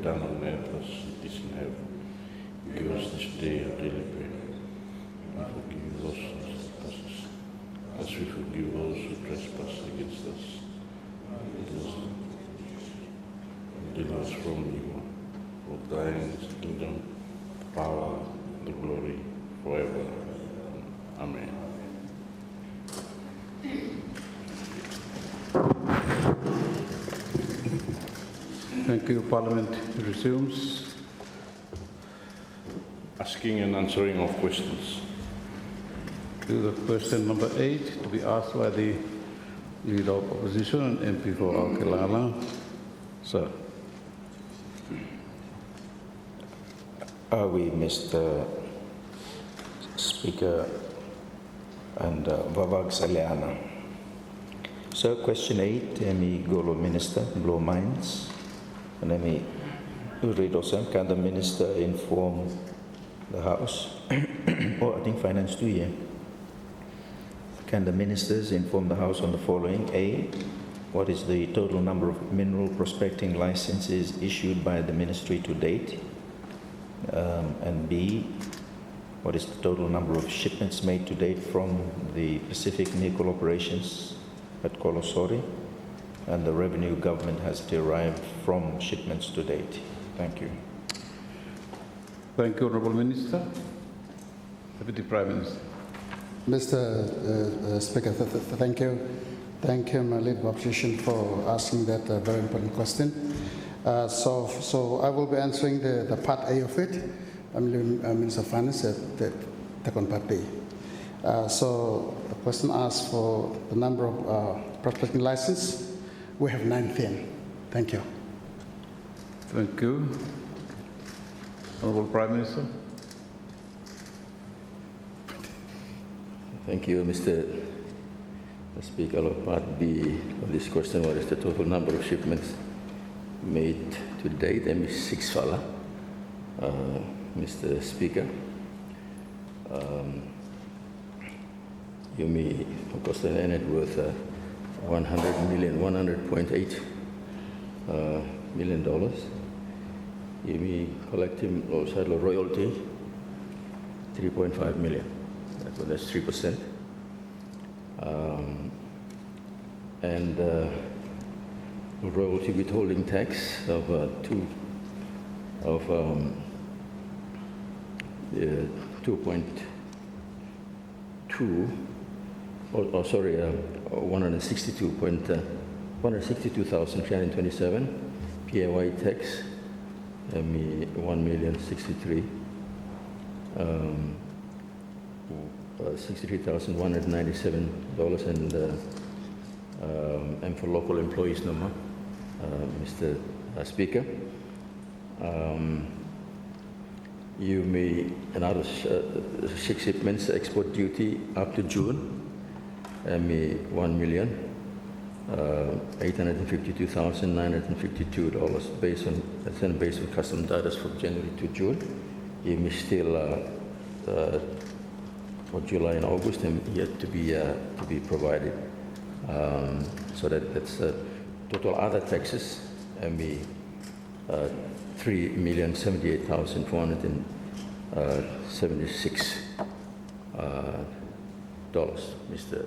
done on earth as it is in heaven. Give us this day our daily bread, and forgive us our trespasses, as we forgive those who trespass against us. Deliver us from evil. For thine is the kingdom, the power, the glory, forever. Amen. Thank you. Parliament resumes. Asking and answering of questions. To the question number 8, to be asked by the Leader of Opposition and MP for Aoke Langalanga. Sir. We, Mr. Speaker, and Vavag Saliana. So, question 8, Emi Golo Minister, Blow Mines. And Emi read also, can the Minister inform the House, or I think Finance 2 year. Can the Ministers inform the House on the following? A, what is the total number of mineral prospecting licenses issued by the Ministry to date? And B, what is the total number of shipments made to date from the Pacific nickel operations at Kolosori and the revenue government has derived from shipments to date? Thank you. Thank you, Honourable Minister. Deputy Prime Minister. Mr. Speaker, thank you. Thank you, my Leader of Opposition, for asking that very important question. So I will be answering the part A of it. I'm Minister of Finance, the second part B. So the question asks for the number of prospecting license. We have 19. Thank you. Thank you. Honourable Prime Minister. Thank you, Mr. Speaker. Part B of this question, what is the total number of shipments made to date? M6 fala, Mr. Speaker. You may, of course, the net worth $100.8 million. You may collect him also royalty 3.5 million. That's 3%. And royalty withholding tax of 2.2, sorry, 162,327. PAY tax, 1,063,000. $63,197 and for local employees number, Mr. Speaker. You may, another 6 shipments export duty up to June, $1,852,952 based on custom data from January to June. You may still for July and August and yet to be provided. So that's total other taxes and be $3,078,476, Mr.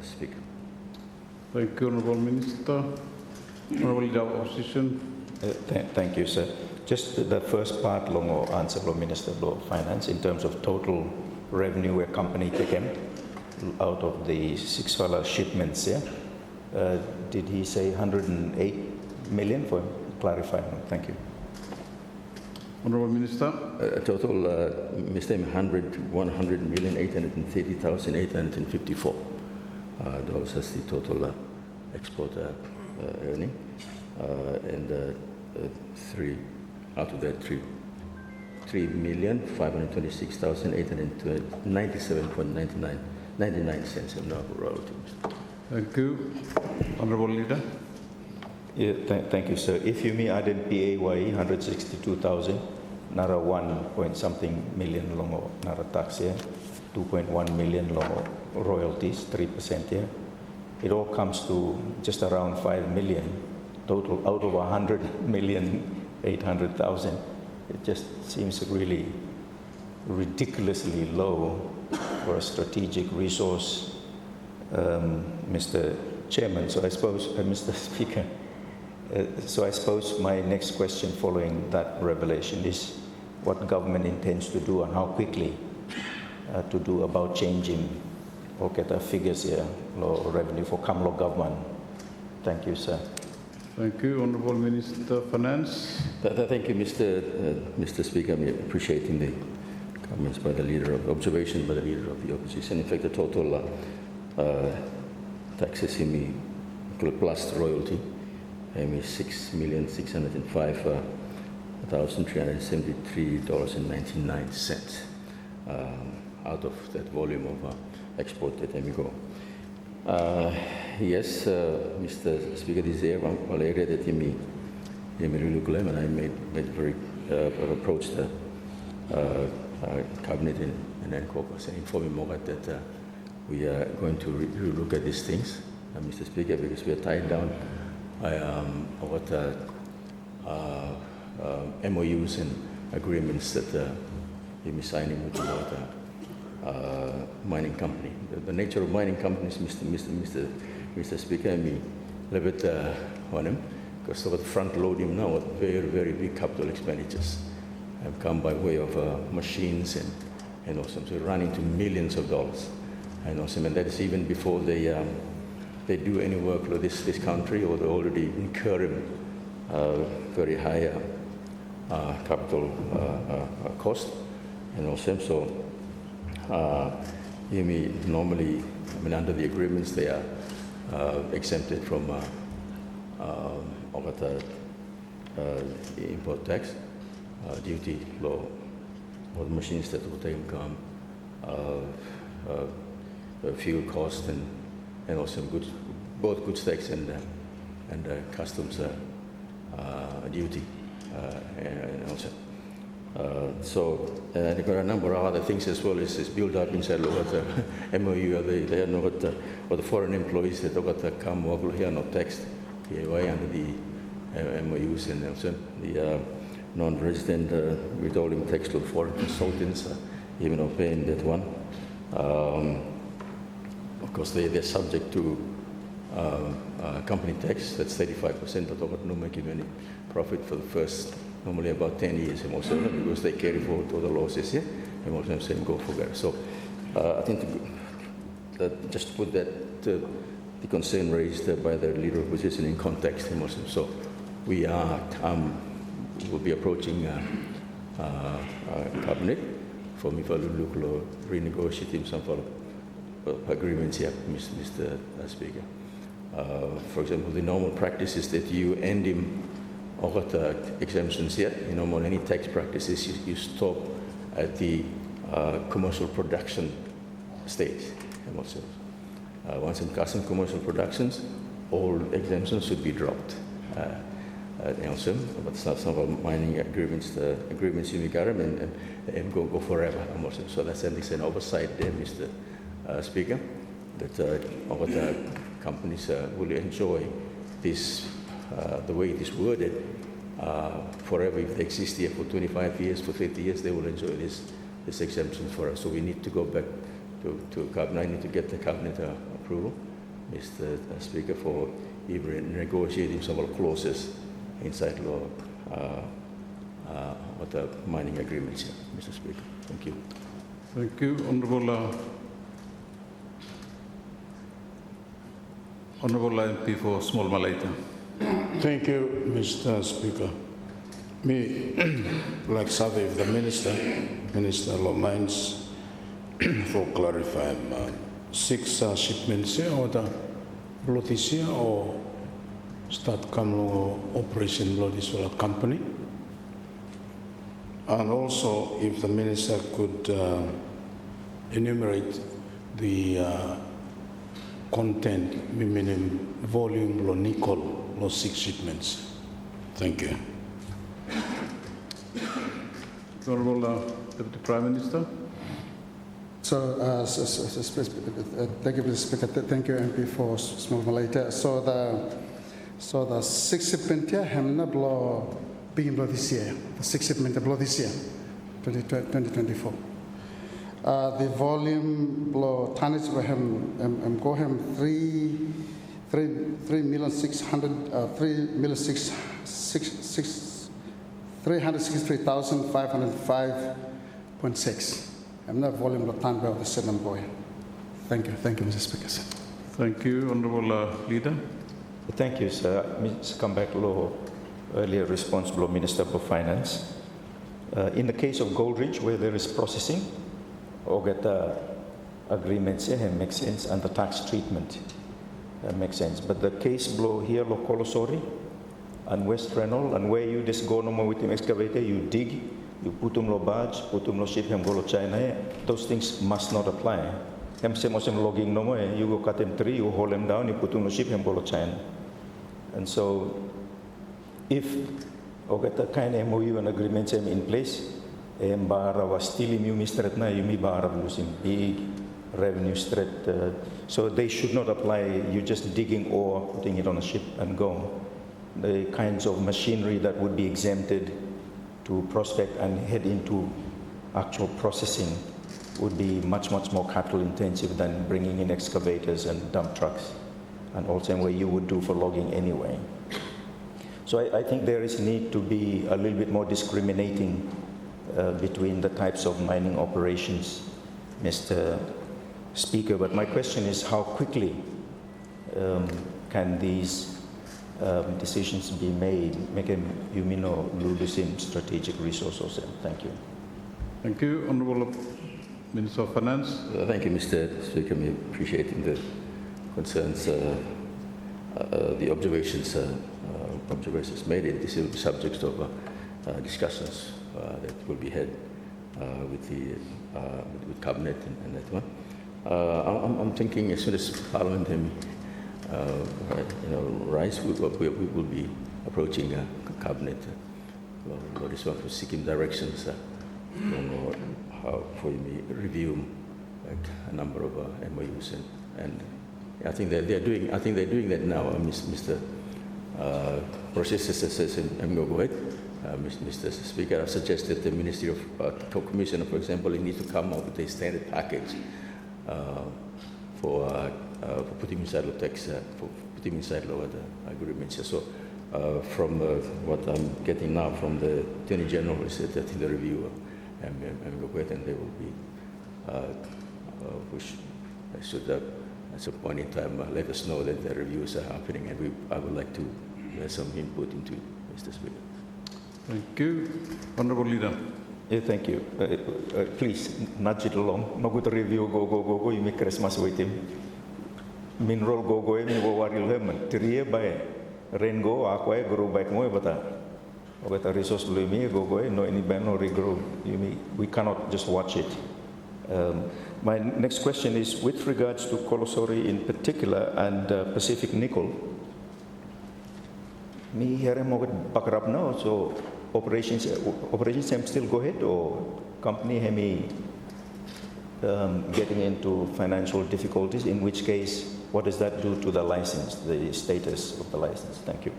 Speaker. Thank you, Honourable Minister. Honourable Leader of Opposition. Thank you, sir. Just the first part, Longo answer, Minister of Finance, in terms of total revenue where company taken out of the 6 shipments, yeah? Did he say 108 million for clarifying? Thank you. Honourable Minister. Total, Mr. 100,830,854 dollars. That's the total export earning, and 3 out of that 3,526,897.99 cents of royalty. Thank you. Honourable Leader. Yeah, thank you, sir. If you may add in PAYE 162,000, nara 1 point something million longo nara tax, yeah, 2.1 million longo royalties, 3%, yeah. It all comes to just around 5 million total out of 100 million 800,000. It just seems really ridiculously low for a strategic resource, Mr. Chairman. So I suppose, Mr. Speaker, so I suppose my next question following that revelation is what government intends to do and how quickly to do about changing or get our figures here, low revenue for Kamlo government. Thank you, sir. Thank you, Honourable Minister Finance. Thank you, Mr. Speaker. I'm appreciating the comments by the leader of observation by the leader of the opposition. In fact, the total taxes in me plus royalty is $6,605,373.99 out of that volume of export that go. Yes, Mr. Speaker, this is one area that you look at, and I made very approached the cabinet and then caucus and informing more that we are going to look at these things, Mr. Speaker, because we are tied down by what MOUs and agreements that we signing with the mining company. The nature of mining companies, Mr. Speaker, I mean, a little bit on them, because of the front loading now with very, very big capital expenditures have come by way of machines and also so run into millions of dollars. And also, and that is even before they do any work for this country, or they're already incurring very high capital cost. And also, so normally, I mean, under the agreements, they are exempted from import tax, duty, law, or the machines that will take come, fuel cost, and also both goods tax and customs duty, and also. So they've got a number of other things as well as built up inside of the MOU. They are not or the foreign employees that got to come over here not taxed under the MOUs, and also the non-resident withholding tax to foreign consultants, even of paying that one. Of course, they're subject to company tax. That's 35%, but they're not making any profit for the first. Normally about 10 years, and also because they carry forward all the losses, yeah, and also same go for that. So I think that just put that the concern raised by the leader of opposition in context, and also so we are will be approaching cabinet for me for renegotiating some sort of agreements here, Mr. Speaker. For example, the normal practice is that you end him. Or got exemptions here. On any tax practices, you stop at the commercial production stage. Once in custom commercial productions, all exemptions should be dropped. But it's not some of mining agreements, the agreements in the government and go forever. So that's at least an oversight there, Mr. Speaker, that all the companies will enjoy this. The way it is worded, forever, if they exist here for 25 years, for 30 years, they will enjoy this exemption for us. So we need to go back to cabinet. I need to get the cabinet approval, Mr. Speaker, for even negotiating some of the clauses inside law with the mining agreements here, Mr. Speaker. Thank you. Thank you, Honourable MP for Small Malaita. Thank you, Mr. Speaker. Me, like survey of the Minister of Mines, for clarifying 6 shipments here or the lotis here or start Kamlo operation lotis for a company. And also if the Minister could enumerate the content, minimum volume, lo nickel, lo 6 shipments. Thank you. Honourable Deputy Prime Minister. So, thank you, Mr. Speaker. Thank you, MP for Small Malaita. So the 6 shipment here, hamna blo being below this year, the 6 shipments below this year, 2024. The volume below tonnage we have go him 363,505.6. I'm not volume below ton below the seven boy. Thank you, Mr. Speaker. Sir. Thank you, Honourable Leader. Thank you, sir. Mr. Comeback Law, earlier responsible Minister for Finance. In the case of Goldridge, where there is processing, or get agreements, makes sense, and the tax treatment makes sense. But the case below here, Kolosori and West Renal, and where you just go no more with the excavator, you dig, you put them no barge, put them no ship, go to China, those things must not apply. Logging no more, you go cut them tree, you hold them down, you put them no ship, go to China. And so, if we get the kind of MOU and agreements in place, bara was still in Yumi Strait na Yumi bara losing big revenue straight. So they should not apply. You just digging ore, putting it on a ship and go. The kinds of machinery that would be exempted to prospect and head into actual processing would be much more capital intensive than bringing in excavators and dump trucks, and also in way you would do for logging anyway. So I think there is need to be a little bit more discriminating between the types of mining operations, Mr. Speaker. But my question is, how quickly can these decisions be made, making losing strategic resources? Thank you. Thank you, Honourable Minister of Finance. Thank you, Mr. Speaker. We appreciate the concerns, the observations made. This will be subject of discussions that will be had with Cabinet and that one. I'm thinking as soon as Parliament rise, we will be approaching Cabinet. This one for seeking directions on how for me review a number of MOUs and I think that they're doing that now. Mr. Processes says I'm going to go ahead. Mr. Speaker, I've suggested the Ministry of Commissioner, for example, it needs to come up with a standard package for putting inside the text, for putting inside the agreements. So from what I'm getting now from the Attorney General is that in the review, I'm going to go ahead and they will be, which should at some point in time let us know that the reviews are happening, and I would like to have some input into it, Mr. Speaker. Thank you. Honourable Leader. Yeah, thank you. Please, nudge it along. No good review, go, you make Christmas with him. Mineral go, me go worry lemon. Three by rain go, aqua, grow back more, but a resource blue me, go, no any ban or regrow. We cannot just watch it. My next question is with regards to Kolosori in particular and Pacific Nickel. Me here I'm back up now, so operations still go ahead, or company getting into financial difficulties, in which case what does that do to the license, the status of the license? Thank you.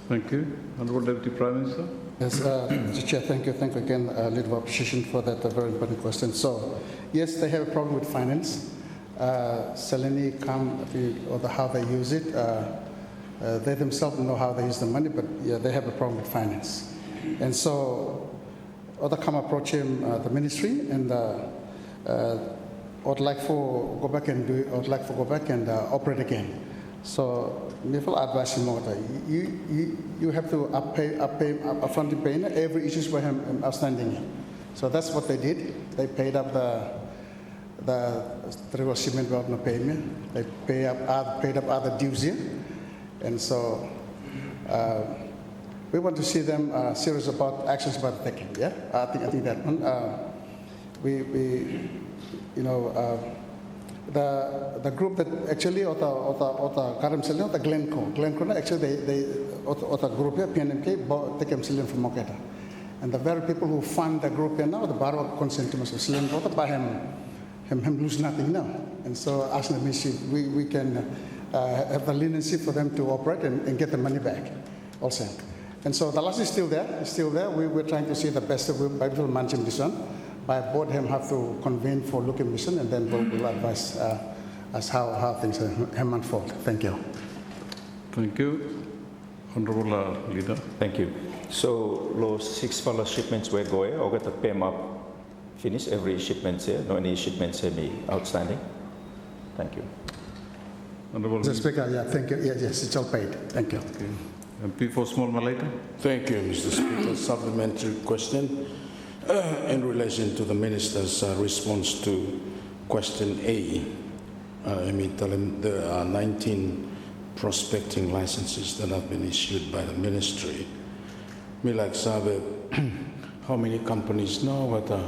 Thank you. Honourable Deputy Prime Minister. Yes, Mr. Chair, thank you again, Leader of Opposition, for that very important question. So, yes, they have a problem with finance. Seleni or how they use it. They themselves know how they use the money, but yeah, they have a problem with finance. And so, other come approach him, the ministry, and would like for go back and operate again. So, me will advise him that you have to upfront the payment every issues for him outstanding. So that's what they did. They paid up the shipment without no payment. They paid up other dues here, and so we want to see them serious about actions about taking. Yeah, I think that one. The group that actually or the Glencore actually they the group here PNMK bought the Camsillion from Moketa, and the very people who fund the group here now the Barwa consent to Mr. Sillion bought by him lose nothing now, and so asking the ministry we can have the leniency for them to operate and get the money back also. And so the license is still there. It's still there. We're trying to see the best way by people managing this one. By board him have to convene for looking mission, and then we'll advise as how things have unfold. Thank you. Thank you. Honorable Leader. Thank you. So, los 6 follow shipments were go or get the payment finish every shipments here. No any shipments be outstanding. Thank you. Honorable Mr. Speaker, yeah, thank you. Yes, it's all paid. Thank you. Okay. MP for Small Malaita. Thank you, Mr. Speaker. Supplementary question in relation to the Minister's response to question A. I mean, tell him there are 19 prospecting licenses that have been issued by the Ministry. Me like sabe, how many companies now what the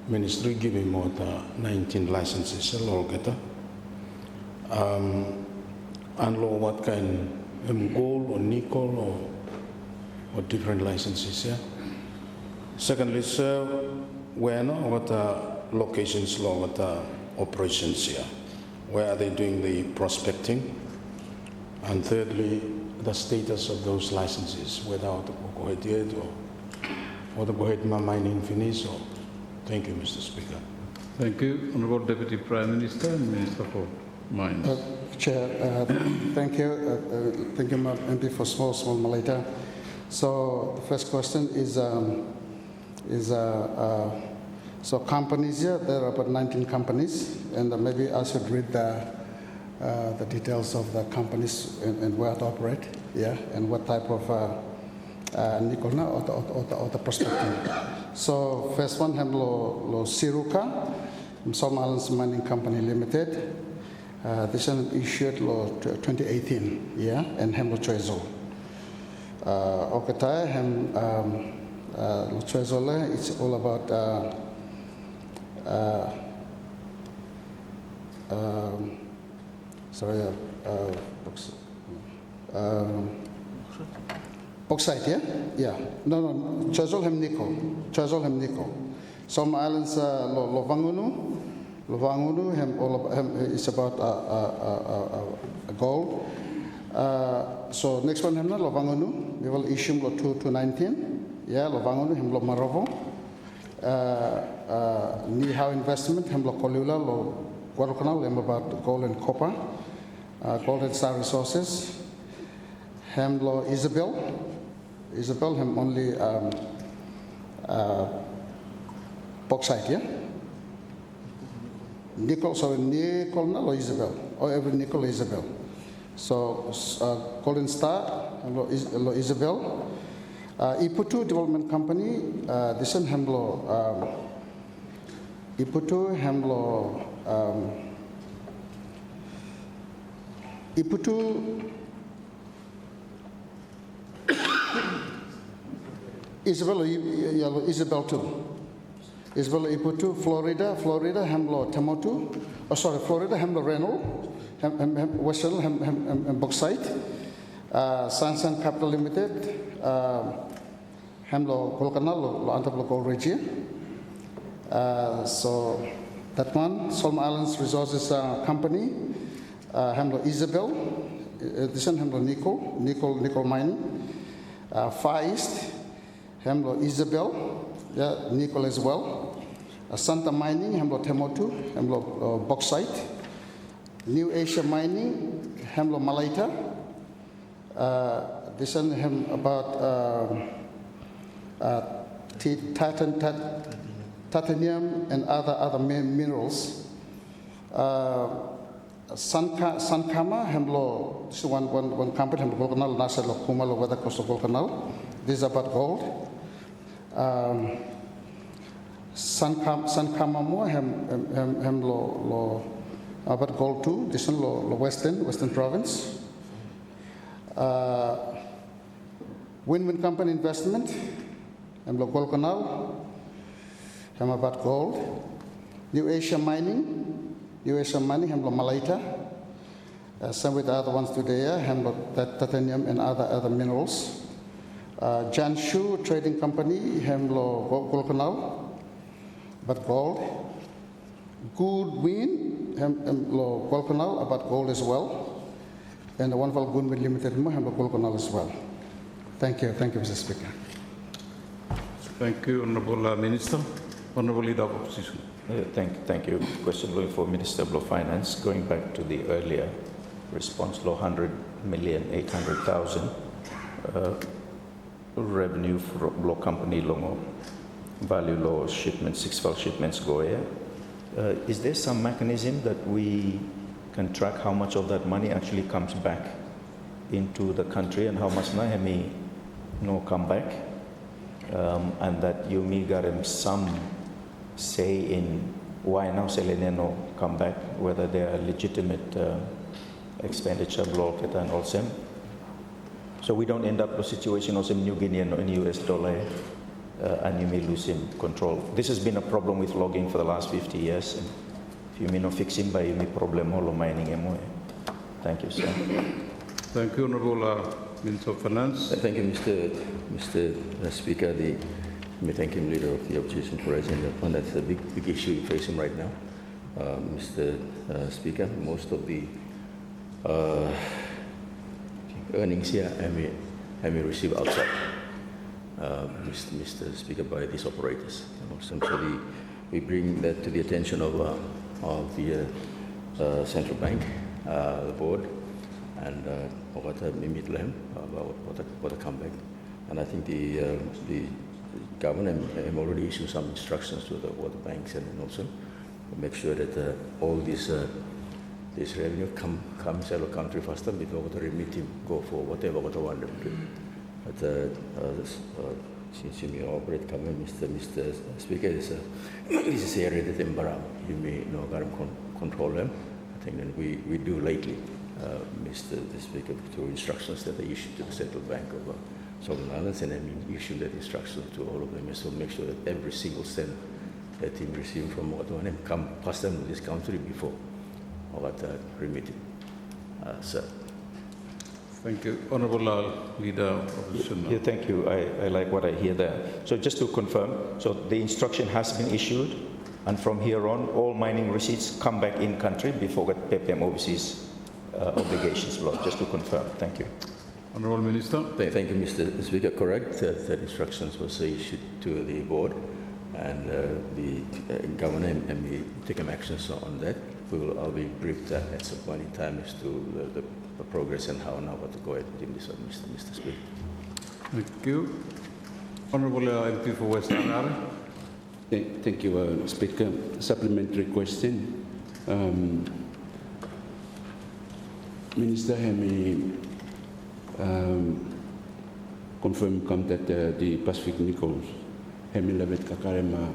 Ministry giving more than 19 licenses all get and law what kind gold or nickel or different licenses, yeah? Secondly, sir, where now what locations law what operations here? Where are they doing the prospecting? And thirdly, the status of those licenses, whether to go ahead yet or to go ahead mining finish or. Thank you, Mr. Speaker. Thank you. Honorable Deputy Prime Minister and Minister for Mines. Chair, thank you. Thank you, MP for Small Malaita. So the first question is so companies here, there are about 19 companies, and maybe I should read the details of the companies and where to operate, yeah, and what type of nickel or the prospecting. So first one, lo Siruka, Solomon Islands Mining Company Limited. This one issued lo 2018, yeah, and lo Treasury. Okata lo Treasury. It's all about bauxite, yeah? Yeah. No, Treasury hem nickel. Some islands, Lovangunu hem is about gold. So next one hem na Lovangunu, we will issue lo 2 to 19. Yeah, Lovangunu hem lo Marovo. Nihao investment hem lo Kolula lo Guadalcanal hem about gold and copper. Gold and star resources. Hem lo Isabel hem only bauxite, yeah? Nickel na lo Isabel, or every nickel Isabel. So Golden Star lo Isabel. Iputu Development Company, this one hem lo Iputu hem lo Iputu Isabel too. Isabel Iputu, Florida Hemlo Temotu. Oh, sorry, Florida Hemlo Renault, Western Hem Bauxite, Sansan Capital Limited, Hemlo Golkanal, Antaplo Gold Regia. So that one, Solomon Islands Resources Company, Hemlo Isabel, this one Hemlo nickel mining. Far East, Hemlo Isabel, yeah, nickel as well. Santa Mining, Hemlo Temotu, Hemlo Bauxite. New Asia Mining, Hemlo Malaita. This one hem about titanium and other minerals. Sankama, Hemlo, this is one company, Hemlo Golkanal, Nasa Lokuma, Weather Coast of Golkanal. This is about gold. Sankama more, Hemlo, about gold too. This one, lo Western Province. Win-Win Company Investment, Hemlo Golkanal, Hem about gold. New Asia Mining, Hemlo Malaita. Some with the other ones today, Hemlo titanium and other minerals. Janshu Trading Company, Hemlo Golkanal, but gold. Goodwin, Hemlo Golkanal, about gold as well. And the one for Goodwin Limited, Hemlo Golkanal as well. Thank you, Mr. Speaker. Thank you, Honourable Minister. Honourable Leader of Opposition. Thank you. Question going for Minister of Finance. Going back to the earlier response law, 100,800,000 revenue for law company long value law shipments, 6 file shipments go here. Is there some mechanism that we can track how much of that money actually comes back into the country and how much Nahemi no come back? And that you may get some say in why now Selene no come back, whether they are legitimate expenditure block and also. So we don't end up in a situation also in New Guinea or in US dollar and you may lose in control. This has been a problem with logging for the last 50 years. And if you may not fix it, you may problem all mining. Thank you, sir. Thank you, Honourable Minister of Finance. Thank you, Mr. Speaker. Thank you, Leader of the Opposition, for raising that one. That's a big issue you face right now, Mr. Speaker. Most of the earnings here I may receive outside, Mr. Speaker, by these operators. So we bring that to the attention of the central bank, the board, and what we meet them about what a comeback. And I think the government have already issued some instructions to the water banks and also make sure that all this revenue comes out of country faster before the remit go for whatever what I want them to do. But since you may operate government, Mr. Speaker, this is area that you may control them. I think that we do lately, Mr. Speaker, through instructions that they issued to the Central Bank of Southern Islands, and I mean issue that instruction to all of them, so make sure that every single cent that you receive from what one come past them to this country before or remitted. Sir. Thank you, Honourable Leader of Opposition. Yeah, thank you. I like what I hear there. So just to confirm, so the instruction has been issued, and from here on, all mining receipts come back in country before get PPM overseas obligations law. Just to confirm. Thank you. Honourable Minister. Thank you, Mr. Speaker. Correct. That instructions was issued to the board, and the governor and we take actions on that. I'll be briefed at some point in time as to the progress and how now what to go ahead in this one, Mr. Speaker. Thank you. Honourable MP for West Langalanga. Thank you, Speaker. Supplementary question. Minister, have me confirm that the Pacific Nichols have me levet kakarema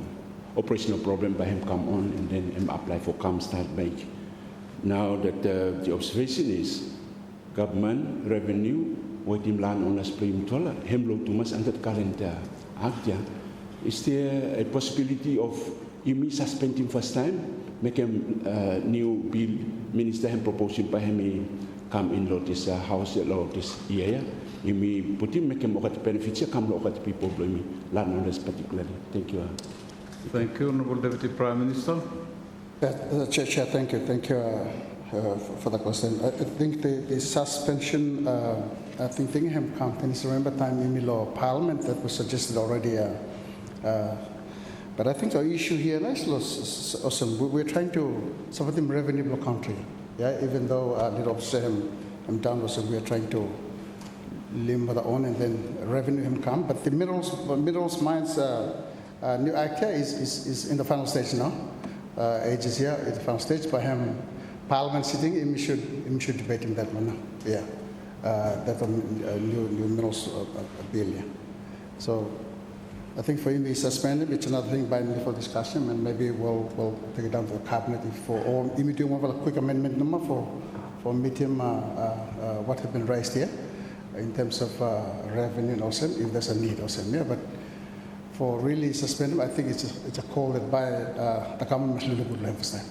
operational problem by him come on and then him apply for come start bank. Now that the observation is government revenue waiting land on a spring dollar him low too much under current act. Is there a possibility of you may suspend him first time, make him new bill minister him proposing by him come in law this house law this year? You may put him make him look at benefits come look at people blaming land on this particularly. Thank you. Thank you, Honourable Deputy Prime Minister. Chair, thank you for the question. I think the suspension, I think Thingham companies, remember time in law Parliament that was suggested already. But I think the issue here is awesome. We're trying to support them revenue block country. Yeah, even though little say I'm down, so we are trying to limit the own and then revenue him come. But the minerals mines new act here is in the final stage now. Ages here in the final stage. By him, Parliament sitting, him should debate in that manner. Yeah, that new minerals bill. Yeah. So I think for him, he suspended. It's another thing by me for discussion, and maybe we'll take it down to the cabinet or immediately one a quick amendment number for meet him what has been raised here in terms of revenue and also if there's a need also. Yeah, but for really suspend him, I think it's a call that by the government must look good emphasize.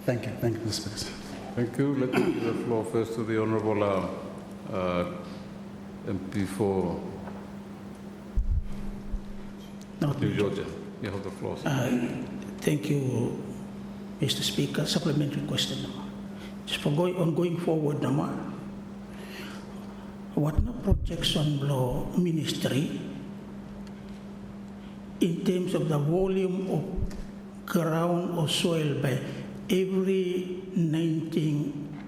Thank you, Mr. Speaker. Thank you. Let me give the floor first to the Honourable MP for New Georgia. You have the floor. Thank you, Mr. Speaker. Supplementary question. Just for going forward, what projection law ministry in terms of the volume of ground or soil by every 19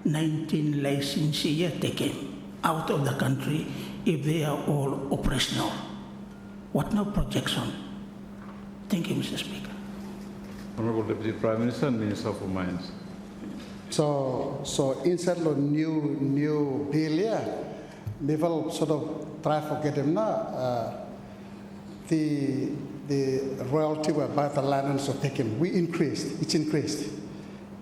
licenses taken out of the country if they are all operational? What now projection? Thank you, Mr. Speaker. Honorable Deputy Prime Minister and Minister for Mines. So inside the new bill, yeah, we will sort of try to get them now. The royalty were by the land so taken. It's increased.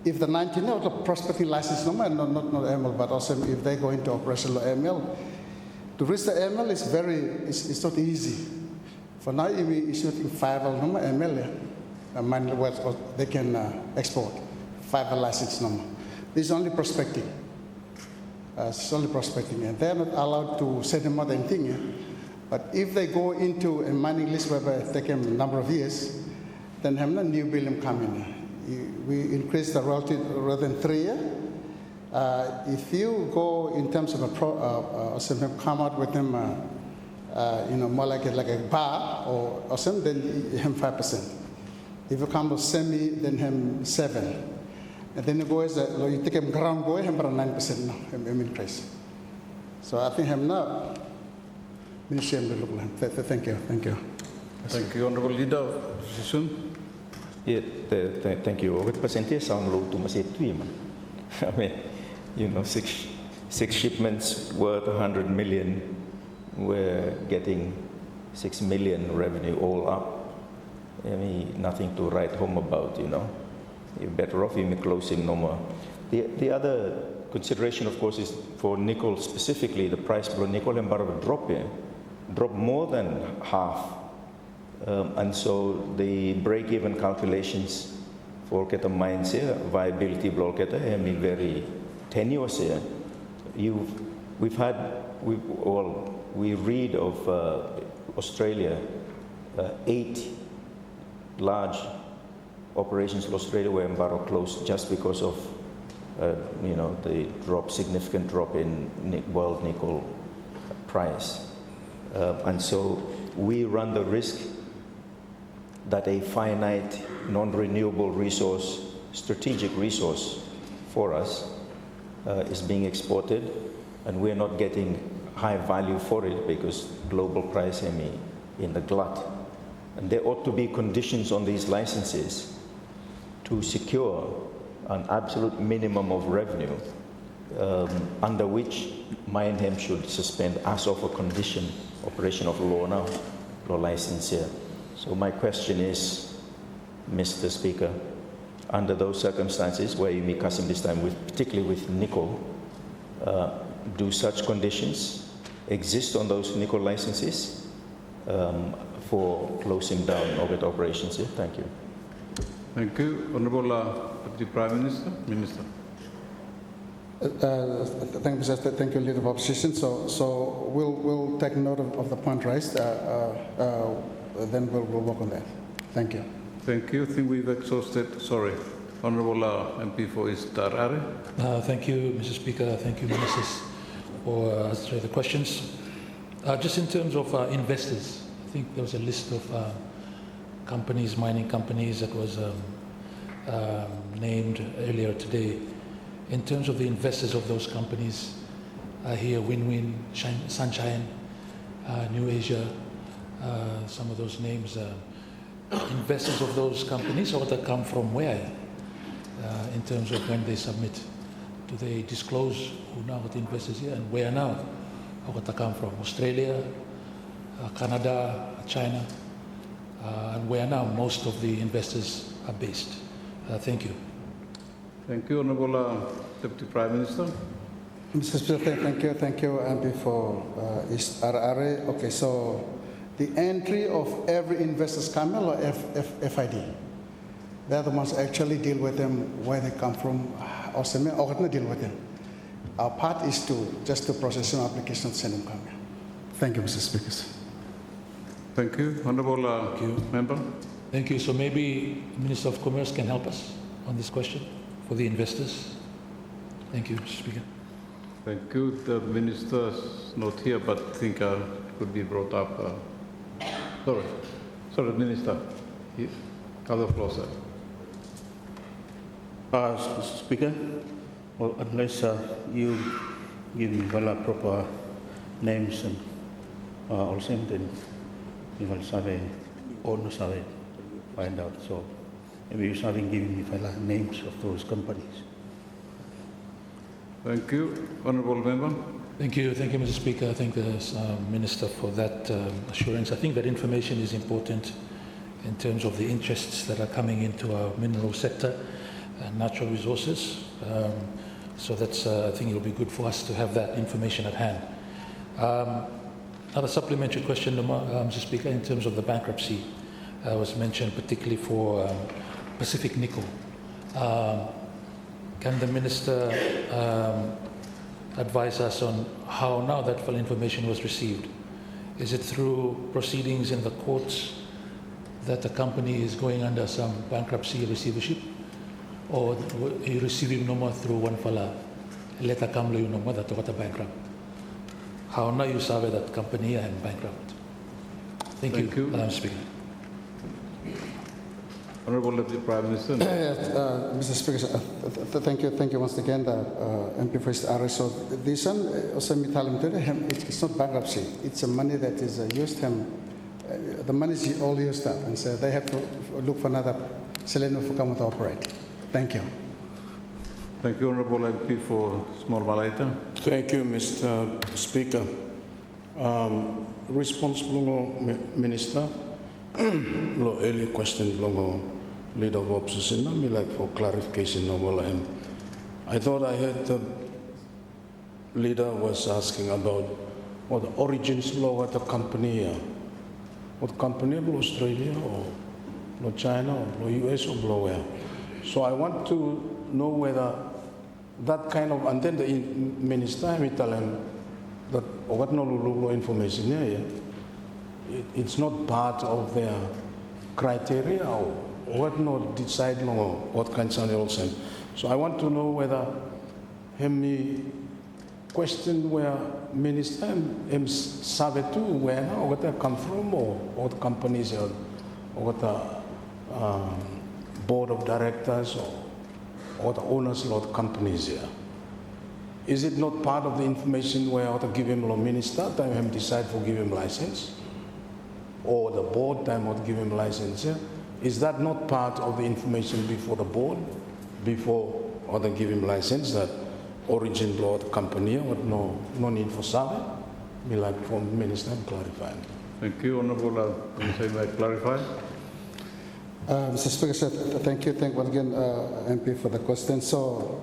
If the 19 of the prospecting license, not ML, but also if they go into operational ML, to reach the ML is it's not easy. For now, we issuing 5 ML, they can export 5 license number. This is only prospecting. It's only prospecting, and they're not allowed to say them more than anything. Yeah? But if they go into a mining list where they take a number of years, then have a new bill coming. We increase the royalty rather than 3 years. If you go in terms of come out with them, more like a bar or something, then you have 5%. If you come to semi, then have 7%. And then you go as you take a ground go, have 9% now, increase. So I think have now. Thank you. Thank you, Honorable Leader of Opposition. Yeah, thank you. What percentage sound low to say 3 man? I mean, 6 shipments worth 100 million, we're getting 6 million revenue all up. I mean, nothing to write home about, You're better off even closing no more. The other consideration, of course, is for nickel specifically, the price below nickel and barrel drop more than half. And so the break-even calculations for Keta mines here, viability below Keta, very tenuous here. We read of Australia, 8 large operations in Australia where Barrow closed just because of the significant drop in world nickel price. And so we run the risk that a finite, non-renewable resource, strategic resource for us is being exported, and we're not getting high value for it because global price in the glut. And there ought to be conditions on these licenses to secure an absolute minimum of revenue under which Minehem should suspend as of a condition operation of law license here. So my question is, Mr. Speaker, under those circumstances where you meet Kasim this time, particularly with nickel, do such conditions exist on those nickel licenses for closing down orbit operations here? Thank you. Thank you. Honorable Deputy Prime Minister. Minister. Thank you, Leader of Opposition. So we'll take note of the point raised. Then we'll work on that. Thank you. Thank you. I think we've exhausted. Sorry. Honorable MP for East Tarare. Thank you, Mr. Speaker. Thank you, Ministers, for answering the questions. Just in terms of investors, I think there was a list of companies, mining companies that was named earlier today. In terms of the investors of those companies, I hear Win-Win, Sunshine, New Asia, some of those names. Investors of those companies, or they come from where? In terms of when they submit, do they disclose who now the investors here and where now? How would they come from? Australia, Canada, China, and where now most of the investors are based? Thank you. Thank you, Honorable Deputy Prime Minister. Mr. Speaker, thank you, MP for East RRA. Okay, so the entry of every investor's camel or FID, they're the ones actually deal with them, where they come from, or not deal with them. Our part is just to process an application, send them come here. Thank you, Mr. Speaker. Thank you. Honorable Member. Thank you. So maybe the Minister of Commerce can help us on this question for the investors. Thank you, Mr. Speaker. Thank you. The minister's not here, but think could be brought up. Sorry, Minister. You have the floor, sir. Speaker, well, unless you give me proper names and also then you will survey or no survey find out. So maybe you starting giving me names of those companies. Thank you. Honourable Member. Thank you, Mr. Speaker. I thank the Minister for that assurance. I think that information is important in terms of the interests that are coming into our mineral sector and natural resources. So that's, I think it'll be good for us to have that information at hand. Another supplementary question, Mr. Speaker, in terms of the bankruptcy was mentioned particularly for Pacific Nickel. Can the Minister advise us on how now that full information was received? Is it through proceedings in the courts that the company is going under some bankruptcy receivership? Or are you receiving no more through one fala letter come you no more that got bankrupt? How now you survey that company and bankrupt? Thank you. Madam Speaker. Honourable Deputy Prime Minister. Mr. Speaker, thank you once again, the MP for his arrest. So this one, it's not bankruptcy. It's a money that is used. The money is all used up, and so they have to look for another cylinder to come to operate. Thank you. Thank you, Honourable MP for Small Malaita. Thank you, Mr. Speaker. Responsible Minister, lo early question longo Leader of Opposition, me like for clarification of him. I thought I heard the leader was asking about what the origins law at the company, what company, Australia or China or US or where. So I want to know whether that kind of, and then the minister, we tell him that what no information it's not part of their criteria or what not decide what kinds of also. So I want to know whether me question where minister sabe too where now what they come from or what companies or what the board of directors or the owners of companies here. Is it not part of the information where to give him a minister, time him decide for give him license? Or the board time to give him license? Yeah? Is that not part of the information before the board, before or to give him license that origin law the company or no need for survey? Me like for minister clarifying. Thank you, Honourable. Minister, may I clarify? Mr. Speaker, thank you once again, MP, for the question. So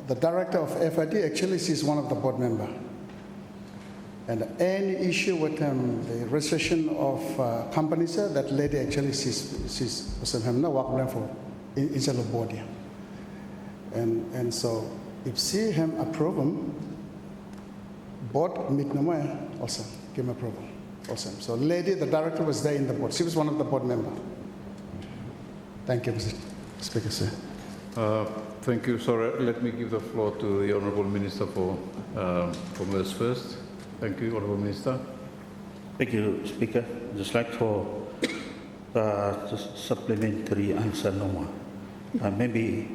the director of FID actually is one of the board member. And any issue with the registration of companies, that lady actually she's no work for inside the board here. And so if she him approve him, board meet no more also give him approval also. So lady, the director was there in the board. She was one of the board member. Thank you, Mr. Speaker, sir. Thank you. Sorry, let me give the floor to the Honourable Minister for Commerce first. Thank you, Honourable Minister. Thank you, Speaker. Just like for just supplementary answer no more. Maybe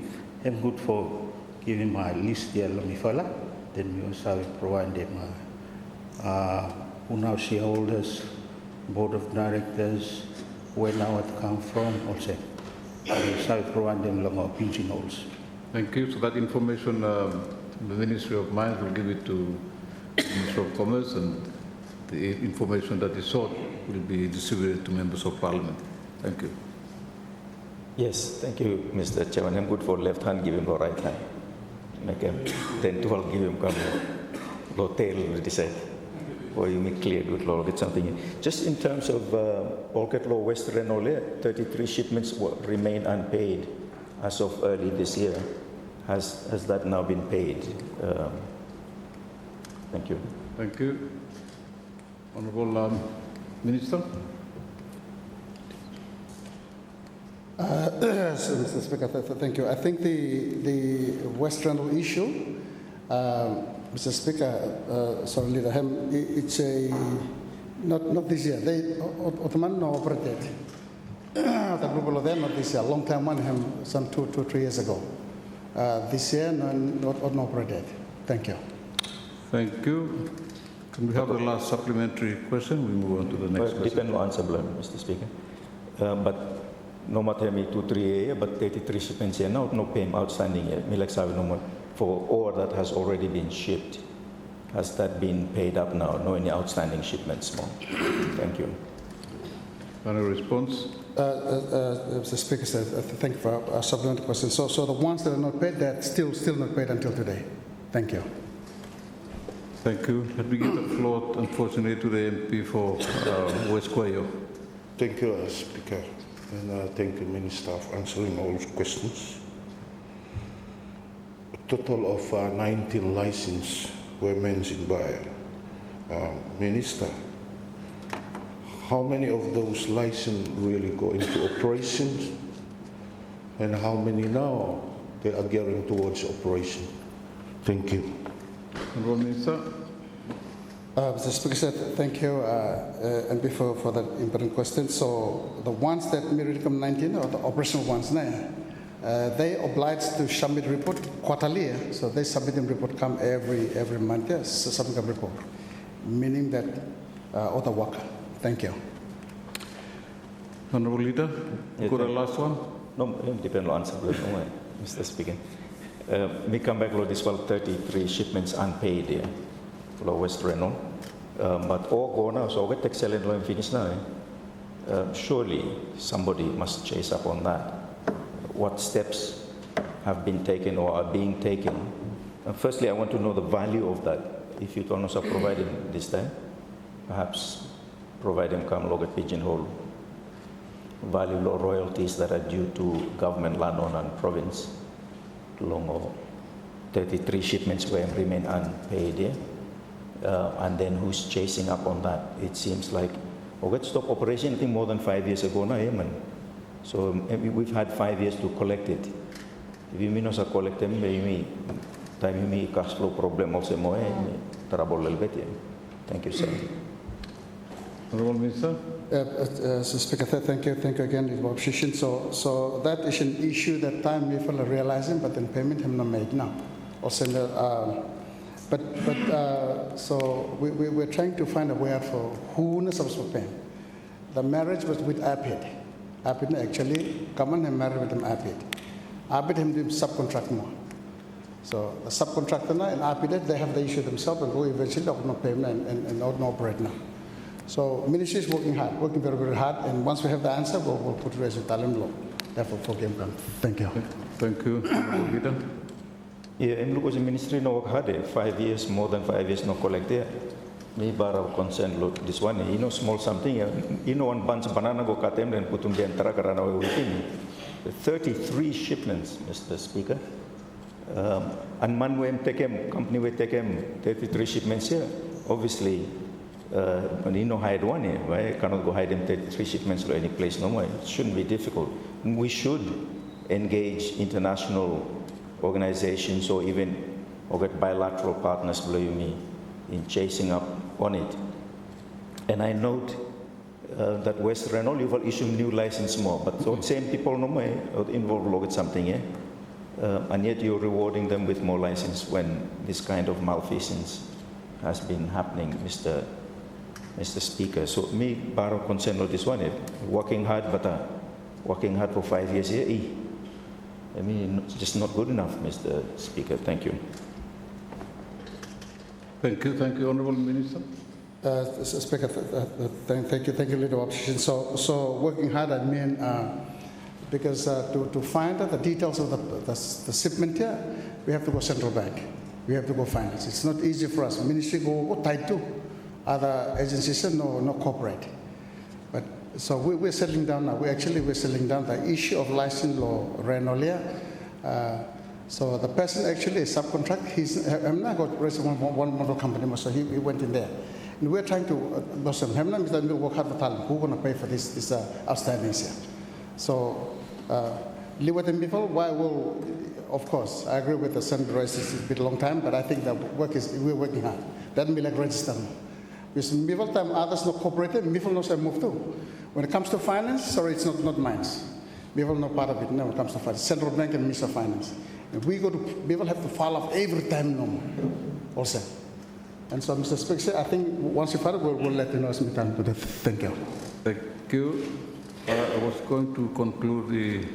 I'm good for giving my list here, then we also provide them who now shareholders, board of directors, where now it come from also. We also provide them long pigeonholes. Thank you. So that information, the Ministry of Mines will give it to the Ministry of Commerce, and the information that is sought will be distributed to members of Parliament. Thank you. Yes, thank you, Mr. Chairman. I'm good for left hand, give him the right hand. Like 10, 12, give him come low tail, decide. Or you make clear good law, get something. Just in terms of Orchid Law Western Ole, 33 shipments remain unpaid as of early this year. Has that now been paid? Thank you. Thank you. Honourable Minister. So, Mr. Speaker, thank you. I think the Western issue, Mr. Speaker, sorry, Leader Hem, it's not this year. They Ottoman no operated. The group of them not this year. Long time one some 2-3 years ago. This year not operated. Thank you. Thank you. Can we have the last supplementary question? We move on to the next question. Depend on answer, Mr. Speaker. But no matter me 2-3 year, but 33 shipments here now, no payment outstanding yet. Me like sabi no more for all that has already been shipped. Has that been paid up now? No any outstanding shipments more. Thank you. Any response? Mr. Speaker, thank you for a supplementary question. So the ones that are not paid, they're still not paid until today. Thank you. Thank you. Let me give the floor, unfortunately, to the MP for West Kwayo. Thank you, Speaker, and thank you, Minister, for answering all those questions. A total of 19 licenses were mentioned by Minister. How many of those licenses really go into operations, and how many now they are gearing towards operation? Thank you. Honourable Minister. Mr. Speaker, thank you, and before for that important question. So the ones that Miricum 19 or the operational ones now, they obliged to submit report quarterly. So they submit them report come every month. Yes, submit a report, meaning that other worker. Thank you. Honourable Leader, go to the last one. No, depend on answer, Mr. Speaker. Me come back to this 33 shipments unpaid here. West Renault, but all go now, so get excellent and finish now. Surely somebody must chase up on that. What steps have been taken or are being taken? Firstly, I want to know the value of that. If you don't also provide it this time, perhaps provide them come log at pigeonhole value or royalties that are due to government, landowner, and province. Long or 33 shipments where remain unpaid here. And then who's chasing up on that? It seems like, let's stop operation, I think more than 5 years ago now, man. So we've had 5 years to collect it. If you mean also collect them, maybe time cash flow problem also more, trouble a little bit. Thank you, sir. Honourable Minister. Speaker, thank you again for the opposition. So that is an issue that time we feel realizing, but then payment have not made now. Also, so we're trying to find a way out for who is supposed to pay. The marriage was with Apid. Apid actually come on and marry with them Apid. Apid him do subcontract more. So the subcontractor now and Apid they have the issue themselves and go eventually not payment and not operate now. So ministry is working very, very hard, and once we have the answer, we'll put it as a talent law. Therefore, for game plan. Thank you. Thank you. Honourable Leader. Yeah, and look, the ministry no work hard. 5 years, more than 5 years, no collect there. Me bar concern look this one. Small something. One bunch banana go cut them and put them there and trakarana within. 33 shipments, Mr. Speaker. And man we take him, company we take him 33 shipments here. Obviously, hide one here. Right? Cannot go hide them 33 shipments to any place no more. It shouldn't be difficult. We should engage international organizations or even get bilateral partners, believe me, in chasing up on it. And I note that West Renault, you will issue new license more, but those same people no more involved with something, and yet you're rewarding them with more license when this kind of malfeasance has been happening, Mr. Speaker. So me, bar concern with this one, working hard, but working hard for 5 years here. I mean, it's just not good enough, Mr. Speaker. Thank you. Thank you. Thank you, Honourable Minister. Speaker, thank you, Leader of Opposition. So working hard, I mean, because to find out the details of the shipment here, we have to go central bank. We have to go finance. It's not easy for us. Ministry go tied to other agencies, no corporate. But so we're settling down now. We're settling down the issue of license law Renolia. So the person actually is subcontract. I'm not got one model company, so he went in there. And we're trying to, work hard for talent. Who's going to pay for this outstanding here? So live with people, why will, of course, I agree with the Senator Rice, it's been a long time, but I think that we're working hard. That may like register. Because people time others not cooperated, people knows I move too. When it comes to finance, sorry, it's not mine. People know part of it now when it comes to finance. Central Bank and Minister of Finance. If we go to, people have to follow up every time no more. Also. And so, Mr. Speaker, I think once you file it, we'll let you know some time to that. Thank you. Thank you. I was going to conclude the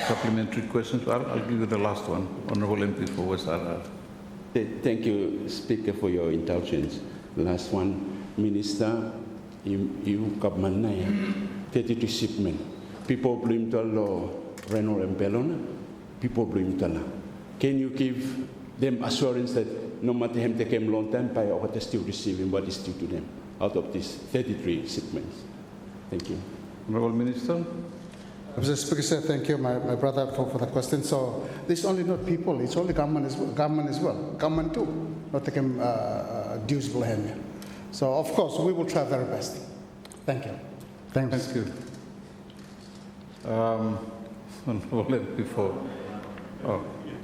supplementary questions. I'll give you the last one. Honourable MP for West RR. Thank you, Speaker, for your indulgence. The last one, Minister, you government 33 shipment. People blame the law, Renault and Bellona. People blame the law. Can you give them assurance that no matter how they came long time, by what they're still receiving what is due to them out of these 33 shipments? Thank you. Honourable Minister. Mr. Speaker, sir, thank you, my brother, for the question. So this is only not people, it's only government as well. Government too, not taking dues behind here. So of course, we will try very best. Thank you. Thanks. Thank you. Honourable MP for,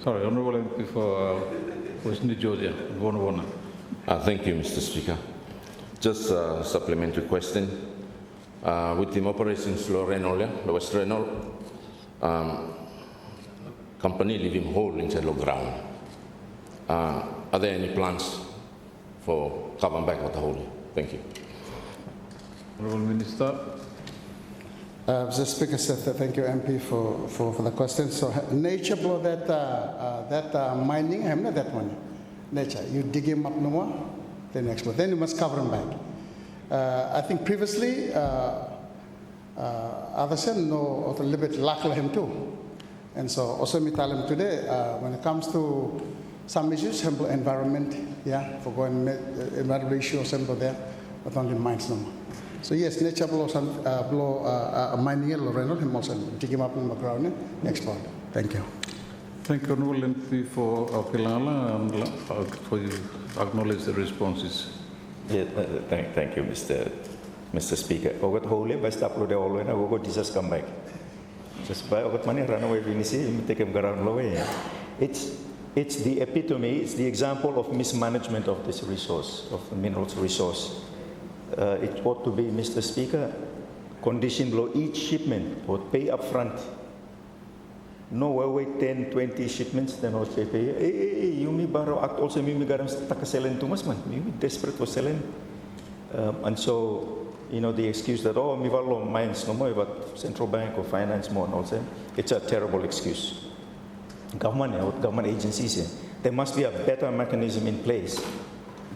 Honourable MP for West New Georgia, Wona. Thank you, Mr. Speaker. Just a supplementary question. With the operations law Renault, the West Renault company leaving hole inside the ground. Are there any plans for covering back of the hole? Thank you. Honourable Minister. Mr. Speaker, sir, thank you, MP, for the question. So nature blow that mining, I'm not that one. Nature, you dig him up no more, then export. Then you must cover him back. I think previously, others said no, a little bit lack him too. And so also me tell him today, when it comes to some issues, environment, yeah, for going environmental issues, there, but only mines no more. So yes, nature blow a mining yellow Renault, him also dig him up in the ground and export. Thank you. Thank you, Honourable MP for Aoke and for you acknowledge the responses. Yeah, thank you, Mr. Speaker. Ogot hole, by stop lo de all when I go Jesus come back. Just by ogot money run away when you see take him ground away. It's the epitome, it's the example of mismanagement of this resource, of the minerals resource. It ought to be, Mr. Speaker, condition below each shipment or pay up front. No, wait 10, 20 shipments, then also pay. Hey, you me borrow act also me garam selling too much man. Me desperate for selling. And so, you know, the excuse that, oh, me value mines no more, but central bank or finance more, also, it's a terrible excuse. Government agencies, there must be a better mechanism in place.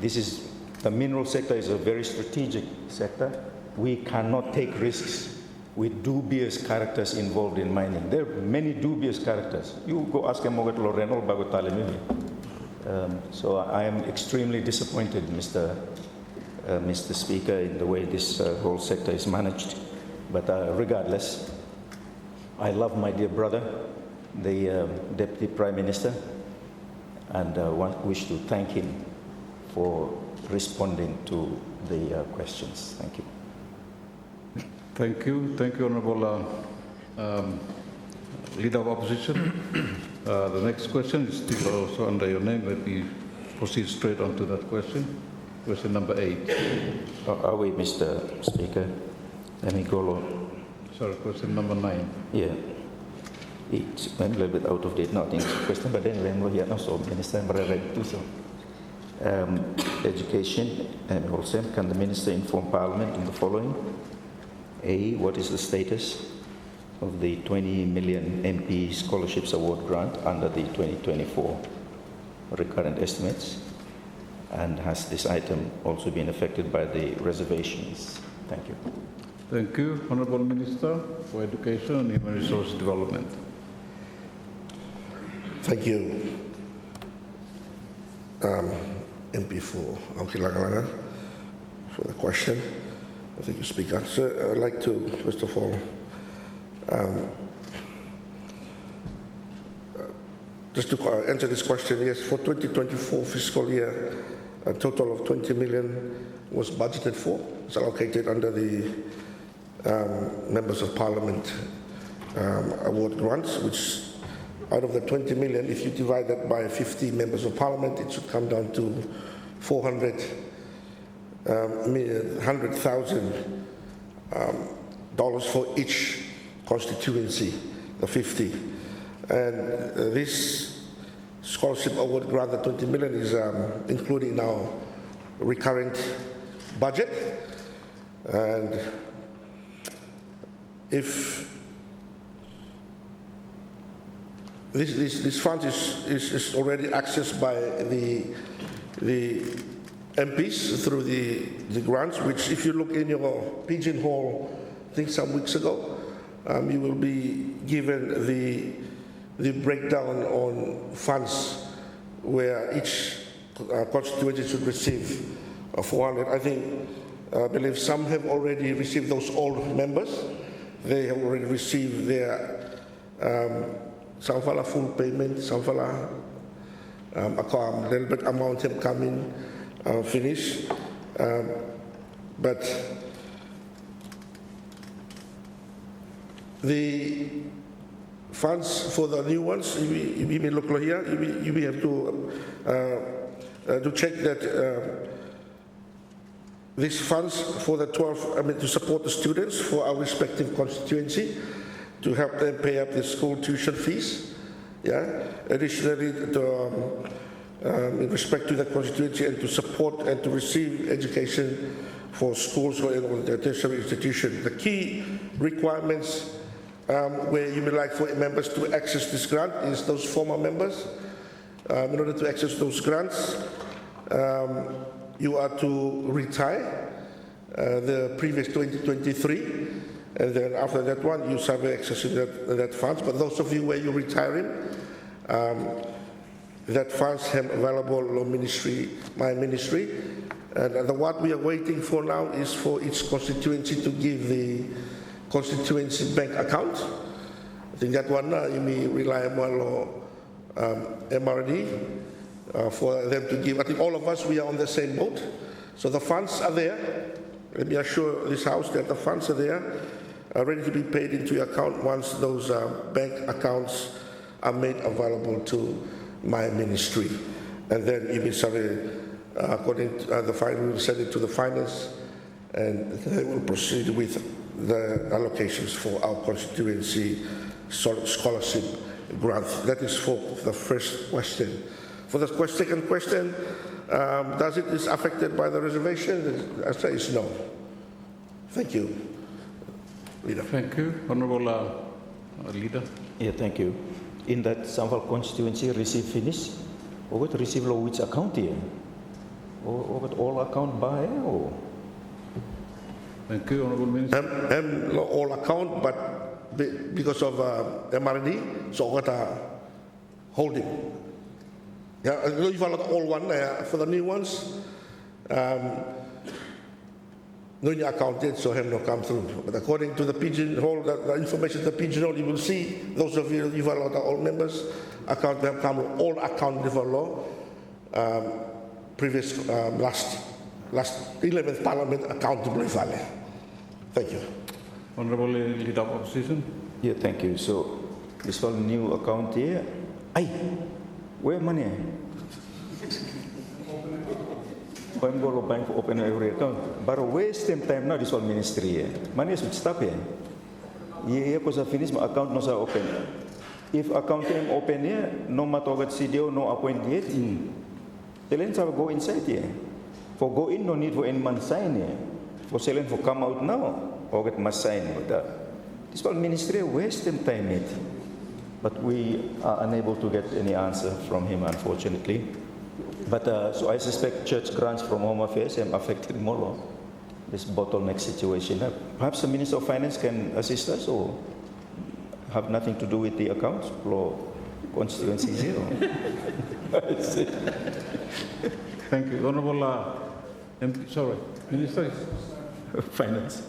The mineral sector is a very strategic sector. We cannot take risks with dubious characters involved in mining. There are many dubious characters. You go ask them about Loreno Bagotale. So I am extremely disappointed, Mr. Speaker, in the way this whole sector is managed. But regardless, I love my dear brother, the Deputy Prime Minister, and wish to thank him for responding to the questions. Thank you. Thank you. Thank you, Honourable Leader of Opposition. The next question is still also under your name. Let me proceed straight on to that question. Question number 8. Are we, Mr. Speaker? Let me go. Sorry, question number 9. Yeah. It's a little bit out of date, not in question, but then we're here now, so Minister, I'm ready to so. Education, and also, can the Minister inform Parliament on the following? A, what is the status of the 20 million MP Scholarships Award grant under the 2024 recurrent estimates? And has this item also been affected by the reservations? Thank you. Thank you, Honourable Minister for Education and Human Resource Development. Thank you, MP for Aoke Langalanga, for the question. Thank you, Speaker. So I'd like to, first of all, just to answer this question, yes, for 2024 fiscal year, a total of 20 million was budgeted for. It's allocated under the Members of Parliament award grants, which out of the 20 million, if you divide that by 50 members of parliament, it should come down to 100,000 dollars for each constituency, the 50. And this scholarship award grant, the 20 million, is included in our recurrent budget. And if this fund is already accessed by the MPs through the grants, which if you look in your pigeonhole, I think some weeks ago, you will be given the breakdown on funds where each constituency should receive 400. I believe some have already received, those old members. They have already received their some fala full payment, some fala a little bit amount have come in, finish. But the funds for the new ones, you may look here, you may have to check that these funds for the 12, to support the students for our respective constituency, to help them pay up the school tuition fees. Yeah. Additionally, in respect to the constituency, and to support and to receive education for schools or in the tertiary institution. The key requirements where you would like for members to access this grant is those former members. In order to access those grants, you are to retire the previous 2023, and then after that one, you have access to that funds. But those of you where you're retiring, that funds have available ministry, my ministry, and what we are waiting for now is for each constituency to give the constituency bank account. I think that one you may rely on MRD for them to give. I think all of us, we are on the same boat. So the funds are there. Let me assure this House that the funds are there, ready to be paid into your account once those bank accounts are made available to my ministry. And then you will according to the finance, we will send it to the finance, and they will proceed with the allocations for our constituency scholarship grant. That is for the first question. For the second question, does it is affected by the reservation? I say it's no. Thank you. Leader. Thank you. Honorable Leader. Yeah, thank you. In that Sanfal constituency receive finish, or what receive law which account here? Or what all account by or? Thank you, Honorable Minister. All account, but because of MRD, so what holding. Yeah, you follow all one for the new ones. No new account yet, so have no come through. But according to the pigeonhole, the information the pigeonhole, you will see those of you follow the all members account have come all account develop previous last 11th Parliament accountable Wale. Thank you. Honorable Leader of Opposition. Yeah, thank you. So this one new account here. Where money? I'm going to bank for open every account. But waste them time now, this one ministry. Money should stop here. Yeah, because I finish my account, no open. If account am open here, no matter what CDO, no appoint yet. The lens have go inside here. For go in, no need for any man sign here. For selling for come out now, or get must sign. But this one ministry waste them time yet. But we are unable to get any answer from him, unfortunately. But so I suspect church grants from Home Affairs have affected more this bottleneck situation. Perhaps the Minister of Finance can assist us, or have nothing to do with the accounts for constituency zero. Thank you, Honorable MP. Sorry, Minister. Finance.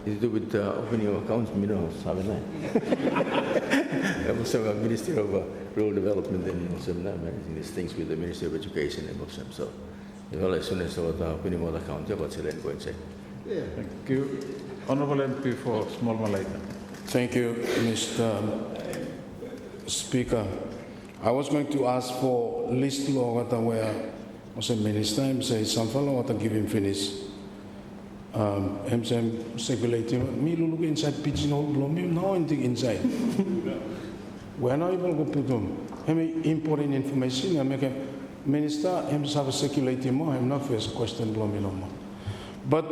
It's to do with opening of accounts, I also have Ministry of Rural Development and some managing these things with the Ministry of Education and most of them. So, as soon as opening of account, what's the go and say? Thank you. Honorable MP for Small Malaita. Thank you, Mr. Speaker. I was going to ask for list law where was a minister, him say some fellow what give him finish. Him say circulating me look inside pigeonhole blow me no anything inside. We're not able to put them. Him important information, I make a minister himself circulating more, I'm not first question blow me no more. But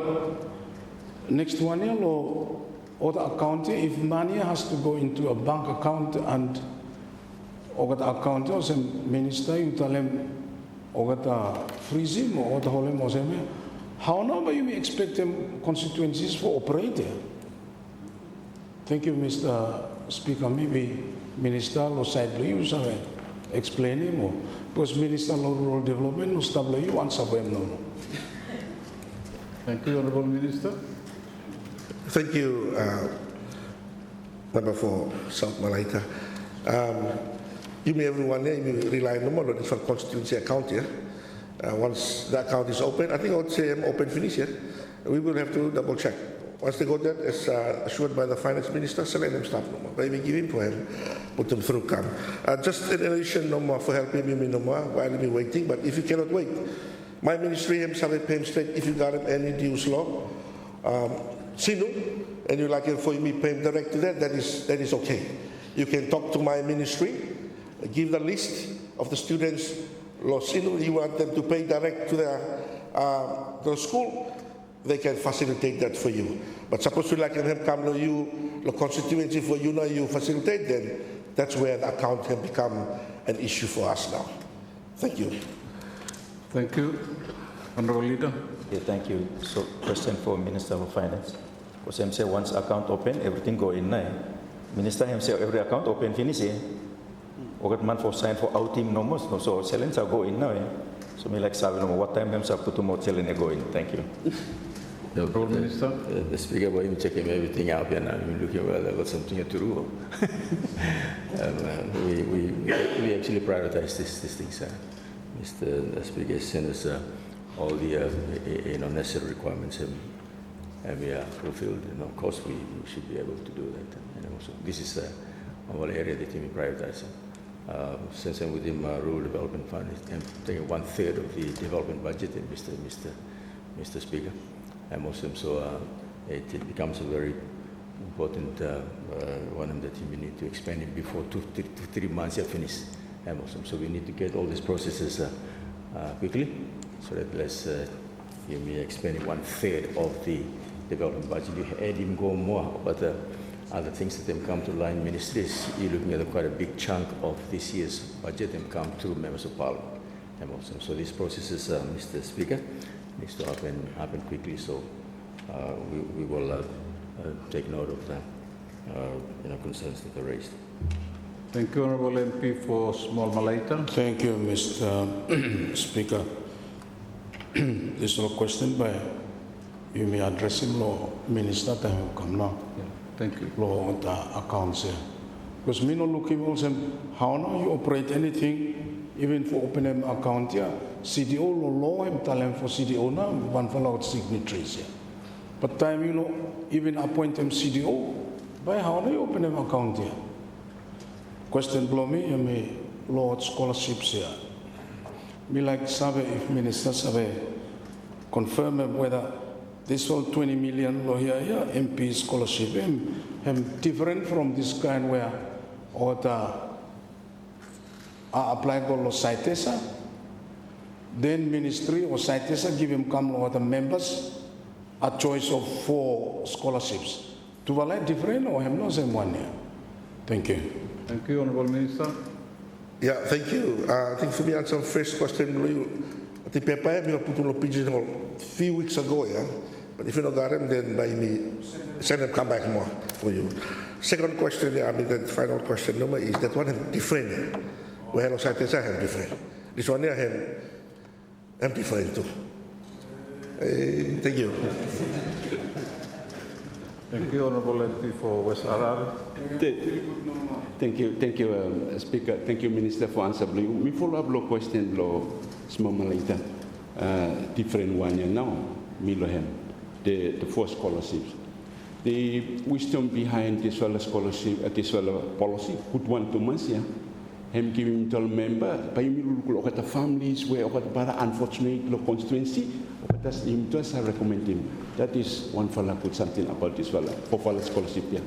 next one year law or the account, if money has to go into a bank account and or the account or some minister, you tell him or the freeze him or the whole him, how now you expect them constituencies for operating? Thank you, Mr. Speaker. Maybe Minister or side you explain him or because Minister of Rural Development no stable you answer him no. Thank you, Honourable Minister. Thank you, Member for South Malaita. You may everyone there, you rely no more on different constituency account here. Once the account is open, I think I would say I'm open finish here. We will have to double check. Once they go there, as assured by the Finance Minister, select them start no more. Maybe give him for him, put them through come. Just in addition, no more for helping me no more while we waiting, but if you cannot wait, my ministry himself pay him straight if you got him any dues law. Sinu, and you like it for me pay him direct to that is okay. You can talk to my ministry, give the list of the students, law Sinu, you want them to pay direct to the school, they can facilitate that for you. But suppose you like him come to you, the constituency for you, now you facilitate, then that's where the account can become an issue for us now. Thank you. Thank you. Honourable Leader. Yeah, thank you. So, question for Minister of Finance. Because him say once account open, everything go in now. Minister him say every account open finish here. Or man for sign for our team no more. So challenge go in now. So me like sabi no what time him say put more challenge go in. Thank you. Honourable Minister. The Speaker boy him checking everything out and I'm looking well there was something to do. We actually prioritize these things. Mr. Speaker sent us all the necessary requirements and we are fulfilled. And of course, we should be able to do that. So this is one area that we prioritize. Since I'm within Rural Development Fund, I'm taking 1/3 of the development budget, and Mr. Speaker, and also so it becomes a very important one that we need to expand it before 2 to 3 months are finished. So we need to get all these processes quickly, so that let's give me expanding 1/3 of the development budget. You add him go more, but other things that then come to line ministries, you're looking at quite a big chunk of this year's budget and come through members of parliament. So these processes, Mr. Speaker, needs to happen quickly. So we will take note of the concerns that are raised. Thank you, Honourable MP for Small Malaita. Thank you, Mr. Speaker. This is a question by you may address him, law minister, time will come now. Yeah, thank you. Law the accounts here. Because me not looking also how now you operate anything, even for opening account here. CDO law him tell him for CDO now, one follow signatories here. But time even appoint him CDO, by how now you open him account here? Question blow me, you may law scholarships here. Me like sabe if minister sabe confirm whether this whole 20 million law here MP scholarship him different from this kind where or the apply go law CITESA, then ministry or CITESA give him come or the members a choice of 4 scholarships. To valid different or him no same one here. Thank you. Thank you, Honourable Minister. Yeah, thank you. I think for me, answer first question, the paper we put on a pigeonhole a few weeks ago, yeah. But if you don't got them, then by me, send them come back more for you. Second question, the final question number is that one is different. Where no scientists have different. This one here have different too. Thank you. Thank you, Honourable MP for West Harare. Thank you, Speaker. Thank you, Minister, for answering. Me follow up lo question lo small Malaita. Different one now. Me lo hem the 4 scholarships. the wisdom behind this fellow scholarship, this fellow policy, good one to months, yeah. Him giving to member, by me look at the families where about unfortunate constituency, that's him just I recommend him. That is one fella put something about this fella, for fellow scholarship, yeah.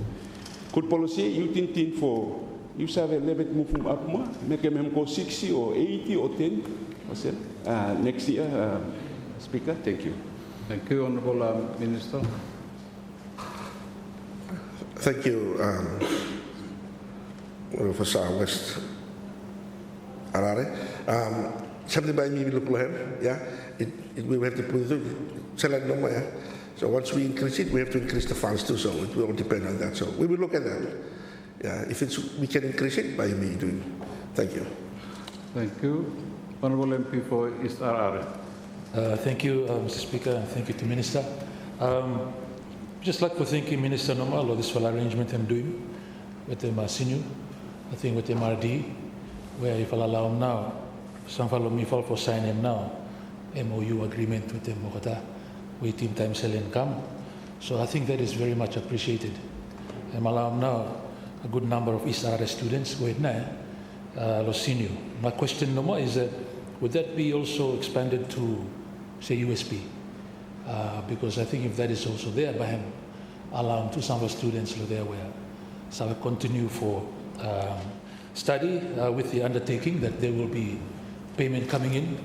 Good policy, you think for you have a little bit move up more, make him go 60 or 80 or 10. Next year, Speaker, thank you. Thank you, Honourable Minister. Thank you, Professor West Arare. Something by me, look at yeah. We have to put it. Yeah. So once we increase it, we have to increase the funds too. So it will depend on that. So we will look at that. Yeah, if we can increase it, by me doing. Thank you. Thank you, Honourable MP for East Arare. Thank you, Mr. Speaker, and thank you to Minister. Just like for thanking Minister Nomal for this whole arrangement I'm doing with the Sinu, I think with MRD, where if I'll allow him now, some follow me for sign him now, MOU agreement with them, waiting time sell income. So I think that is very much appreciated. I'm allowing now a good number of East Arare students go ahead now, Sinu. My question no more is that would that be also expanded to, say, USB? Because I think if that is also there, by him allowing to some of the students there where so I continue for study with the undertaking that there will be payment coming in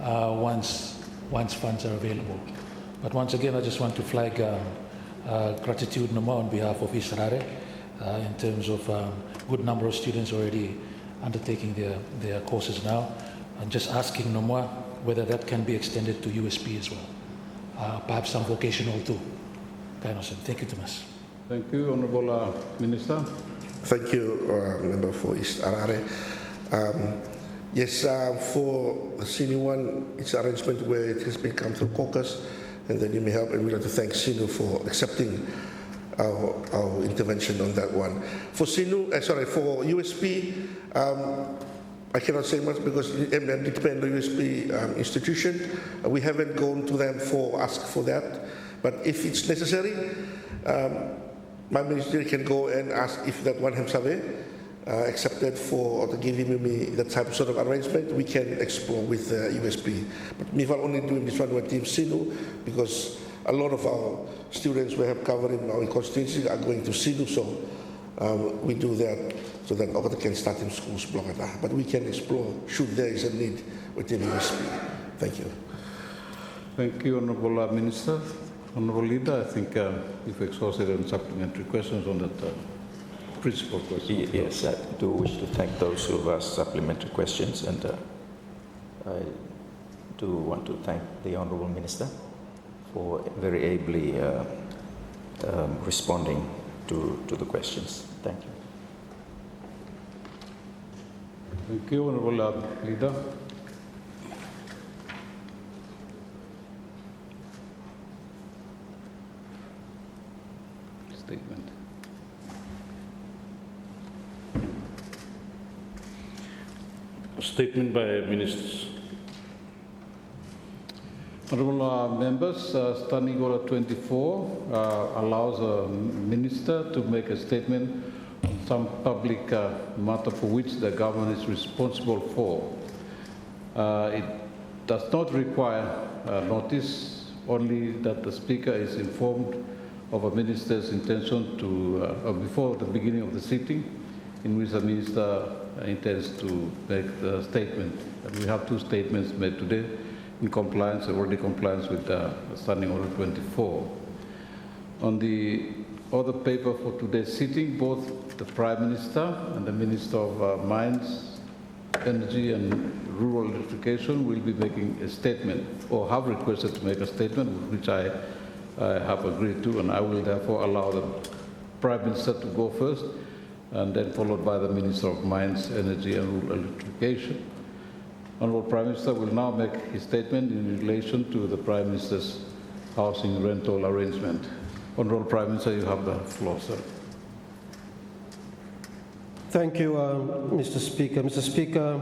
once funds are available. But once again, I just want to flag gratitude no more on behalf of East Arare in terms of good number of students already undertaking their courses now, and just asking no more whether that can be extended to USB as well. Perhaps some vocational too. Kind of thing. Thank you, Thomas. Thank you, Honourable Minister. Thank you, Member for East Arare. Yes, for the senior one, it's an arrangement where it has been come through caucus, and then you may help, and we'd like to thank Sinu for accepting our intervention on that one. For for USP, I cannot say much because it depends on USP institution. We haven't gone to them for ask for that, but if it's necessary, my ministry can go and ask if that one has accepted for giving me that type of sort of arrangement. We can explore with USP. But me, I'm only doing this one with Team Sinu because a lot of our students we have covered in our constituency are going to Sinu, so we do that so that Aoke can start in schools block. But we can explore should there is a need within USP. Thank you. Thank you, Honourable Minister. Honourable Leader, I think you've exhausted on supplementary questions on that principal question. Yes, I do wish to thank those who have asked supplementary questions, and I do want to thank the Honourable Minister for very ably responding to the questions. Thank you. Thank you, Honourable Leader. Statement. Statement by Ministers. Honourable members, Standing Order 24 allows a minister to make a statement on some public matter for which the government is responsible for. It does not require notice, only that the Speaker is informed of a minister's intention to, before the beginning of the sitting, in which the minister intends to make the statement. And we have two statements made today in compliance, already compliance with Standing Order 24. On the other paper for today's sitting, both the Prime Minister and the Minister of Mines, Energy and Rural Electrification will be making a statement, or have requested to make a statement, which I have agreed to, and I will therefore allow the Prime Minister to go first, and then followed by the Minister of Mines, Energy and Rural Electrification. Honourable Prime Minister will now make his statement in relation to the Prime Minister's housing rental arrangement. Honourable Prime Minister, you have the floor, sir. Thank you, Mr. Speaker. Mr. Speaker,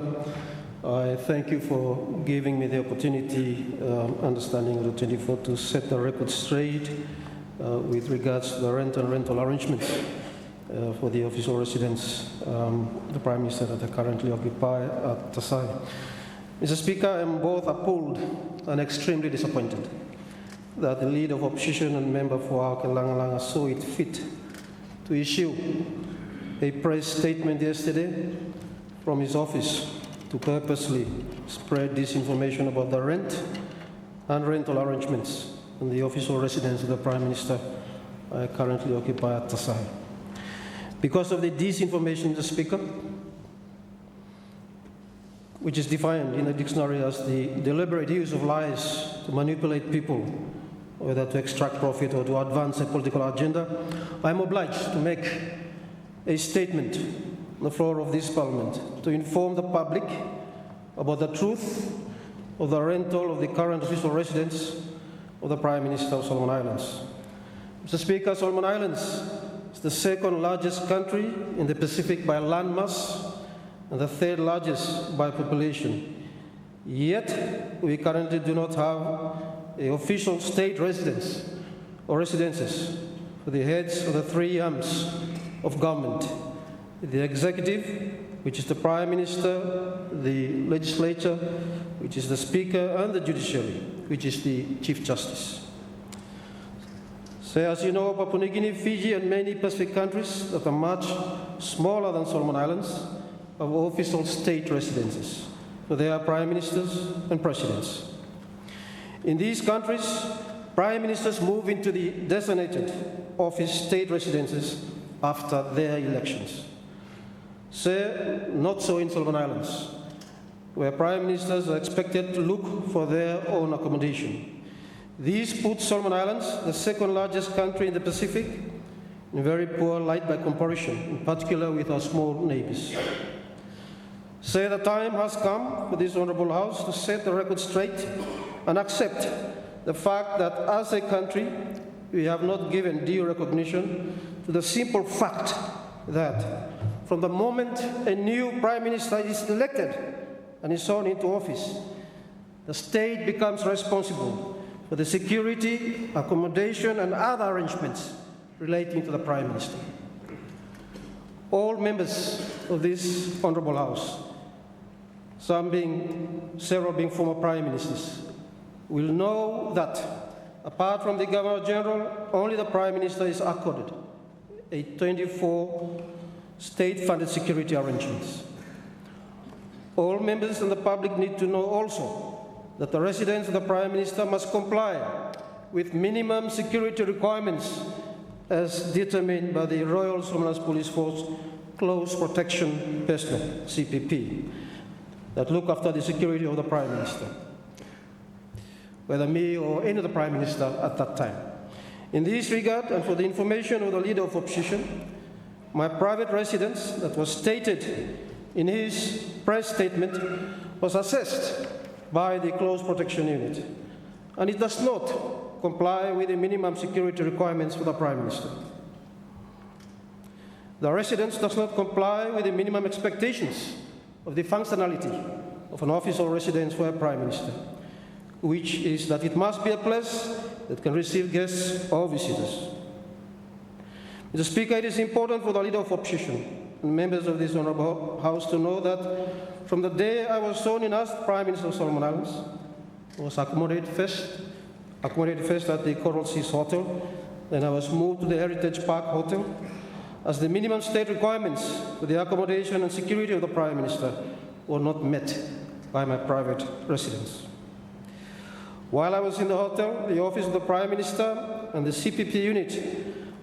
I thank you for giving me the opportunity, understanding Order 24, to set the record straight with regards to the rent and rental arrangements for the official residence the Prime Minister that I currently occupy at Tasai. Mr. Speaker, I am both appalled and extremely disappointed that the Leader of Opposition and member for Aoke Langalanga saw it fit to issue a press statement yesterday from his office to purposely spread disinformation about the rent and rental arrangements in the official residence of the Prime Minister I currently occupy at Tasai. Because of the disinformation, Mr. Speaker, which is defined in the dictionary as the deliberate use of lies to manipulate people, whether to extract profit or to advance a political agenda, I am obliged to make a statement on the floor of this Parliament to inform the public about the truth of the rental of the current official residence of the Prime Minister of Solomon Islands. Mr. Speaker, Solomon Islands is the second largest country in the Pacific by landmass and the third largest by population. Yet, we currently do not have an official state residence or residences for the heads of the three arms of government: the executive, which is the Prime Minister, the legislature, which is the Speaker, and the judiciary, which is the Chief Justice. So, as you know, Papua New Guinea, Fiji, and many Pacific countries that are much smaller than Solomon Islands have official state residences for their prime ministers and presidents. In these countries, prime ministers move into the designated office state residences after their elections. So, not so in Solomon Islands, where prime ministers are expected to look for their own accommodation. These put Solomon Islands, the second largest country in the Pacific, in very poor light by comparison, in particular with our small neighbors. So the time has come for this Honourable House to set the record straight and accept the fact that as a country, we have not given due recognition to the simple fact that from the moment a new Prime Minister is elected and is sworn into office, the state becomes responsible for the security, accommodation, and other arrangements relating to the Prime Minister. All members of this Honourable House, several being former Prime Ministers, will know that apart from the Governor-General, only the Prime Minister is accorded a 24 state-funded security arrangements. All members and the public need to know also that the residents of the Prime Minister must comply with minimum security requirements as determined by the Royal Solomon Islands Police Force Close Protection Personnel, CPP, that look after the security of the Prime Minister, whether me or any other Prime Minister at that time. In this regard, and for the information of the Leader of Opposition, my private residence that was stated in his press statement was assessed by the Close Protection Unit, and it does not comply with the minimum security requirements for the Prime Minister. The residence does not comply with the minimum expectations of the functionality of an official residence for a Prime Minister, which is that it must be a place that can receive guests or visitors. Mr. Speaker, it is important for the Leader of Opposition and members of this Honourable House to know that from the day I was sworn in as Prime Minister of Solomon Islands, I was accommodated first at the Coral Seas Hotel, then I was moved to the Heritage Park Hotel, as the minimum state requirements for the accommodation and security of the Prime Minister were not met by my private residence. While I was in the hotel, the Office of the Prime Minister and the CPP unit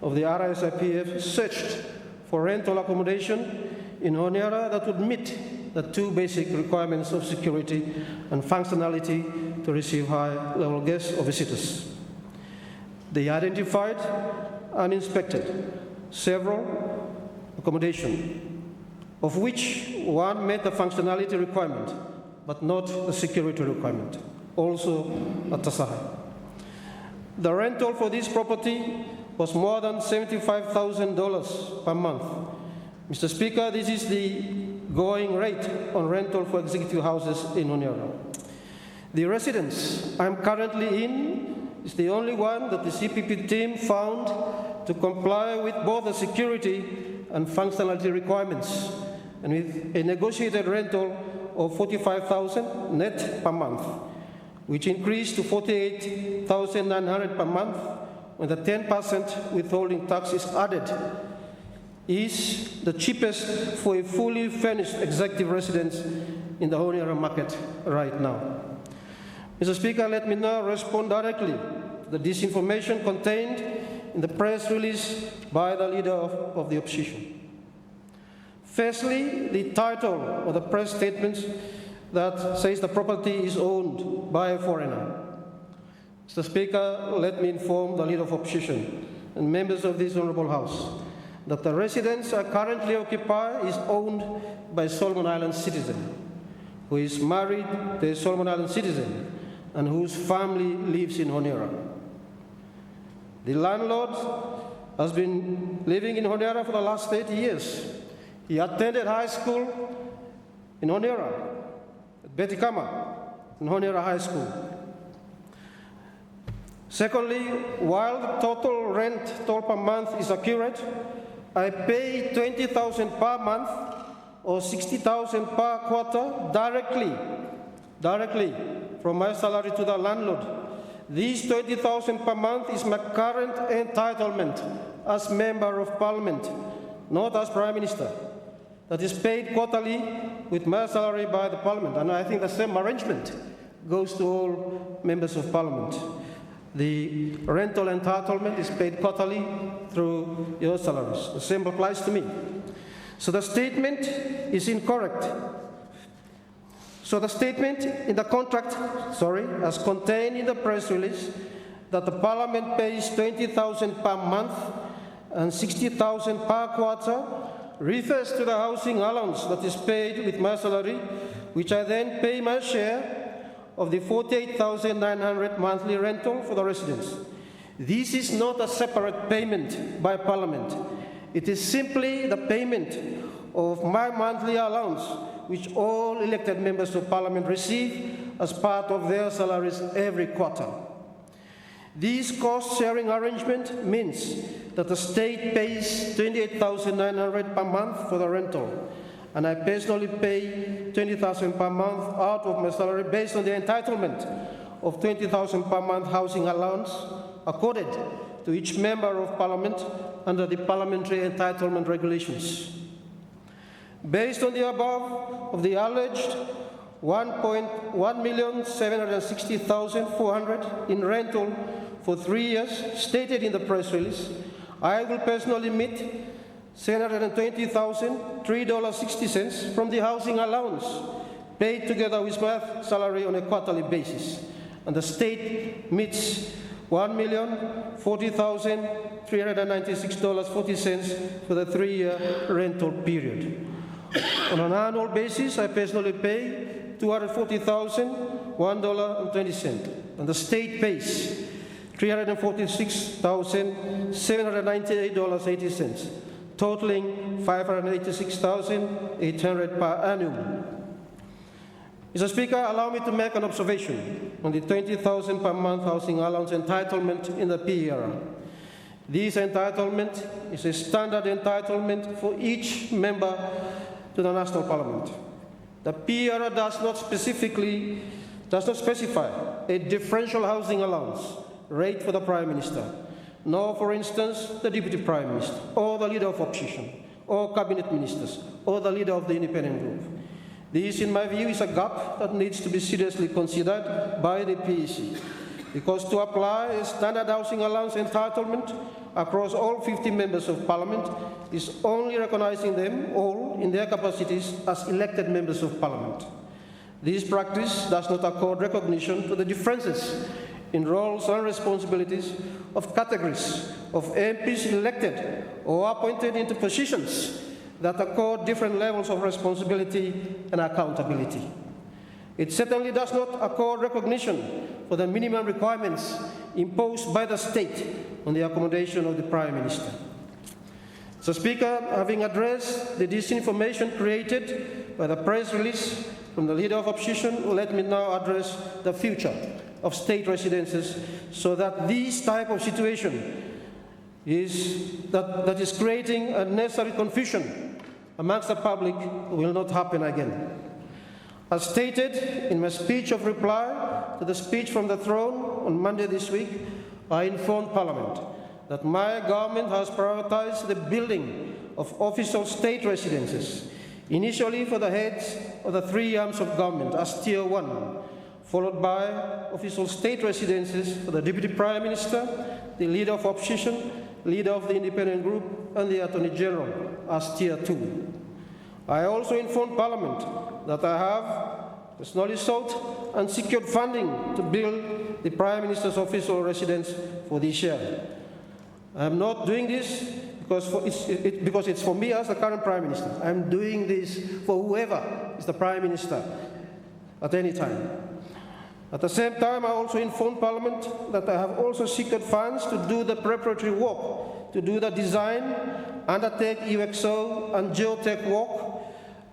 of the RISIPF searched for rental accommodation in Honiara that would meet the two basic requirements of security and functionality to receive high-level guests or visitors. They identified and inspected several accommodations, of which one met the functionality requirement, but not the security requirement, also at Tasai. The rental for this property was more than $75,000 per month. Mr. Speaker, this is the going rate on rental for executive houses in Honiara. The residence I'm currently in is the only one that the CPP team found to comply with both the security and functionality requirements, and with a negotiated rental of 45,000 net per month, which increased to 48,900 per month when the 10% withholding tax is added, is the cheapest for a fully furnished executive residence in the Honiara market right now. Mr. Speaker, let me now respond directly to the disinformation contained in the press release by the leader of the opposition. Firstly, the title of the press statements that says the property is owned by a foreigner. Mr. Speaker, let me inform the leader of opposition and members of this honourable House that the residence I currently occupy is owned by a Solomon Island citizen who is married to a Solomon Island citizen and whose family lives in Honiara. The landlord has been living in Honiara for the last 30 years. He attended high school in Honiara, at Betikama, in Honiara High School. Secondly, while the total rent per month is accurate, I pay 20,000 per month or 60,000 per quarter directly from my salary to the landlord. This 20,000 per month is my current entitlement as Member of Parliament, not as Prime Minister. That is paid quarterly with my salary by the Parliament, and I think the same arrangement goes to all Members of Parliament. The rental entitlement is paid quarterly through your salaries. The same applies to me. So the statement is incorrect. So the statement in the contract, as contained in the press release, that the Parliament pays 20,000 per month and 60,000 per quarter, refers to the housing allowance that is paid with my salary, which I then pay my share of the 48,900 monthly rental for the residents. This is not a separate payment by Parliament. It is simply the payment of my monthly allowance, which all elected members of Parliament receive as part of their salaries every quarter. This cost-sharing arrangement means that the state pays 28,900 per month for the rental, and I personally pay 20,000 per month out of my salary based on the entitlement of 20,000 per month housing allowance accorded to each member of Parliament under the Parliamentary Entitlement Regulations. Based on the above of the alleged 1,760,400 in rental for 3 years stated in the press release, I will personally meet $720,003.60 from the housing allowance paid together with my salary on a quarterly basis, and the state meets $1,040,396.40 for the 3-year rental period. On an annual basis, I personally pay $240,001.20, and the state pays $346,798.80, totaling $586,800 per annum. Mr. Speaker, allow me to make an observation on the 20,000 per month housing allowance entitlement in the P era. This entitlement is a standard entitlement for each member to the National Parliament. The P era does not specify a differential housing allowance rate for the Prime Minister, nor, for instance, the Deputy Prime Minister, or the Leader of Opposition, or Cabinet Ministers, or the Leader of the Independent Group. This, in my view, is a gap that needs to be seriously considered by the PEC, because to apply a standard housing allowance entitlement across all 50 members of Parliament is only recognizing them all in their capacities as elected members of Parliament. This practice does not accord recognition to the differences in roles and responsibilities of categories of MPs elected or appointed into positions that accord different levels of responsibility and accountability. It certainly does not accord recognition for the minimum requirements imposed by the state on the accommodation of the Prime Minister. So, Speaker, having addressed the disinformation created by the press release from the Leader of Opposition, let me now address the future of state residences, so that this type of situation that is creating unnecessary confusion amongst the public will not happen again. As stated in my speech of reply to the speech from the throne on Monday this week, I informed Parliament that my government has prioritized the building of official state residences, initially for the heads of the 3 arms of government as Tier 1, followed by official state residences for the Deputy Prime Minister, the Leader of Opposition, Leader of the Independent Group, and the Attorney General as Tier 2. I also informed Parliament that I have personally sought and secured funding to build the Prime Minister's official residence for this year. I am not doing this because it's for me as the current Prime Minister. I am doing this for whoever is the Prime Minister at any time. At the same time, I also informed Parliament that I have also secured funds to do the preparatory work, to do the design, undertake UXO and geotech work,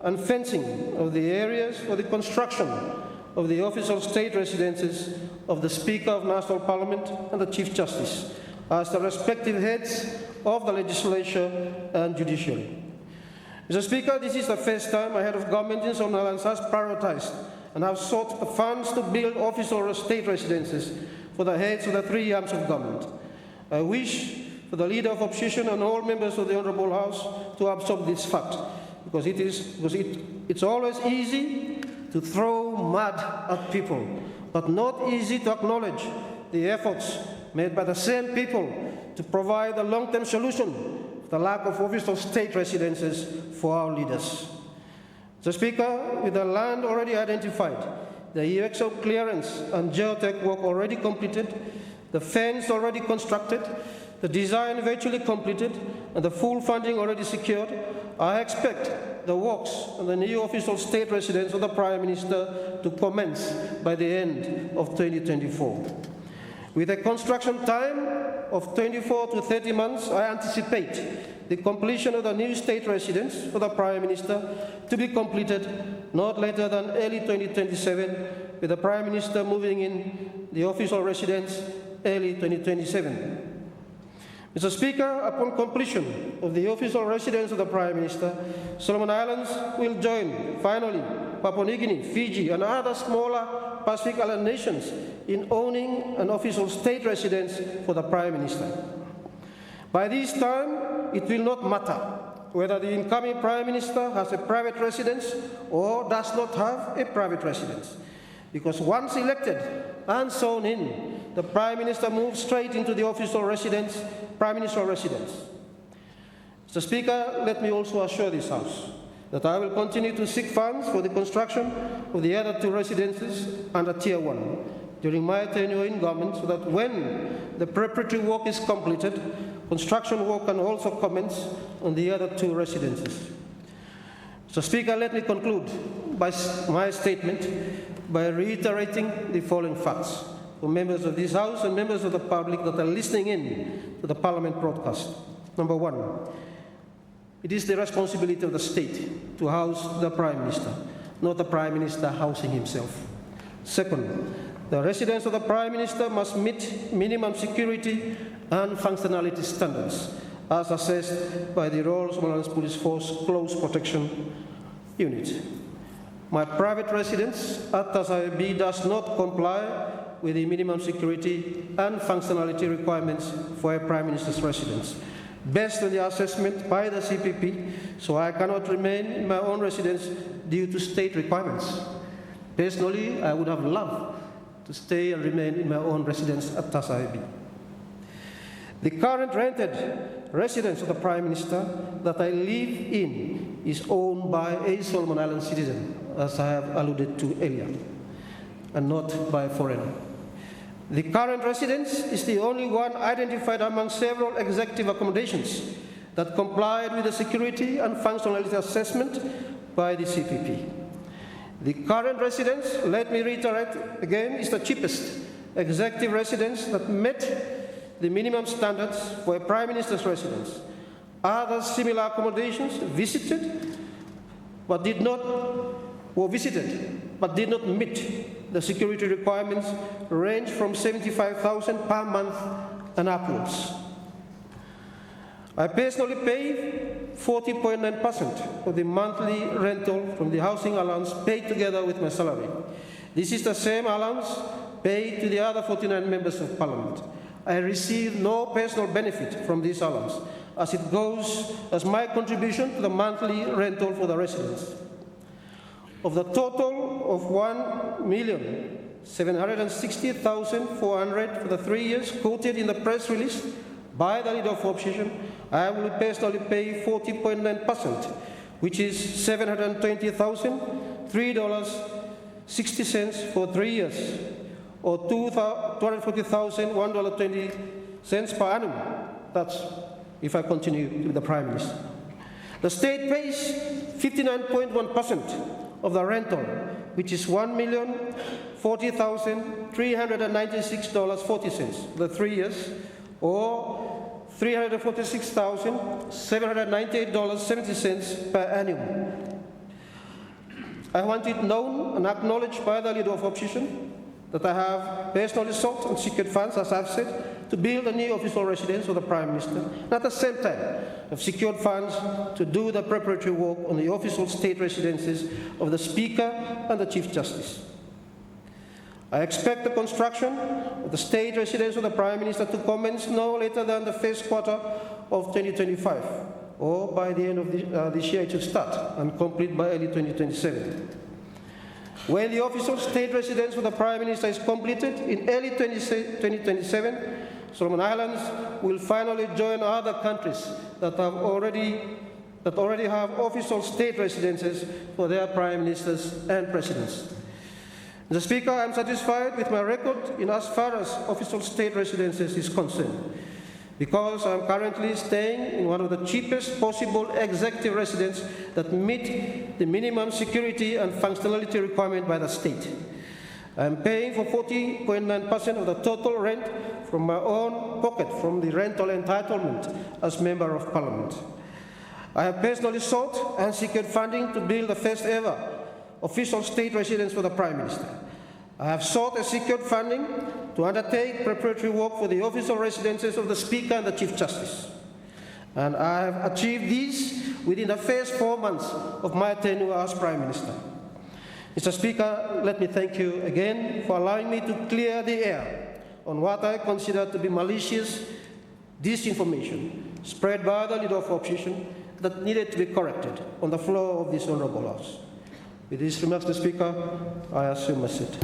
and fencing of the areas for the construction of the official state residences of the Speaker of National Parliament and the Chief Justice, as the respective heads of the legislature and judiciary. Mr. Speaker, this is the first time a head of government in Solomon Islands has prioritized and have sought the funds to build official state residences for the heads of the 3 arms of government. I wish for the Leader of Opposition and all members of the Honourable House to absorb this fact, because it's always easy to throw mud at people, but not easy to acknowledge the efforts made by the same people to provide a long-term solution to the lack of official state residences for our leaders. Mr. Speaker, with the land already identified, the UXO clearance and geotech work already completed, the fence already constructed, the design virtually completed, and the full funding already secured, I expect the works on the new official state residence of the Prime Minister to commence by the end of 2024. With a construction time of 24 to 30 months, I anticipate the completion of the new state residence for the Prime Minister to be completed not later than early 2027, with the Prime Minister moving in the official residence early 2027. Mr. Speaker, upon completion of the official residence of the Prime Minister, Solomon Islands will join, finally, Papua New Guinea, Fiji, and other smaller Pacific Island nations in owning an official state residence for the Prime Minister. By this time, it will not matter whether the incoming Prime Minister has a private residence or does not have a private residence, because once elected and sworn in, the Prime Minister moves straight into the official residence, Prime Minister residence. Mr. Speaker, let me also assure this House that I will continue to seek funds for the construction of the other 2 residences under Tier 1 during my tenure in government, so that when the preparatory work is completed, construction work can also commence on the other 2 residences. Mr. Speaker, let me conclude my statement by reiterating the following facts for members of this House and members of the public that are listening in to the Parliament broadcast. Number 1, it is the responsibility of the state to house the Prime Minister, not the Prime Minister housing himself. Second, the residence of the Prime Minister must meet minimum security and functionality standards, as assessed by the Royal Solomon Islands Police Force Close Protection Unit. My private residence at Tasaibi does not comply with the minimum security and functionality requirements for a Prime Minister's residence, based on the assessment by the CPP, so I cannot remain in my own residence due to state requirements. Personally, I would have loved to stay and remain in my own residence at Tasaibi. The current rented residence of the Prime Minister that I live in is owned by a Solomon Island citizen, as I have alluded to earlier, and not by a foreigner. The current residence is the only one identified among several executive accommodations that complied with the security and functionality assessment by the CPP. The current residence, let me reiterate again, is the cheapest executive residence that met the minimum standards for a Prime Minister's residence. Other similar accommodations visited but did not were visited but did not meet the security requirements range from 75,000 per month and upwards. I personally pay 40.9% of the monthly rental from the housing allowance paid together with my salary. This is the same allowance paid to the other 49 members of parliament. I receive no personal benefit from this allowance, as it goes as my contribution to the monthly rental for the residents. Of the total of 1,760,400 for the 3 years quoted in the press release by the Leader of Opposition, I will personally pay 40.9%, which is $720,003.60 for 3 years, or $240,001.20 per annum. That's if I continue with the Prime Minister. The state pays 59.1% of the rental, which is $1,040,396.40 the 3 years, or $346,798.70 per annum. I want it known and acknowledged by the Leader of Opposition that I have personally sought and secured funds, as I've said, to build a new official residence for the Prime Minister, and at the same time, I've secured funds to do the preparatory work on the official state residences of the Speaker and the Chief Justice. I expect the construction of the state residence of the Prime Minister to commence no later than the first quarter of 2025, or by the end of this year it should start and complete by early 2027. When the official state residence of the Prime Minister is completed in early 2027, Solomon Islands will finally join other countries that already have official state residences for their Prime Ministers and Presidents. Mr. Speaker, I am satisfied with my record in as far as official state residences is concerned, because I am currently staying in one of the cheapest possible executive residences that meet the minimum security and functionality requirement by the state. I am paying for 40.9% of the total rent from my own pocket from the rental entitlement as Member of Parliament. I have personally sought and secured funding to build the first ever official state residence for the Prime Minister. I have sought and secured funding to undertake preparatory work for the official residences of the Speaker and the Chief Justice. And I have achieved these within the first 4 months of my tenure as Prime Minister. Mr. Speaker, let me thank you again for allowing me to clear the air on what I consider to be malicious disinformation spread by the Leader of Opposition that needed to be corrected on the floor of this Honourable House. With these remarks, Mr. Speaker, I assume my seat.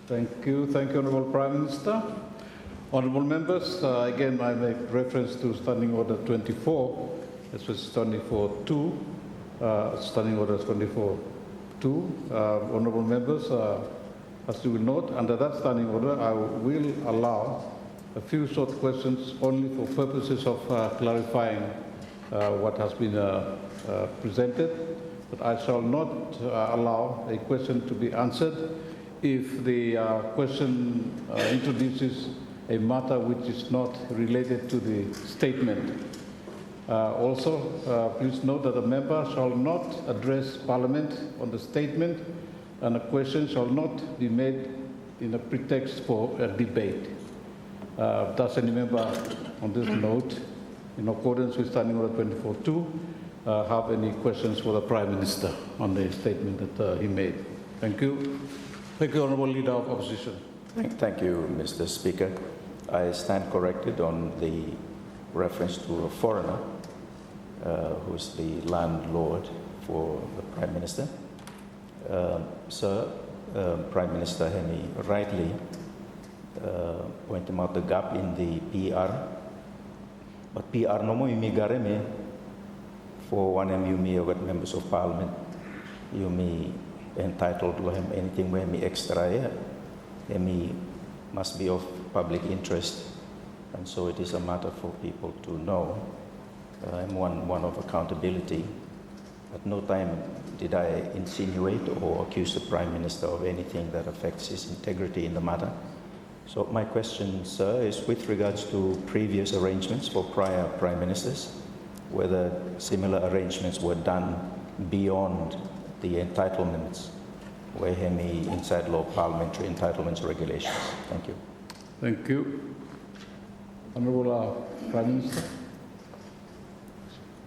Thank you, Honourable Prime Minister. Honourable members, again I make reference to Standing Order 24, especially 24-2, Standing Order 24-2. Honourable members, as you will note, under that Standing Order, I will allow a few short questions only for purposes of clarifying what has been presented. But I shall not allow a question to be answered if the question introduces a matter which is not related to the statement. Also, please note that a member shall not address Parliament on the statement, and a question shall not be made in a pretext for a debate. Does any member on this note, in accordance with Standing Order 24-2, have any questions for the Prime Minister on the statement that he made? Thank you. Thank you, Honourable Leader of Opposition. Thank you, Mr. Speaker. I stand corrected on the reference to a foreigner who is the landlord for the Prime Minister. Sir, Prime Minister Hemi rightly pointed out the gap in the PR. But PR no mo imigareme for one yumi of members of Parliament. Yumi entitled to him anything where me extra me must be of public interest, and so it is a matter for people to know. I'm one of accountability. At no time did I insinuate or accuse the Prime Minister of anything that affects his integrity in the matter. So my question, sir, is with regards to previous arrangements for prior Prime Ministers, whether similar arrangements were done beyond the entitlements, where hemi inside law parliamentary entitlements regulations. Thank you. Thank you. Honorable Prime Minister.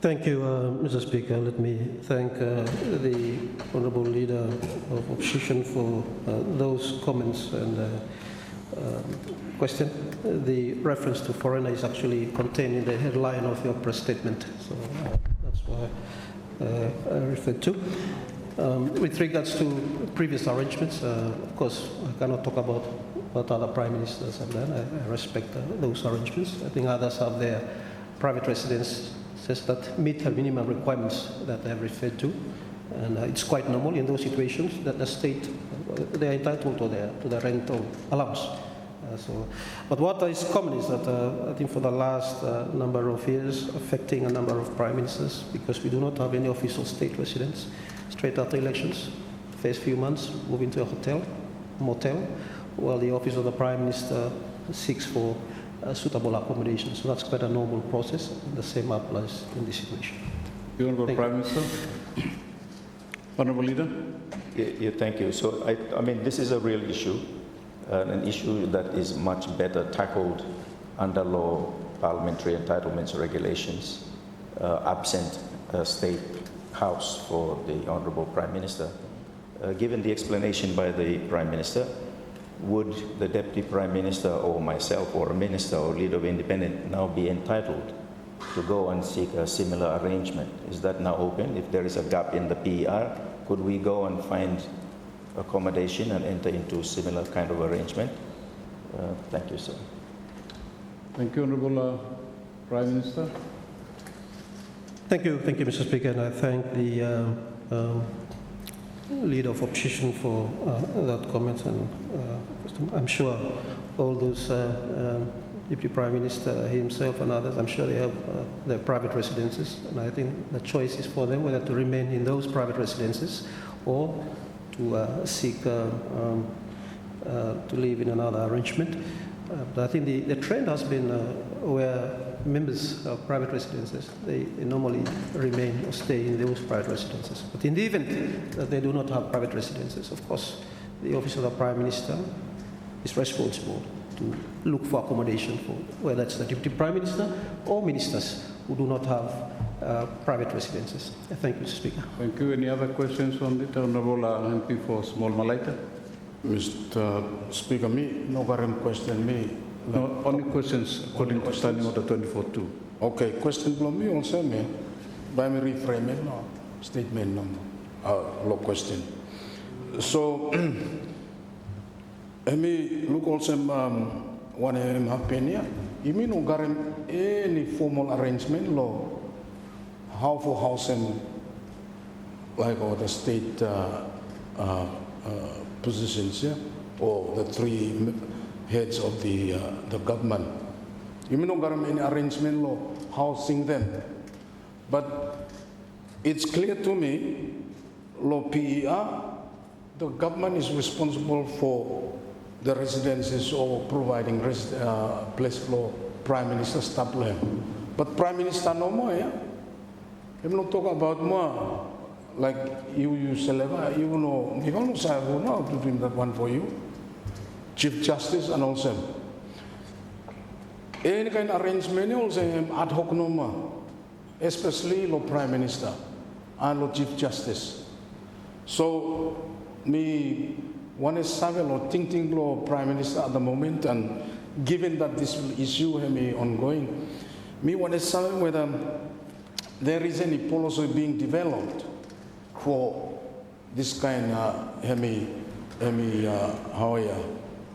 Thank you, Mr. Speaker. Let me thank the Honourable Leader of Opposition for those comments and question. The reference to foreigner is actually contained in the headline of your press statement, so that's why I referred to. With regards to previous arrangements, of course, I cannot talk about what other prime ministers have done. I respect those arrangements. I think others have their private residences that meet the minimum requirements that I have referred to. And it's quite normal in those situations that the state, they are entitled to the rental allowance. But what is common is that I think for the last number of years, affecting a number of prime ministers, because we do not have any official state residence, straight after elections, first few months, move into a motel, while the office of the prime minister seeks for suitable accommodation. So that's quite a normal process, and the same applies in this situation. The Honourable Prime Minister. Honourable Leader. Yeah, thank you. So, I mean, this is a real issue, an issue that is much better tackled under law, parliamentary entitlements regulations, absent State House for the Honourable Prime Minister. Given the explanation by the Prime Minister, would the Deputy Prime Minister or myself or a Minister or Leader of Independent now be entitled to go and seek a similar arrangement? Is that now open? If there is a gap in the PER, could we go and find accommodation and enter into similar kind of arrangement? Thank you, sir. Thank you, Honourable Prime Minister. Thank you, Mr. Speaker, and I thank the Leader of Opposition for that comment. And I'm sure all those Deputy Prime Minister himself and others, I'm sure they have their private residences, and I think the choice is for them whether to remain in those private residences or to seek to live in another arrangement. But I think the trend has been where members of private residences, they normally remain or stay in those private residences. But in the event that they do not have private residences, of course, the Office of the Prime Minister is responsible to look for accommodation for whether it's the Deputy Prime Minister or ministers who do not have private residences. Thank you, Mr. Speaker. Thank you. Any other questions on it? Honourable MP for Small Malaita. Mr. Speaker, me no current question me. No, only questions according to Standing Order 24.2. Okay, question from me also me. By me reframing no statement number. Law question. So, me look also one opinion. You mean no current any formal arrangement law? How for housing like all the state positions, yeah, or the three heads of the government. You may not got any arrangement law housing them, but it's clear to me, law PER, the government is responsible for the residences or providing place for Prime Minister staff land. But Prime Minister no more, yeah. I'm not talking about more. Like you celebrate, you know, you don't say who know to do that one for you. Chief Justice and also any kind of arrangement also ad hoc no more, especially law Prime Minister and law Chief Justice. So me one is saving or thinking law Prime Minister at the moment, and given that this issue may ongoing, me one is saving whether there is any policy being developed for this kind of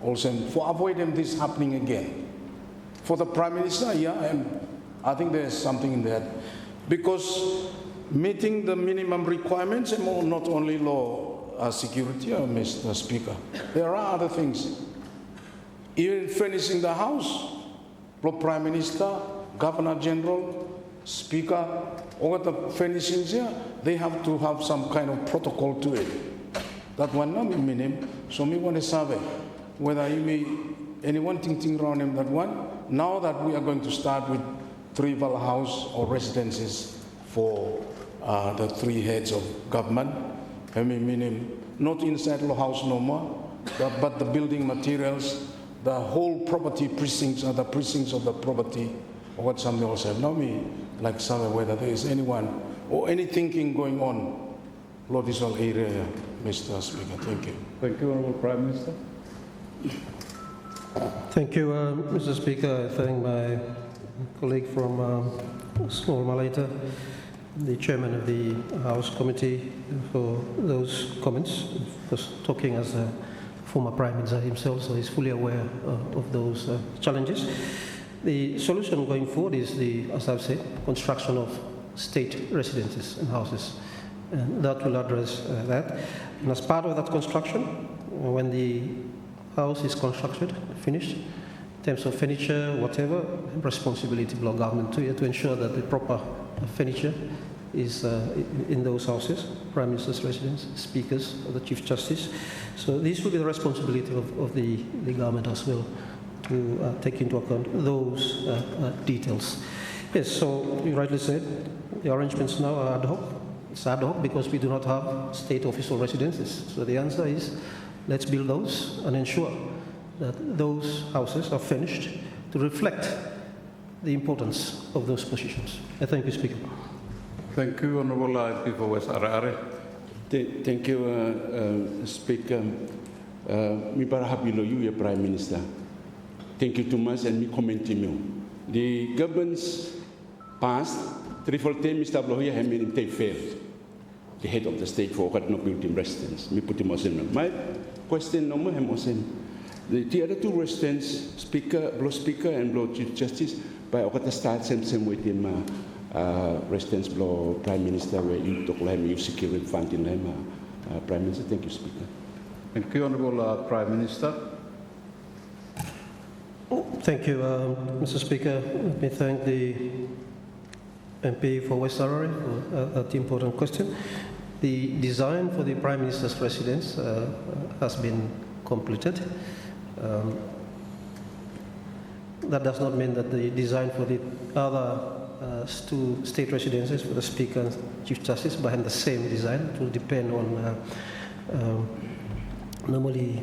also for avoiding this happening again. For the Prime Minister, yeah, I think there's something in that. Because meeting the minimum requirements, not only law security, Mr. Speaker, there are other things. Even finishing the House, the Prime Minister, Governor General, Speaker, all the finishings here, they have to have some kind of protocol to it. That one not minimum, so me want to survey whether you may anyone thinking around him that one. Now that we are going to start with 3 Val House or residences for the 3 heads of government, I mean, not inside the house no more, but the building materials, the whole property precincts are the precincts of the property, or what some people say. Now me, like somewhere whether there is anyone or any thinking going on, Lord is all area, Mr. Speaker. Thank you. Thank you, Honourable Prime Minister. Thank you, Mr. Speaker. I thank my colleague from Small Malaita, the chairman of the House Committee, for those comments. He was talking as a former Prime Minister himself, so he's fully aware of those challenges. The solution going forward is as I've said, construction of state residences and houses, and that will address that. And as part of that construction, when the house is constructed, finished, in terms of furniture, whatever, responsibility of the government to ensure that the proper furniture is in those houses, Prime Minister's residence, speakers, or the Chief Justice. So this will be the responsibility of the government as well to take into account those details. Yes, so you rightly said, the arrangements now are ad hoc. It's ad hoc because we do not have state official residences. So the answer is, let's build those and ensure that those houses are finished to reflect the importance of those positions. I thank you, Speaker. Thank you, Honourable MP for West Arare. Thank you, Speaker. Me para happy you, Prime Minister. Thank you too much, and me commenting you. The government's past, TWELFTH, Mr. Blohoya, have been failed. The head of the state for what not building residence. Me put him on. My question no more him on. The other two residents, Blow Speaker and Blow Chief Justice, by what start same with him. Residence Blow Prime Minister, where you talk like you secure fund in them, Prime Minister. Thank you, Speaker. Thank you, Honourable Prime Minister. Thank you, Mr. Speaker. Let me thank the MP for West Arare for that important question. The design for the Prime Minister's residence has been completed. That does not mean that the design for the other two state residences for the Speaker and Chief Justice behind the same design. It will depend on normally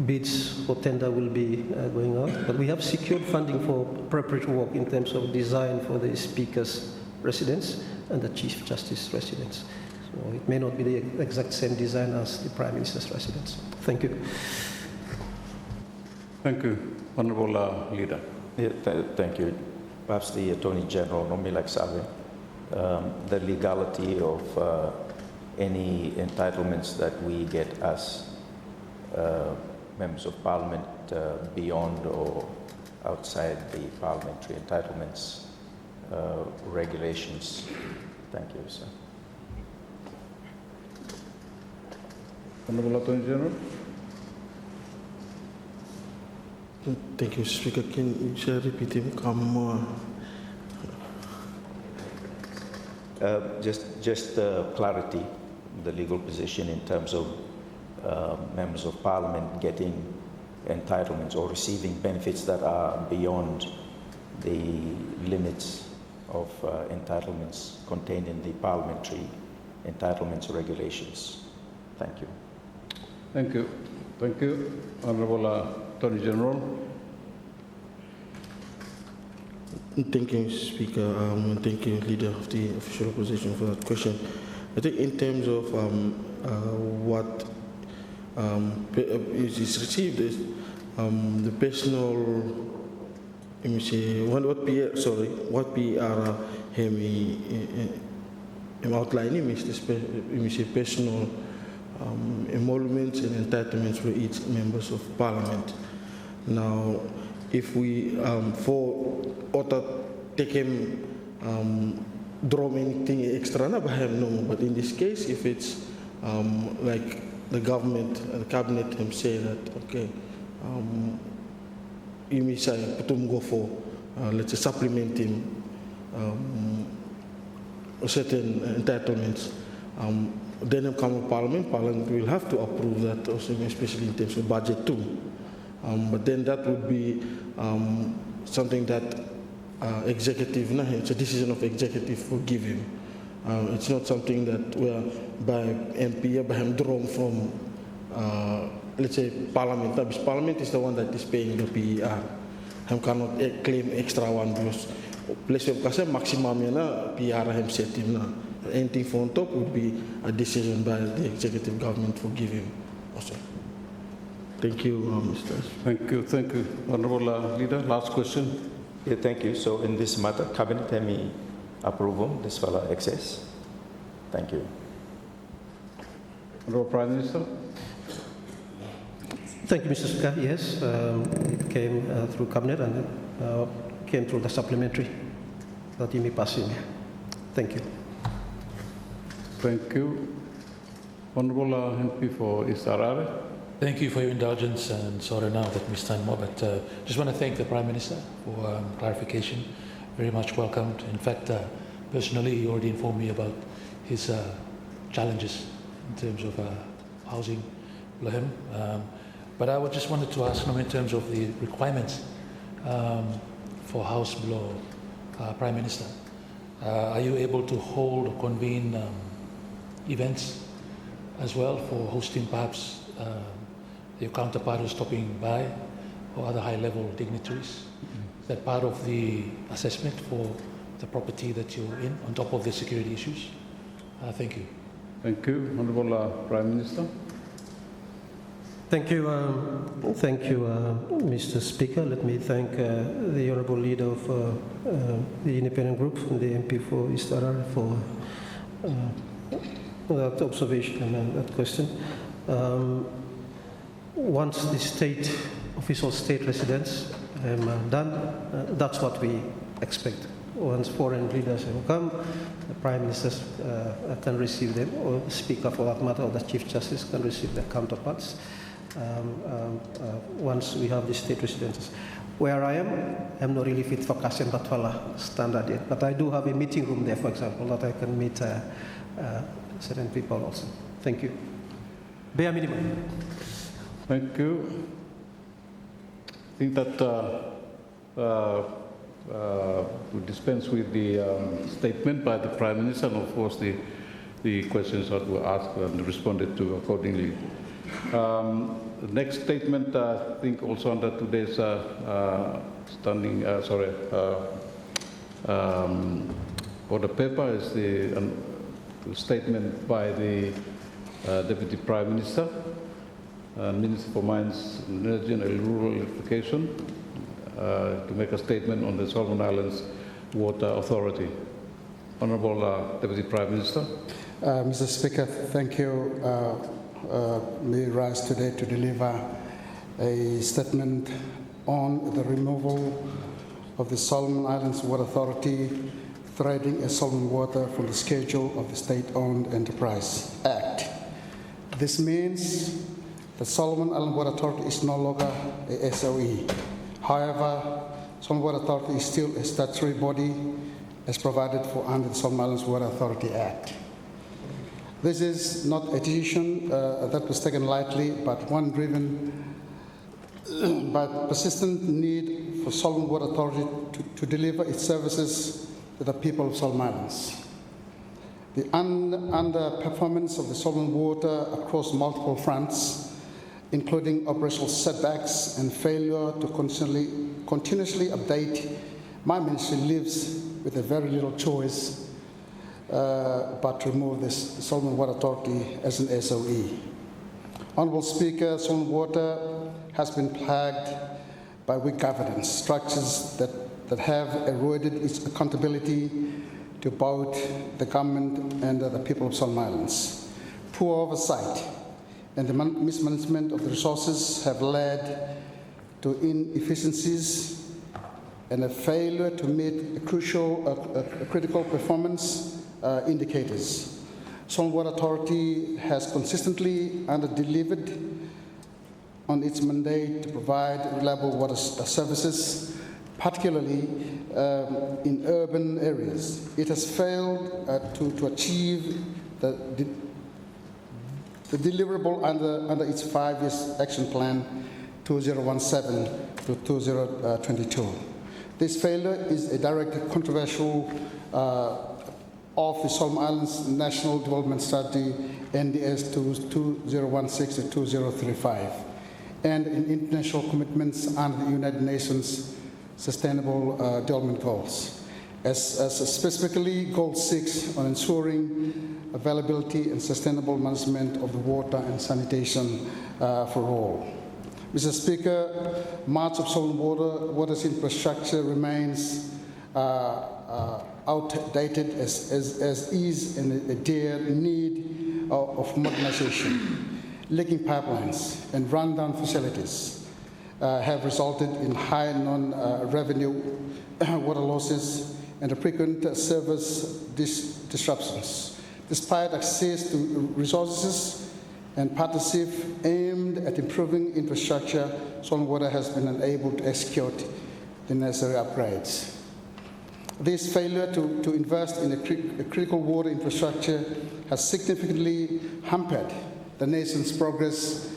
bids for tender will be going out, but we have secured funding for preparatory work in terms of design for the Speaker's residence and the Chief Justice residence. So it may not be the exact same design as the Prime Minister's residence. Thank you. Thank you, Honourable Leader. Yeah, thank you. Perhaps the Attorney General, Nomilak Save, the legality of any entitlements that we get as members of Parliament beyond or outside the parliamentary entitlements regulations. Thank you, sir. Honourable Attorney General. Thank you, Speaker. Can you repeat him? Just clarity, the legal position in terms of members of Parliament getting entitlements or receiving benefits that are beyond the limits of entitlements contained in the parliamentary entitlements regulations. Thank you. Thank you. Thank you, Honourable Attorney General. Thank you, Speaker, and thank you, Leader of the Official Opposition, for that question. I think in terms of what is received is the personal, let me say, what we are outlining is the personal emoluments and entitlements for each members of Parliament. Now, if we for order take him draw anything extra, no, but in this case, if it's like the government, the cabinet him say that okay, you may say put him go for let's say supplementing certain entitlements. Then it come to Parliament will have to approve that also, especially in terms of budget too. But then that would be something that executive, it's a decision of executive will give him. It's not something that we are by MP, by him drawn from, let's say, Parliament. Because Parliament is the one that is paying the PER. Him cannot claim extra one because place of kase maximum na PER him set him na. Anything from top would be a decision by the executive government for giving also. Thank you, Mr. Thank you. Honorable Leader, last question. Yeah, thank you. So in this matter, Cabinet approval, this fella excess. Thank you. Honorable Prime Minister. Thank you, Mr. Speaker. Yes, it came through Cabinet and came through the supplementary that you may pass in. Thank you. Thank you. Honorable MP for East Harare. Thank you for your indulgence, and sorry now that we stand more, but just want to thank the Prime Minister for clarification. Very much welcomed. In fact, personally, he already informed me about his challenges in terms of housing for him. But I just wanted to ask him in terms of the requirements for House below Prime Minister. Are you able to hold or convene events as well for hosting perhaps your counterpart who's stopping by or other high-level dignitaries? Is that part of the assessment for the property that you're in on top of the security issues? Thank you. Thank you. Honorable Prime Minister. Thank you, Mr. Speaker. Let me thank the Honourable Leader of the Independent Group, the MP for East Harare, for that observation and that question. Once the official state residents are done, that's what we expect. Once foreign leaders have come, the Prime Minister can receive them, or the Speaker for that matter, or the Chief Justice can receive their counterparts. Once we have the state residents. Where I am, I'm not really fit for Kassian Batwala standard yet, but I do have a meeting room there, for example, that I can meet certain people also. Thank you. Bare minimum. Thank you. I think that we dispense with the statement by the Prime Minister, and of course the questions that were asked and responded to accordingly. The next statement, I think also under today's order paper is the statement by the Deputy Prime Minister, Minister for Mines, Energy and Rural Electrification, to make a statement on the Solomon Islands Water Authority. Honourable Deputy Prime Minister. Mr. Speaker, thank you. May rise today to deliver a statement on the removal of the Solomon Islands Water Authority threading a Solomon water from the schedule of the State-Owned Enterprise Act. This means the Solomon Islands Water Authority is no longer a SOE. However, Solomon Water Authority is still a statutory body as provided for under the Solomon Islands Water Authority Act. This is not a decision that was taken lightly, but one driven by the persistent need for Solomon Water Authority to deliver its services to the people of Solomon Islands. The underperformance of the Solomon Water across multiple fronts, including operational setbacks and failure to continuously update, my ministry lives with a very little choice but to remove this Solomon Water Authority as an SOE. Honourable Speaker, Solomon Water has been plagued by weak governance, structures that have eroded its accountability to both the government and the people of Solomon Islands. Poor oversight and the mismanagement of the resources have led to inefficiencies and a failure to meet critical performance indicators. Solomon Water Authority has consistently under-delivered on its mandate to provide reliable water services, particularly in urban areas. It has failed to achieve the deliverable under its 5-year action plan 2017 to 2022. This failure is a direct controversial of the Solomon Islands National Development Strategy, NDS 2016 to 2035, and in international commitments under the United Nations Sustainable Development Goals. As specifically Goal 6 on ensuring availability and sustainable management of the water and sanitation for all. Mr. Speaker, much of Solomon water's infrastructure remains outdated as is in a dire need of modernization. Leaking pipelines and rundown facilities have resulted in high non-revenue water losses and frequent service disruptions. Despite access to resources and partnership aimed at improving infrastructure, Solomon Water has been unable to execute the necessary upgrades. This failure to invest in a critical water infrastructure has significantly hampered the nation's progress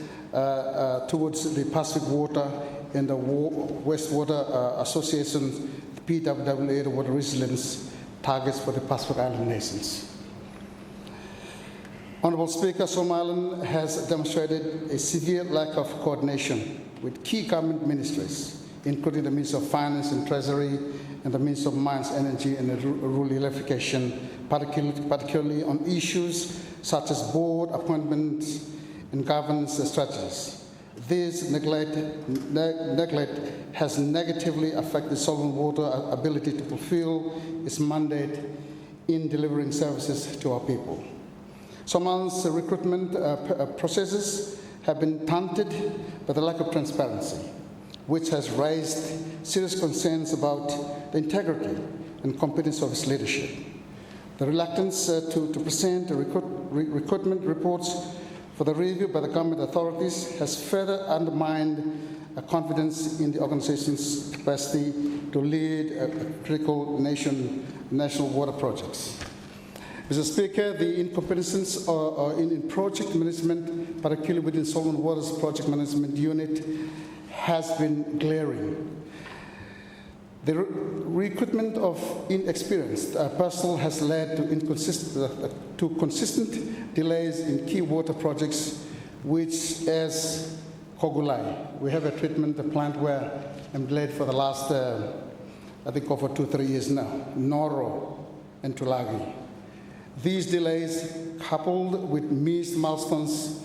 towards the Pacific Water and the Wastewater Association, the PWWA, the water resilience targets for the Pacific Island nations. Honourable Speaker, Solomon Island has demonstrated a severe lack of coordination with key government ministries, including the Minister of Finance and Treasury and the Minister of Mines, Energy and Rural Electrification, particularly on issues such as board appointments and governance strategies. This neglect has negatively affected Solomon Water's ability to fulfill its mandate in delivering services to our people. Somaliland's recruitment processes have been tainted by the lack of transparency, which has raised serious concerns about the integrity and competence of its leadership. The reluctance to present recruitment reports for the review by the government authorities has further undermined confidence in the organization's capacity to lead critical national water projects. Mr. Speaker, the incompetence in project management, particularly within Solomon Water's project management unit, has been glaring. The recruitment of inexperienced personnel has led to consistent delays in key water projects, which as Kogulai, we have a treatment plant where I'm delayed for the last, I think over 2-3 years now, Noro and Tulagi. These delays, coupled with missed milestones,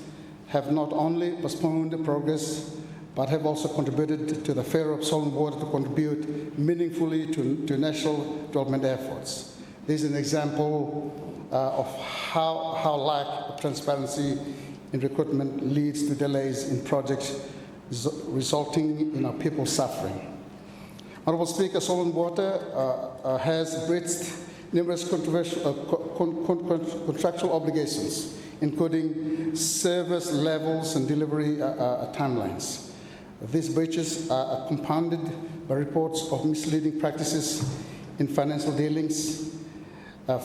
have not only postponed progress, but have also contributed to the failure of Solomon Water to contribute meaningfully to national development efforts. This is an example of how lack of transparency in recruitment leads to delays in projects, resulting in our people suffering. Honourable Speaker, Solomon Water has breached numerous contractual obligations, including service levels and delivery timelines. These breaches are compounded by reports of misleading practices in financial dealings,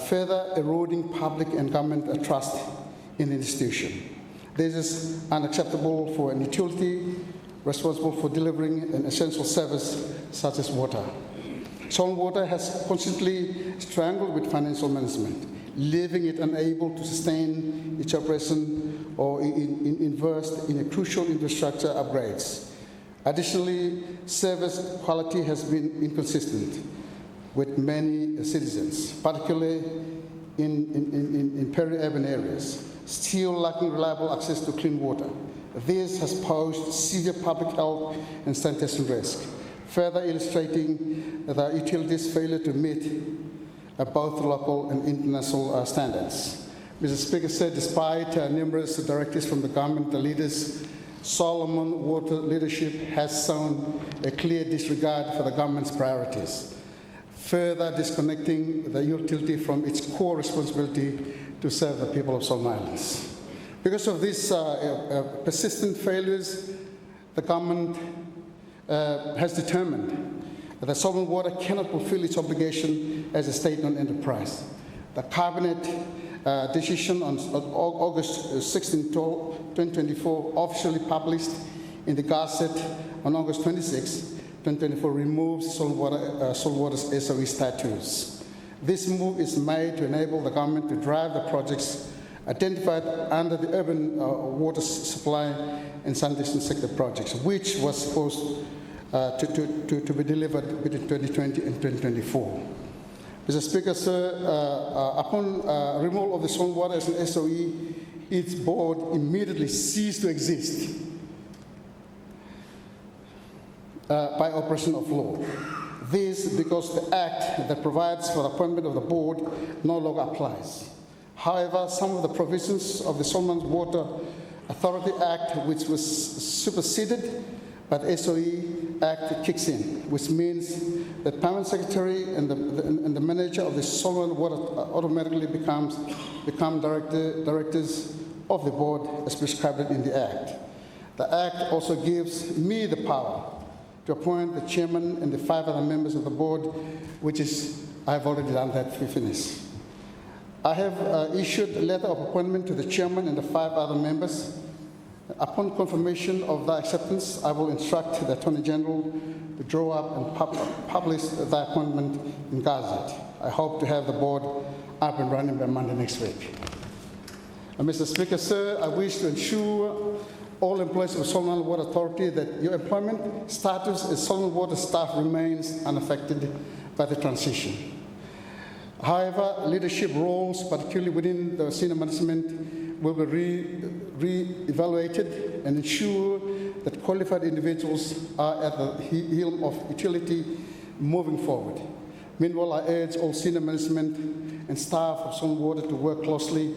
further eroding public and government trust in the institution. This is unacceptable for an utility responsible for delivering an essential service such as water. Solomon Water has constantly struggled with financial management, leaving it unable to sustain its operation or invest in a crucial infrastructure upgrades. Additionally, service quality has been inconsistent with many citizens, particularly in peri-urban areas, still lacking reliable access to clean water. This has posed severe public health and sanitation risk, further illustrating the utilities' failure to meet both local and international standards. Mr. Speaker said, despite numerous directives from the government, the leaders, Solomon Water leadership has shown a clear disregard for the government's priorities, further disconnecting the utility from its core responsibility to serve the people of Solomon Islands. Because of these persistent failures, the government has determined that Solomon Water cannot fulfill its obligation as a state-owned enterprise. The Cabinet decision on August 16, 2024, officially published in the Gazette on August 26, 2024, removes Solomon Water's SOE status. This move is made to enable the government to drive the projects identified under the urban water supply and sanitation sector projects, which was supposed to be delivered between 2020 and 2024. Mr. Speaker, sir, upon removal of the stormwater as an SOE, its board immediately ceased to exist by operation of law. This because the act that provides for the appointment of the board no longer applies. However, some of the provisions of the Solomon Water Authority Act, which was superseded by the SOE Act, kicks in, which means that permanent secretary and the manager of the Solomon Water automatically become directors of the board as prescribed in the Act. The Act also gives me the power to appoint the chairman and the 5 other members of the board, which is, I've already done that, we finished. I have issued a letter of appointment to the chairman and the 5 other members. Upon confirmation of the acceptance, I will instruct the Attorney General to draw up and publish the appointment in Gazette. I hope to have the board up and running by Monday next week. Mr. Speaker, sir, I wish to ensure all employees of the Solomon Water Authority that your employment status as Solomon Water staff remains unaffected by the transition. However, leadership roles, particularly within the senior management, will be re-evaluated and ensure that qualified individuals are at the helm of utility moving forward. Meanwhile, I urge all senior management and staff of Solomon Water to work closely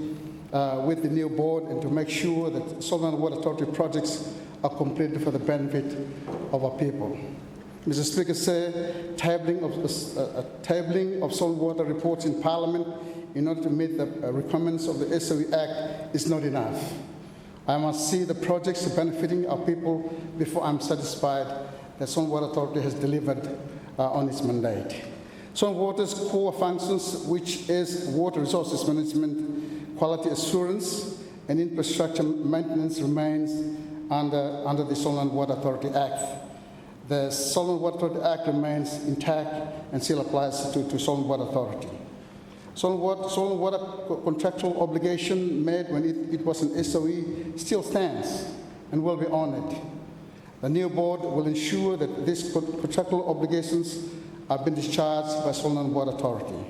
with the new board and to make sure that Solomon Water Authority projects are completed for the benefit of our people. Mr. Speaker, sir, tabling of Solomon Water reports in Parliament in order to meet the requirements of the SOE Act is not enough. I must see the projects benefiting our people before I'm satisfied that Solomon Water Authority has delivered on its mandate. Solomon Water's core functions, which is water resources management, quality assurance, and infrastructure maintenance, remains under the Solomon Water Authority Act. The Solomon Water Authority Act remains intact and still applies to Solomon Water Authority. Solomon Water contractual obligation made when it was an SOE still stands and will be honored. The new board will ensure that these contractual obligations are being discharged by Solomon Water Authority.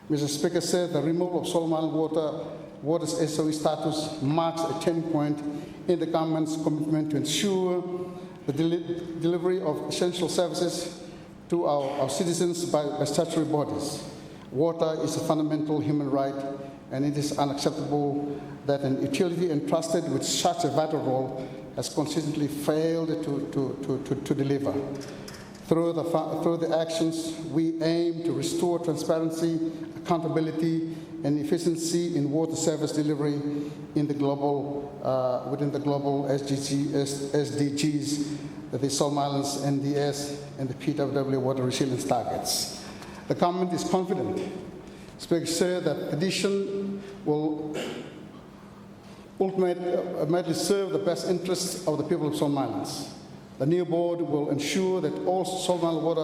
Mr. Speaker, said the removal of Solomon Water's SOE status marks a turning point in the government's commitment to ensure the delivery of essential services to our citizens by statutory bodies. Water is a fundamental human right, and it is unacceptable that an utility entrusted with such a vital role has consistently failed to deliver. Through the actions, we aim to restore transparency, accountability, and efficiency in water service delivery in the within the global SDGs, the Solomon Islands NDS, and the PWW water resilience targets. The government is confident, Speaker, sir, that addition will ultimately serve the best interests of the people of Solomon Islands. The new board will ensure that all Solomon Water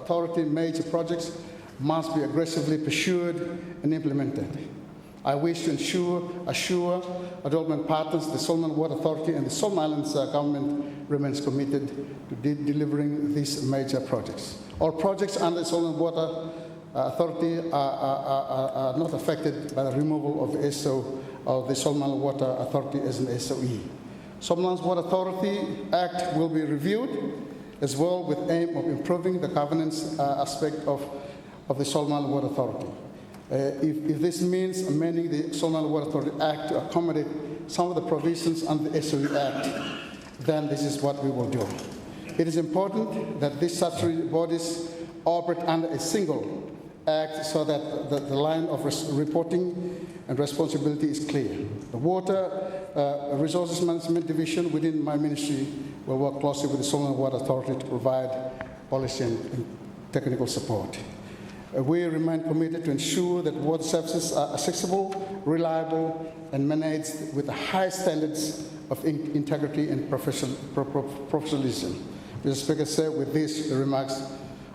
Authority major projects must be aggressively pursued and implemented. I wish to assure our development partners, the Solomon Water Authority and the Solomon Islands government remains committed to delivering these major projects. All projects under the Solomon Water Authority are not affected by the removal of the Solomon Water Authority as an SOE. Solomon Water Authority Act will be reviewed as well with aim of improving the governance aspect of the Solomon Water Authority. If this means amending the Solomon Water Authority Act to accommodate some of the provisions under the SOE Act, then this is what we will do. It is important that these statutory bodies operate under a single act so that the line of reporting and responsibility is clear. The Water Resources Management Division within my ministry will work closely with the Solomon Water Authority to provide policy and technical support. We remain committed to ensure that water services are accessible, reliable, and managed with the high standards of integrity and professionalism. Mr. Speaker, sir, with these remarks,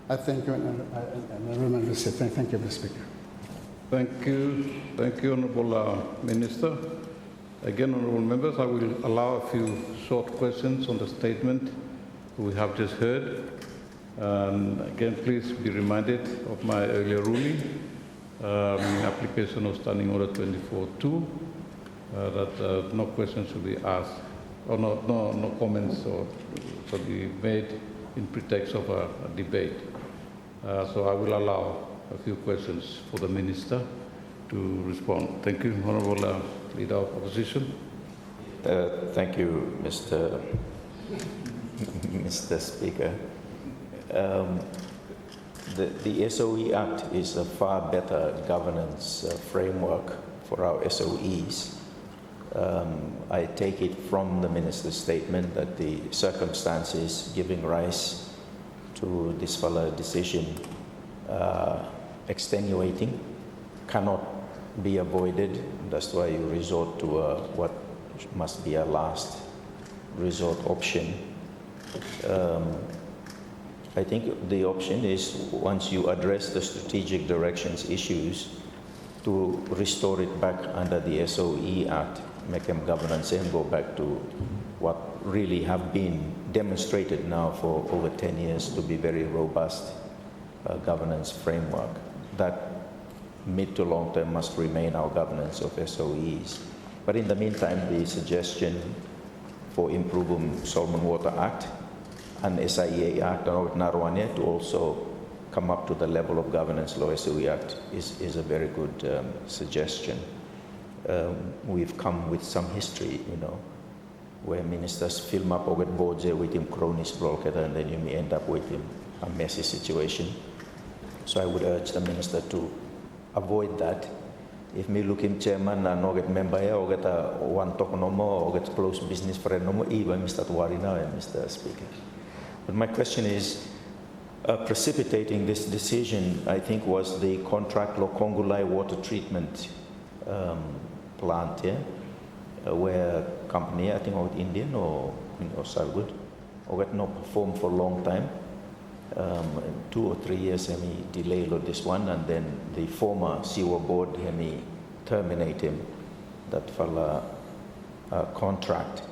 I thank you and I remain to say thank you, Mr. Speaker. Thank you, Honourable Minister. Again, honourable members, I will allow a few short questions on the statement we have just heard. And again, please be reminded of my earlier ruling in application of Standing Order 24.2 that no questions should be asked, or no comments or should be made in pretext of a debate. So I will allow a few questions for the Minister to respond. Thank you, Honourable Leader of Opposition. Thank you, Mr. Speaker. The SOE Act is a far better governance framework for our SOEs. I take it from the Minister's statement that the circumstances giving rise to this fella decision extenuating, cannot be avoided. That's why you resort to what must be a last resort option. I think the option is, once you address the strategic directions issues, to restore it back under the SOE Act, make them governance, and go back to what really have been demonstrated now for over 10 years to be very robust governance framework. That mid to long term must remain our governance of SOEs. But in the meantime, the suggestion for improving Solomon Water Act and SIEA Act to also come up to the level of governance law SOE Act is a very good suggestion. We've come with some history, where ministers film up or get boards with him cronies blocked, and then you may end up with a messy situation. So I would urge the minister to avoid that. If me look him chairman and not get member here, or get a one talk no more, or get close business friend no more, even Mr. Tuari now, Mr. Speaker. But my question is, precipitating this decision, I think, was the contract Lokongulai water treatment plant here, where company, I think, out Indian or Salgood, or get not performed for a long time. 2 or 3 years, he delayed on this one, and then the former sewer board, he terminate him, that fella contract.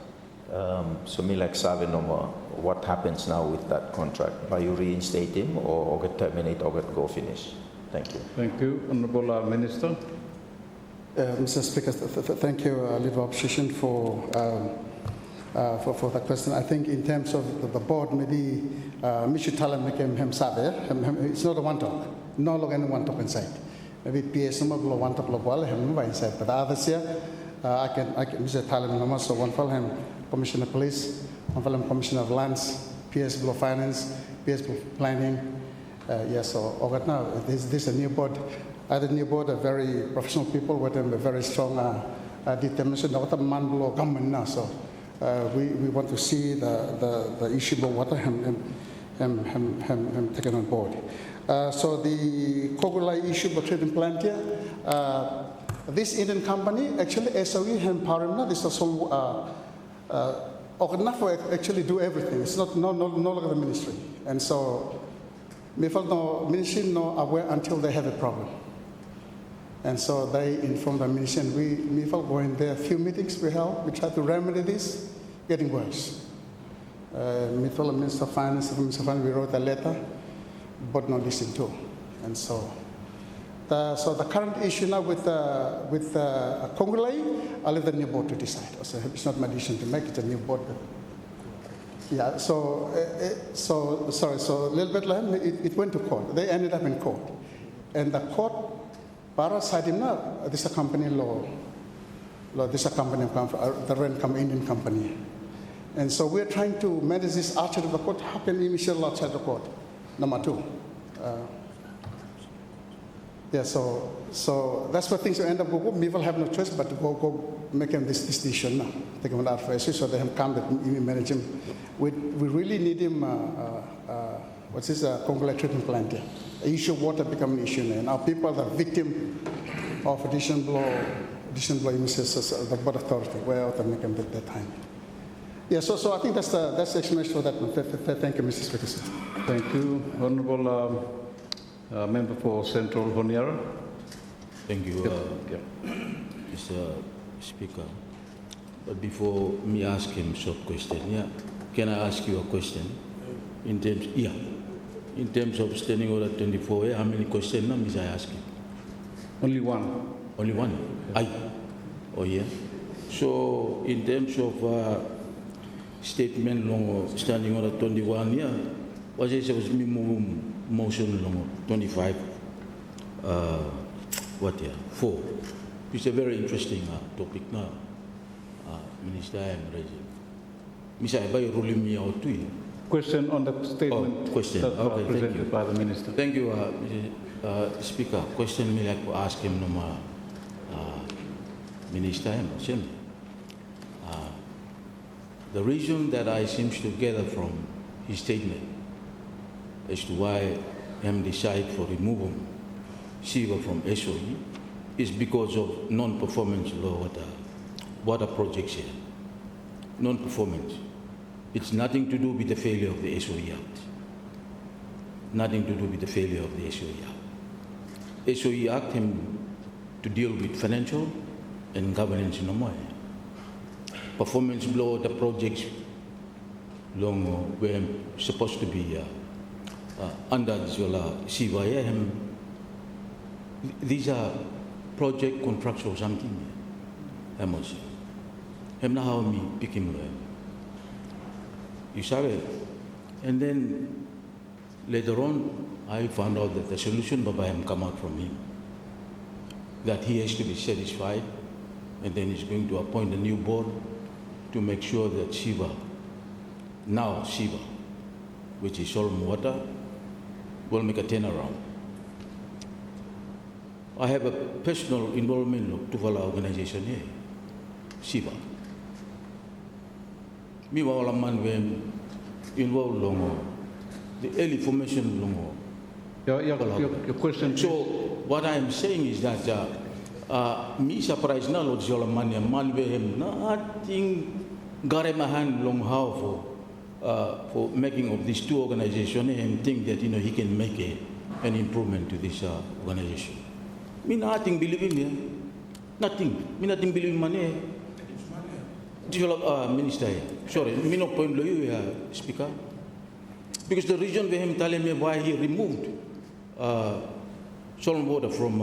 So me like Save no more, what happens now with that contract? By you reinstate him, or get terminate, or get go finish? Thank you. Thank you, Honourable Minister. Mr. Speaker, thank you, Leader of Opposition, for that question. I think in terms of the board, maybe we should tell him it's not a one talk. No longer one talk inside. Maybe PS number one talk local him inside. But others here, I can Mr. Talam number, so one for him Commissioner of Police, one for him Commissioner of Lands, PS Below Finance, PS Below Planning. Yes, so over now this is a new board. The new board are very professional people with a very strong determination. What a man below government now. So we want to see the issue of water taken on board. So the Kogulai issue of trading plant here, this Indian company, actually SOE and Parimna, this is also enough for actually do everything. It's not no longer the ministry. And so we felt no ministry no aware until they have a problem. And so they informed the ministry, and we felt going there, a few meetings we held, we tried to remedy this, getting worse. We told the Minister of Finance, we wrote a letter, but not listened to. And so the current issue now with Kongulai, I'll leave the new board to decide. So it's not my decision to make it, a new board. Yeah, so a little bit later, it went to court. They ended up in court. And the court, Para said him now, this is a company law. This is a company, the rent come Indian company. And so we're trying to manage this outside of the court. How can we initial outside the court? Number 2. So that's where things will end up. We will have no choice but to go make him this decision now. Take him out for so they have come that we manage him. We really need him. What's this Congolese treatment plant here? The issue of water become an issue now. And our people are victim of additional blow emissions, the board authority, where they make them at that time. Yeah, so I think that's the explanation for that one. Thank you, Mr. Speaker. Thank you, Honourable Member for Central Honiara. Thank you, Mr. Speaker. But before me ask him short question, can I ask you a question? In terms of Standing Order 24, how many questions am I asking? Only one. Only one? Aye. Oh, yeah. So, in terms of statement long Standing Order 21, was it was me motion long 25? 4. It's a very interesting topic now. Minister, I am raising. Mr. Abai ruling me out too. Question on the statement Question. that was Okay, thank presented you. by the Minister. Thank you, Speaker. Question me like to ask him no Minister. The reason that I seems to gather from his statement as to why him decide for removing Siva from SOE is because of non-performance law water projects here. Non-performance. It's nothing to do with the failure of the SOE Act. Nothing to do with the failure of the SOE Act. SOE Act him to deal with financial and governance in a way. Performance law, the projects long were supposed to be under CYA. These are project contracts or something. I'm not how me pick him. You saw it. And then later on, I found out that the solution Baba come out from him. That he has to be satisfied, and then he's going to appoint a new board to make sure that Shiva, which is Solomon Water, will make a turnaround. I have a personal involvement in the TWELFTH organization here, Shiva. Me wala man when involved longo, the early formation longo. Your question. So what I am saying is that me surprised na lo jola man vehem nothing garemahan long how for making of these two organizations and think that he can make an improvement to this organization. Me nothing believe in him. Nothing. Me nothing believe in money. Minister, sorry, me no point you, Speaker. Because the reason for him telling me why he removed Solomon Water from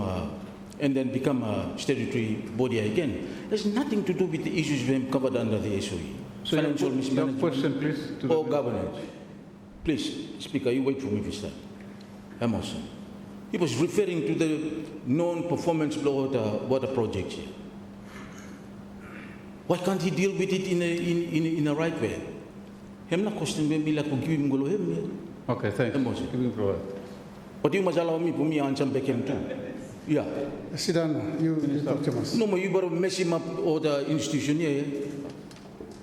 and then become a statutory body again has nothing to do with the issues for him covered under the SOE. So Financial your mismanagement question, please. or governance. Please, Speaker, you wait for me first. Emerson. He was referring to the non-performance water projects here. Why can't he deal with it in a right way? Hem na question me like give him golo hem. Okay, thanks. Give him forward. But you must allow me for me answer back him too. Yeah. Sit down. You talk to us. No, but you better mess him up or the institution here.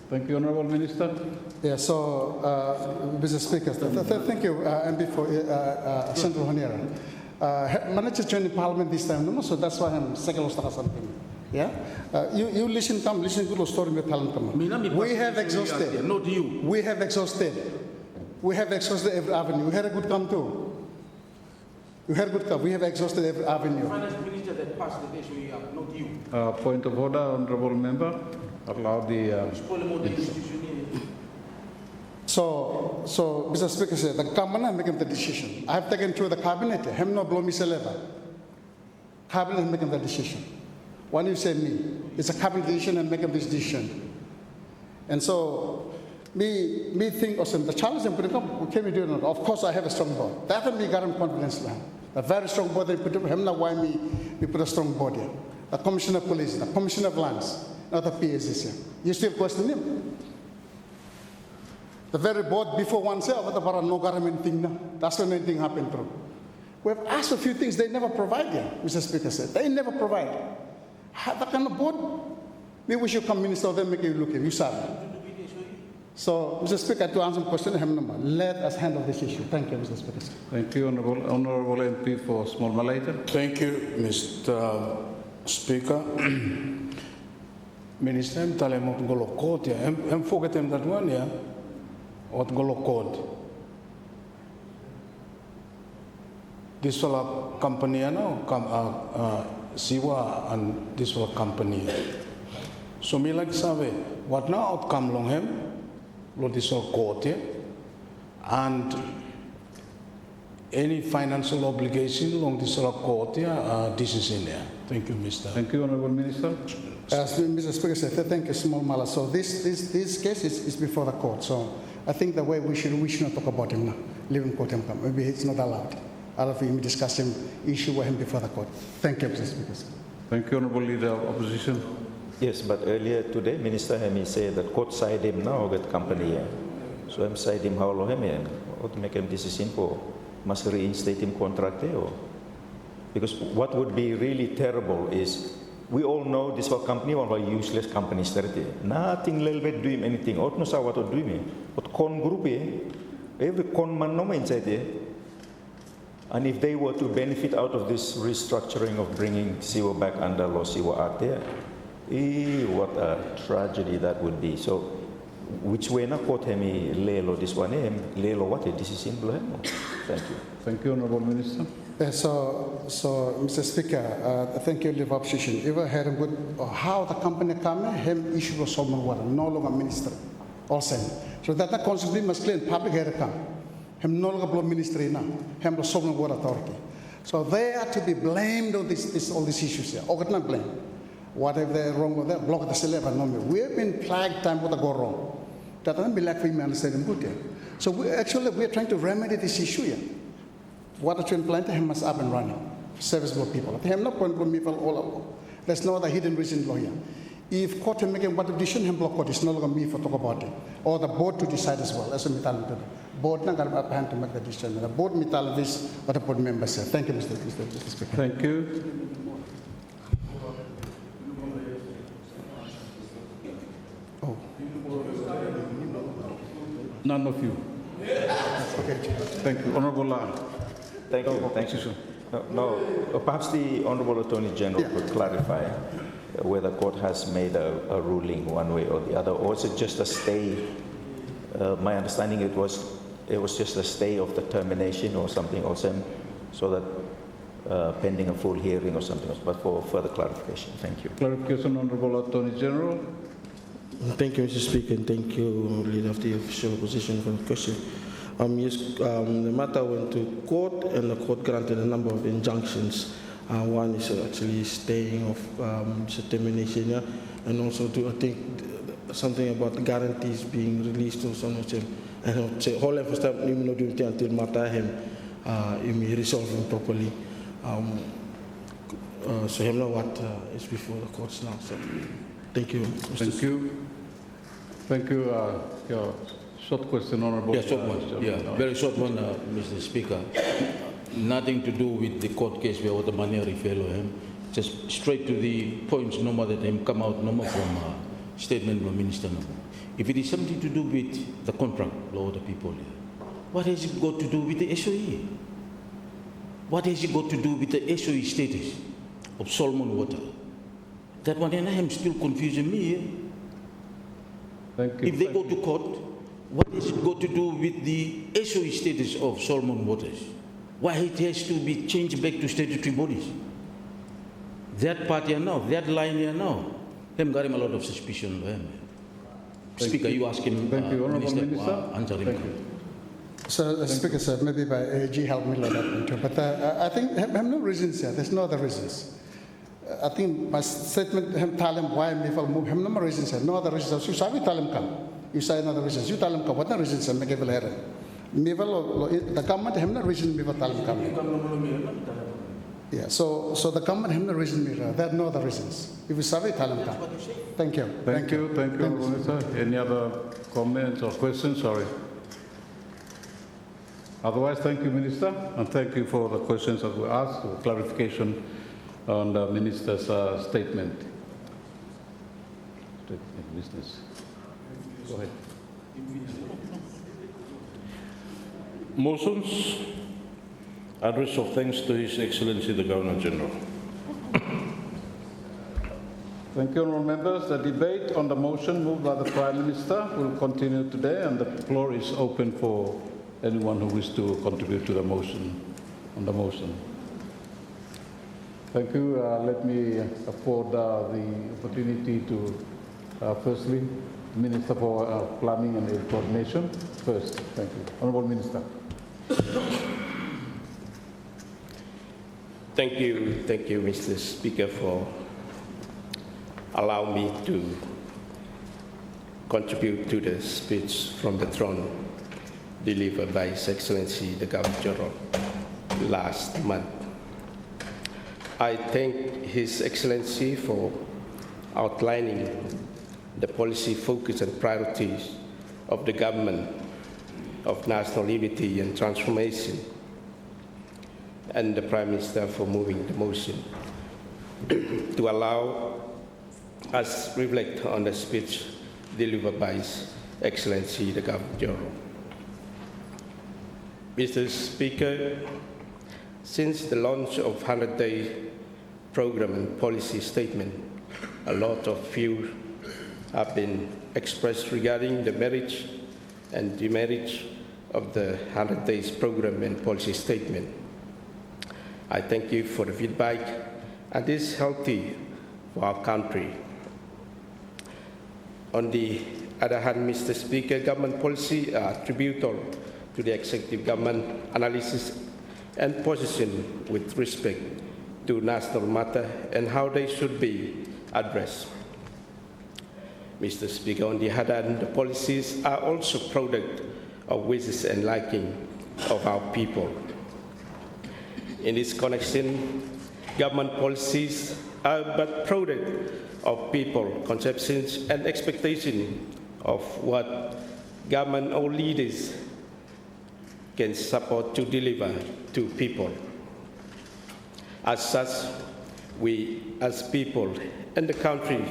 Thank you, Honourable Minister. Yeah, so, Mr. Speaker, thank you, MP for Central Honera. Managed to join the Parliament this time, no? So that's why I'm second or something. Yeah? You listen to the story with talent. We have exhausted. Not you. We have exhausted. We have exhausted every avenue. We had a good come too. We had a good come. We have exhausted every avenue. Finance Minister that passed the SOE Act, not you. Point of order, Honourable Member. Allow the... So, Mr. Speaker said, the government making the decision. I have taken to the cabinet. Hem no blow me level. Cabinet is making the decision. When you say me, it's a cabinet decision and making this decision. And so, me think also the challenge and put it up, what can we do? Of course, I have a strong board. That will be guarantee confidence now. A very strong board. They put up. Hem na why we put a strong board here. The Commissioner of Police, the Commissioner of Lands, not the PSC. You still question him? The very board before oneself, but no government thing now. That's when anything happened through. We have asked a few things they never provide here, Mr. Speaker said. They never provide. That kind of board, maybe we should come minister, then make you look at you, sir. So, Mr. Speaker, to answer the question, let us handle this issue. Thank you, Mr. Speaker. Thank you, Honourable MP for Small Malaita. Thank you, Mr. Speaker. Minister, I'm telling you, I'm going to court here. I'm forgetting that one, yeah? What go code? This solar company, Siwa and this were company. So me like sabe, what now outcome long him, lo this all court here, and any financial obligation long this all court here, this is in there. Thank you, Mr. Thank you, Honorable Minister. As Mr. Speaker said, thank you, Small Mala. So this case is before the court. So I think the way we should not talk about him now. Leave him court him come. Maybe it's not allowed. Out of him discussing issue with him before the court. Thank you, Mr. Speaker. Thank you, Honorable Leader of Opposition. Yes, but earlier today, Minister Hemi said that court side him now with company. So I'm side him how long him or to make him decision for must reinstate him contract or because what would be really terrible is we all know this was company one of useless companies there. Nothing little bit do him anything. Out no sa what to do me. But con group every con man no inside there. And if they were to benefit out of this restructuring of bringing Siwa back under law, Siwa out there, what a tragedy that would be. So, which way na court hemi lelo this one lelo what this is simple. Thank you. Thank you, Honorable Minister. So, Mr. Speaker, thank you, Leader of Opposition. Ever heard good how the company come him issue of Solomon water, no longer minister, also. So that the constantly must clear public here come. Him no longer blow ministry now. Him the Solomon water authority. So they are to be blamed on all these issues here. Or not blame. Whatever they're wrong with that, block the syllabus. We have been flagged time what go wrong. That doesn't be like we understand them good here. So we are trying to remedy this issue here. Water treatment plant him must up and running. Serviceable people. Him no point blow me all over. There's no other hidden reason law here. If court is making what decision, him block court is no longer me for talk about it. Or the board to decide as well. As a metal board not got up hand to make the decision. The board metal this what the board members say. Thank you, Mr. Speaker. Thank you. None of you. Okay. Thank you. Honorable Lan. Thank you. Thank you. No, perhaps the Honorable Attorney General could clarify whether court has made a ruling one way or the other, or is it just a stay? My understanding it was just a stay of the termination or something also, so that pending a full hearing or something else, but for further clarification. Thank you. Clarification, Honorable Attorney General. Thank you, Mr. Speaker, and thank you, Leader of the Official Opposition, for the question. The matter went to court, and the court granted a number of injunctions. One is actually staying of termination, and also I think something about the guarantees being released or something. And say whole of stuff you know do until matter him resolve him properly. So him know what is before the courts now. So thank you. Thank you. Thank you. Your short question, Honorable. Yeah, short one. Very short one, Mr. Speaker. Nothing to do with the court case where the money referred to him. Just straight to the points, no more that him come out, no more from statement from Minister. No. If it is something to do with the contract, law the people, what has it got to do with the SOE? What has it got to do with the SOE status of Solomon Water? That one, and I am still confusing me. Thank you. If they go to court, what has it got to do with the SOE status of Solomon Waters? Why it has to be changed back to statutory bodies? That part here now, that line here now, them got him a lot of suspicion. Speaker, you ask him. Thank you, Honorable Minister. Answer him. Thank you. So, Speaker said maybe by AG help me like that too. But I think I have no reasons here. There's no other reasons. I think my statement, him tell him why me for move him no more reasons here. No other reasons. You say tell him come. You say another reasons. You tell him come. What the reasons? Make it here. Me the government him no reason me for tell him come. Yeah. So the government him no reason me. There are no other reasons. If you say tell him come. Thank you. Thank you, Honorable Minister. Any other comments or questions? Sorry. Otherwise, thank you, Minister, and thank you for the questions that were asked, for clarification on the Minister's statement. Business. Go ahead. Motions. Address of thanks to His Excellency the Governor General. Thank you, honourable members. The debate on the motion moved by the Prime Minister will continue today, and the floor is open for anyone who wishes to contribute to the motion, on the motion. Thank you. Let me afford the opportunity to, firstly, Minister for Planning and Coordination. First, thank you. Honourable Minister. Thank you, Mr. Speaker, for allowing me to contribute to the speech from the throne delivered by His Excellency the Governor General last month. I thank His Excellency for outlining the policy focus and priorities of the government of national unity and transformation, and the Prime Minister for moving the motion to allow us reflect on the speech delivered by His Excellency the Governor General. Mr. Speaker, since the launch of 100-day program and policy statement, a lot of views have been expressed regarding the merits and demerits of the 100 days program and policy statement. I thank you for the feedback, and it is healthy for our country. On the other hand, Mr. Speaker, government policy are attributable to the executive government analysis and position with respect to national matter and how they should be addressed. Mr. Speaker, on the other hand, the policies are also product of wishes and liking of our people. In this connection, government policies are but product of people, conceptions and expectations of what government or leaders can support to deliver to people. As such, we as people and the country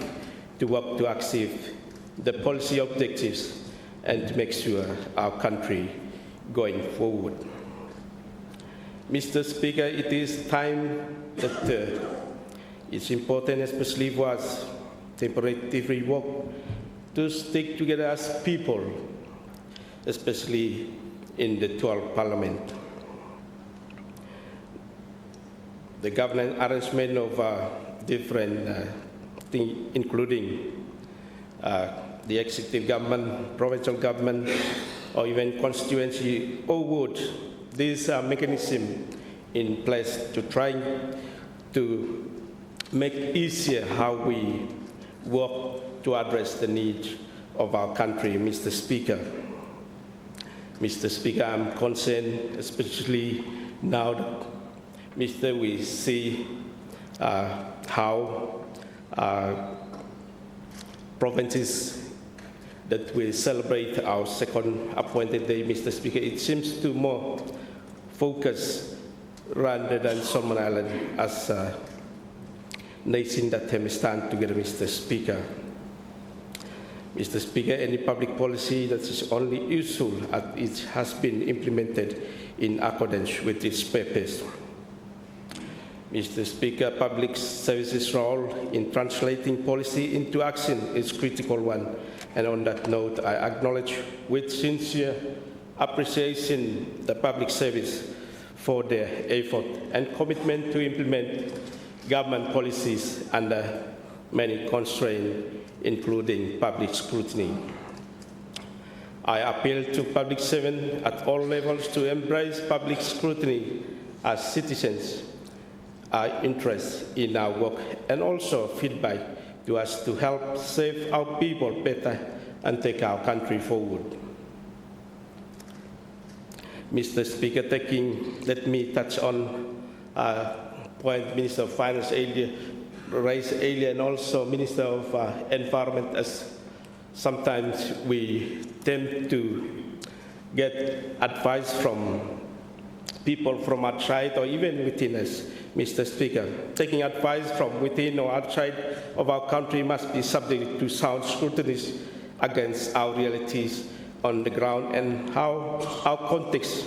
to work to achieve the policy objectives and to make sure our country going forward. Mr. Speaker, it is time that it's important, especially for us temporary work, to stick together as people, especially in the 12th Parliament. The governance arrangement of different things, including the executive government, provincial government, or even constituency or ward, these are mechanisms in place to try to make easier how we work to address the needs of our country, Mr. Speaker. Mr. Speaker, I'm concerned, especially now that, Mr. we see how provinces that will celebrate our second appointed day, Mr. Speaker, it seems to more focus rather than Solomon Island as a nation that can stand together, Mr. Speaker. Mr. Speaker, any public policy that is only useful as it has been implemented in accordance with its purpose. Mr. Speaker, public services' role in translating policy into action is a critical one. And on that note, I acknowledge with sincere appreciation the public service for their effort and commitment to implement government policies under many constraints, including public scrutiny. I appeal to public servants at all levels to embrace public scrutiny as citizens are interested in our work and also feedback to us to help serve our people better and take our country forward. Mr. Speaker, let me touch on a point Minister of Finance raised earlier and also Minister of Environment, as sometimes we tend to get advice from people from outside or even within us. Mr. Speaker, taking advice from within or outside of our country must be subject to sound scrutiny against our realities on the ground and how our context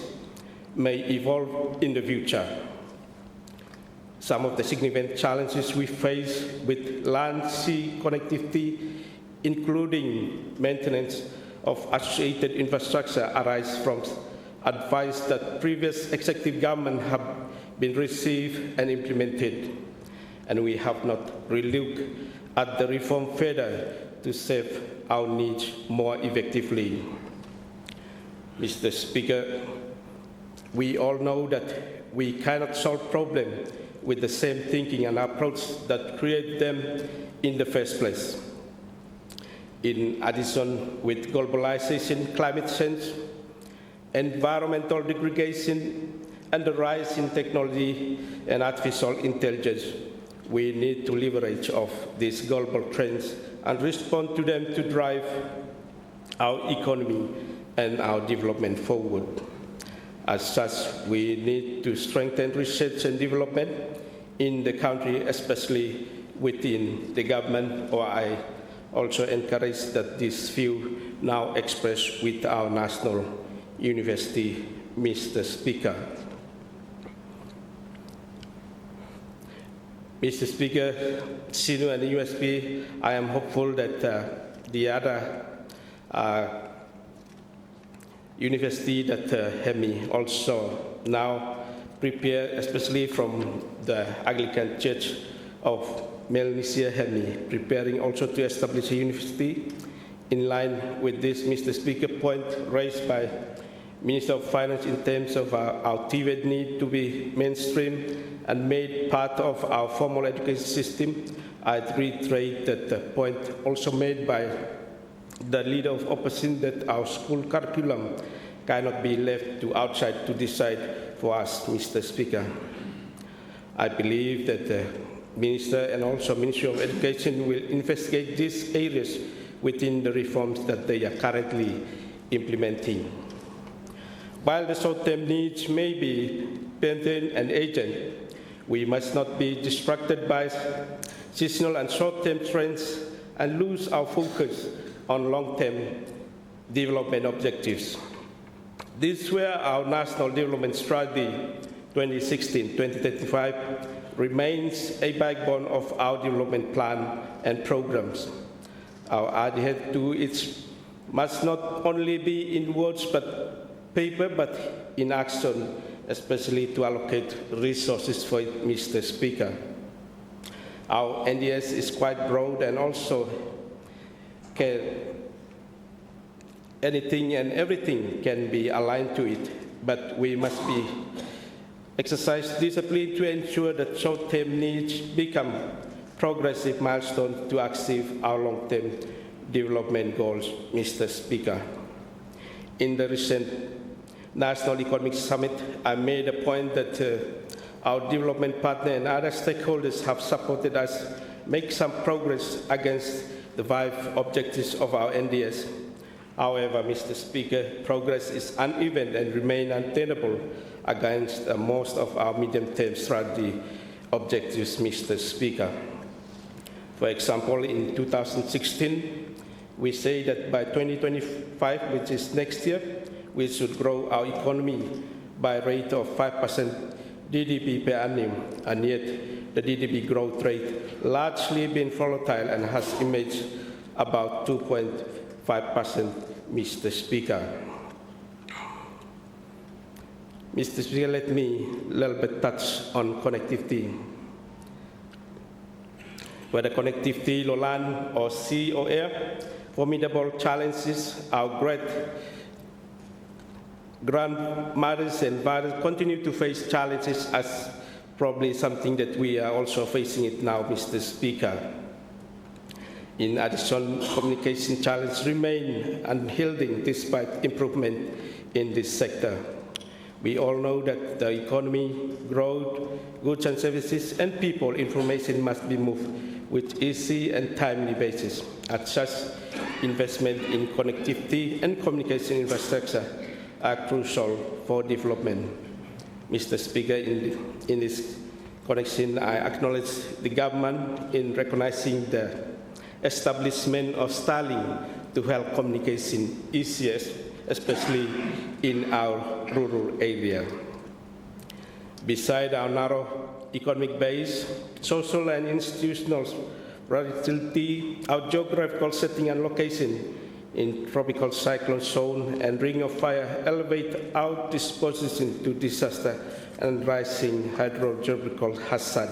may evolve in the future. Some of the significant challenges we face with land-sea connectivity, including maintenance of associated infrastructure, arise from advice that previous executive government have been received and implemented. and we have not relooked at the reform further to serve our needs more effectively. Mr. Speaker, we all know that we cannot solve problems with the same thinking and approach that create them in the first place. In addition, with globalization, climate change, environmental degradation, and the rise in technology and artificial intelligence, we need to leverage off these global trends and respond to them to drive our economy and our development forward. As such, we need to strengthen research and development in the country, especially within the government, or I also encourage that this view now expressed with our national university, Mr. Speaker. Mr. Speaker, senior and USP, I am hopeful that the other university that have me also now prepare, especially from the Anglican Church of Melanesia, have me preparing also to establish a university in line with this, Mr. Speaker, point raised by Minister of Finance in terms of our TWELFTH need to be mainstream and made part of our formal education system. I'd reiterate that the point also made by the leader of opposition that our school curriculum cannot be left to outside to decide for us, Mr. Speaker. I believe that the Minister and also Ministry of Education will investigate these areas within the reforms that they are currently implementing. While the short-term needs may be permanent and urgent, we must not be distracted by seasonal and short-term trends and lose our focus on long-term development objectives. This where our National Development Strategy 2016-2035 remains a backbone of our development plan and programs. Our adherence to it must not only be in words but paper, but in action, especially to allocate resources for it, Mr. Speaker. Our NDS is quite broad and also anything and everything can be aligned to it, but we must exercise discipline to ensure that short-term needs become progressive milestones to achieve our long-term development goals, Mr. Speaker. In the recent National Economic Summit, I made a point that our development partner and other stakeholders have supported us make some progress against the 5 objectives of our NDS. However, Mr. Speaker, progress is uneven and remains untenable against most of our medium-term strategy objectives, Mr. Speaker. For example, in 2016, we say that by 2025, which is next year, we should grow our economy by a rate of 5% GDP per annum, and yet the GDP growth rate largely been volatile and has emerged about 2.5%, Mr. Speaker. Mr. Speaker, let me a little bit touch on connectivity. Whether connectivity, low land, or sea or air, formidable challenges, our great grandmothers and fathers continue to face challenges as probably something that we are also facing it now, Mr. Speaker. In addition, communication challenges remain unyielding despite improvement in this sector. We all know that the economy, growth, goods and services, and people information must be moved with easy and timely basis. As such, investment in connectivity and communication infrastructure are crucial for development. Mr. Speaker, in this connection, I acknowledge the government in recognizing the establishment of Starlink to help communication easier, especially in our rural area. Beside our narrow economic base, social and institutional volatility, our geographical setting and location in tropical cyclone zone and ring of fire elevate our disposition to disaster and rising hydrogeological hazard.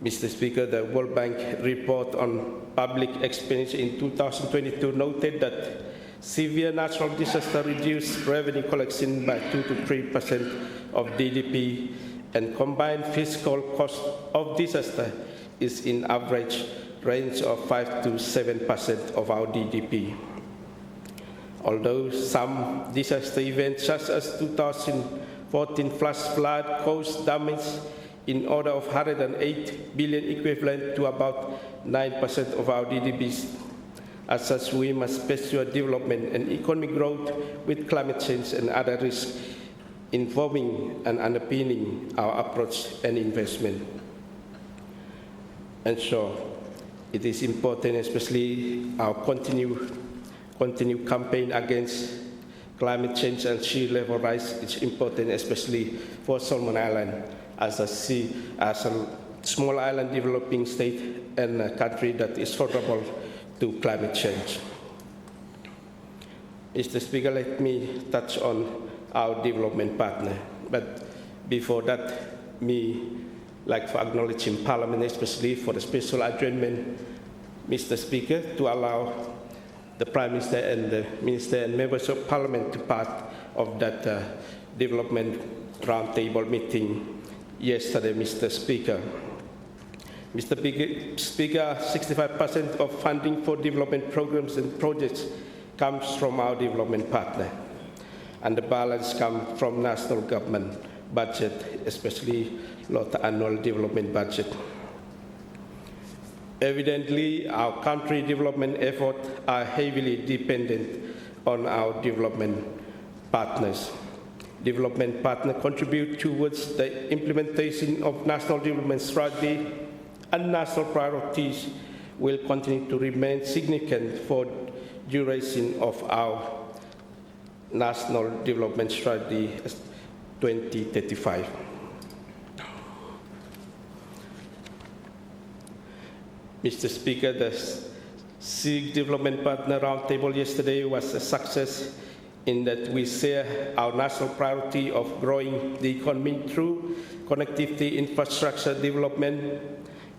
Mr. Speaker, the World Bank report on public expenditure in 2022 noted that severe natural disaster reduced revenue collection by 2 to 3% of GDP, and combined fiscal cost of disaster is in average range of 5 to 7% of our GDP. Although some disaster events such as 2014 flash flood caused damage in order of 108 billion equivalent to about 9% of our GDP. As such, we must pursue development and economic growth with climate change and other risks, informing and underpinning our approach and investment. And so, it is important, especially our continued campaign against climate change and sea level rise. It's important, especially for Solomon Island, as a small island developing state and a country that is vulnerable to climate change. Mr. Speaker, let me touch on our development partner. But before that, me like to acknowledge in Parliament, especially for the special adjournment, Mr. Speaker, to allow the Prime Minister and the Minister and members of Parliament to part of that development roundtable meeting yesterday, Mr. Speaker. Mr. Speaker, 65% of funding for development programs and projects comes from our development partner, and the balance comes from national government budget, especially the annual development budget. Evidently, our country development efforts are heavily dependent on our development partners. Development partners contribute towards the implementation of national development strategy, and national priorities will continue to remain significant for duration of our national development strategy 2035. Mr. Speaker, the SIG Development Partner Roundtable yesterday was a success in that we share our national priority of growing the economy through connectivity infrastructure development,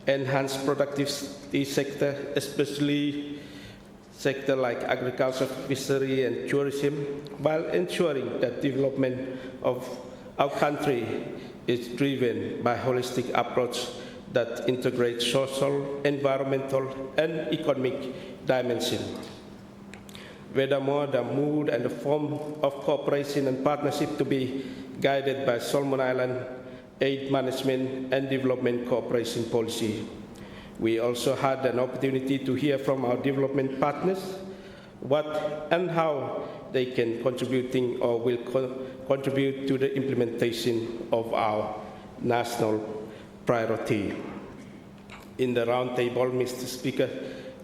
enhanced productivity sector, especially sector like agriculture, fishery, and tourism, while ensuring that development of our country is driven by a holistic approach that integrates social, environmental, and economic dimension. Furthermore, the mood and the form of cooperation and partnership to be guided by Solomon Island aid management and development cooperation policy. We also had an opportunity to hear from our development partners what and how they can contributing or will contribute to the implementation of our national priority. In the roundtable, Mr. Speaker,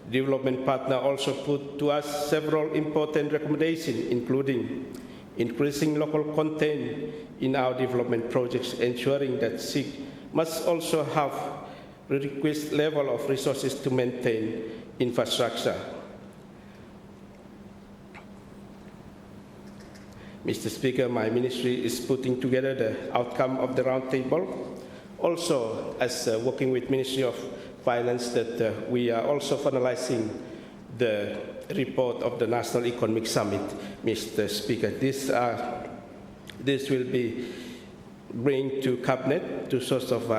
development partner also put to us several important recommendations, including increasing local content in our development projects, ensuring that SIG must also have the requisite level of resources to maintain infrastructure. Mr. Speaker, my ministry is putting together the outcome of the roundtable. Also, as working with Ministry of Finance, that we are also finalizing the report of the National Economic Summit, Mr. Speaker. This will be bring to Cabinet to sort of